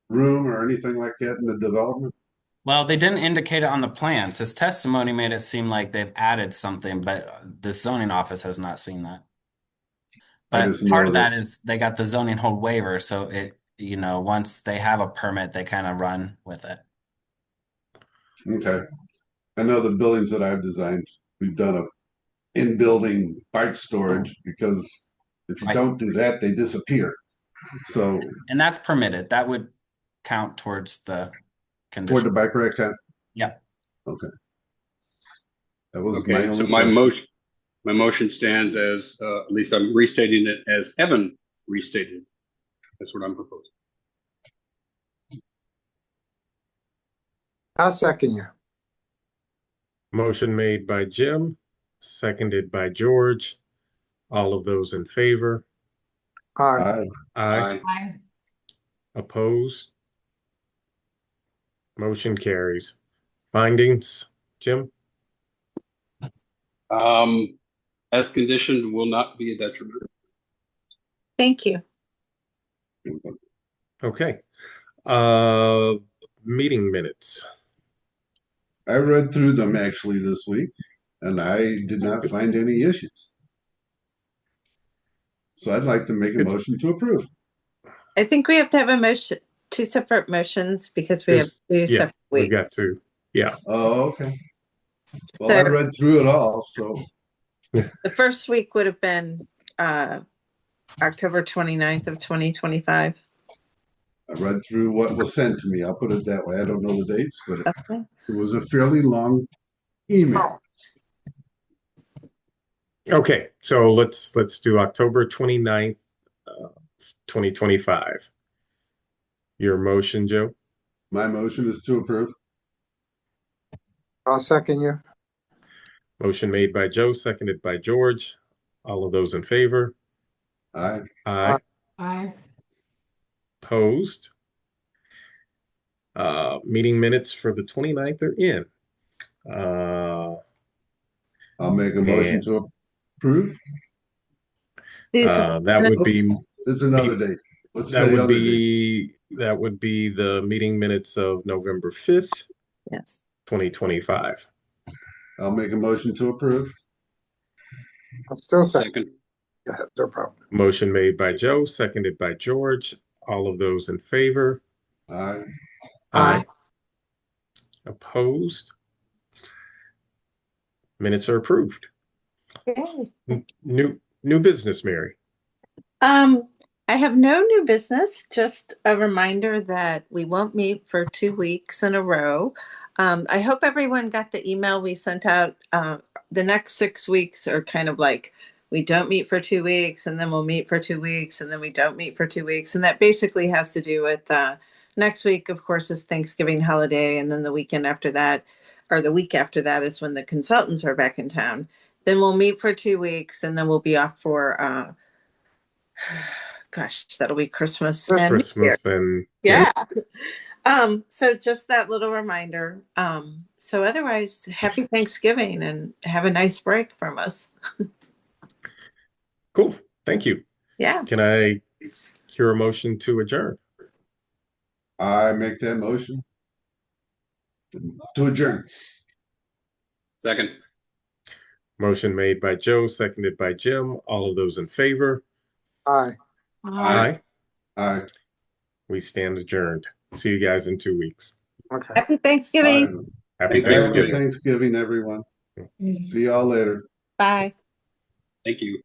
room or anything like that in the development? Well, they didn't indicate it on the plans. His testimony made it seem like they've added something, but the zoning office has not seen that. I But just part know of that- that is they got the zoning hold waiver, so once they have a permit, they kind of run with it. Okay. I know the buildings that I've designed, we've done a in-building bike storage because if you Right. don't do that, they disappear. So And that's permitted. That would count towards the for the condition. bike rack count? Yeah. Okay. That was Okay, my so only my question. motion stands as, at least I'm restating it as Evan restated. That's what I'm proposing. I'll second you. Motion made by Jim, seconded by George. All of those in favor? Aye. Aye. Aye. Opposed? Motion carries. Findings, Jim? As conditioned, will not be a detriment. Thank you. Okay. Meeting minutes. I read through them actually this week and I did not find any issues. So I'd like to make a motion to approve. I think we have to have a motion two separate motions because we have There's- two yeah, separate we've got weeks. to, yeah. Oh, okay. Well, I So read through it all, so the first week would have been October 29th of 2025. I read through what was sent to me. I'll put it that way. I don't know the dates, but Okay. it was a fairly long email. Okay, so let's do October 29th, 2025. Your motion, Joe? My motion is to approve. I'll second you. Motion made by Joe, seconded by George. All of those in favor? Aye. Aye. Aye. Opposed? Meeting minutes for the 29th are in. I'll make a motion And- to approve. These are that would be It's another date. What's that the would other date? be the meeting minutes of November 5th, yes. 2025. I'll make a motion to approve. I'll still second. Second. Yeah, no problem. Motion made by Joe, seconded by George. All of those in favor? Aye. Aye. Opposed? Minutes are approved. Okay. New business, Mary. I have no new business, just a reminder that we won't meet for 2 weeks in a row. I hope everyone got the email we sent out. The next 6 weeks are kind of like we don't meet for 2 weeks, and then we'll meet for 2 weeks, and then we don't meet for 2 weeks. And that basically has to do with next week, of course, is Thanksgiving holiday, and then the weekend after that, or the week after that, is when the consultants are back in town. Then we'll meet for 2 weeks, and then we'll be off for gosh, that'll be Christmas and New Christmas Year. and Yeah. So just that little reminder. So otherwise, happy Thanksgiving and have a nice break from us. Cool. Thank you. Yeah. Can I hear a motion to adjourn? I make that motion to adjourn. Second. Motion made by Joe, seconded by Jim. All of those in favor? Aye. Aye. Aye. We stand adjourned. See you guys in 2 weeks. Okay. Happy Thanksgiving. Happy Happy Thanksgiving. Thanksgiving, everyone. See y'all later. Bye. Thank you.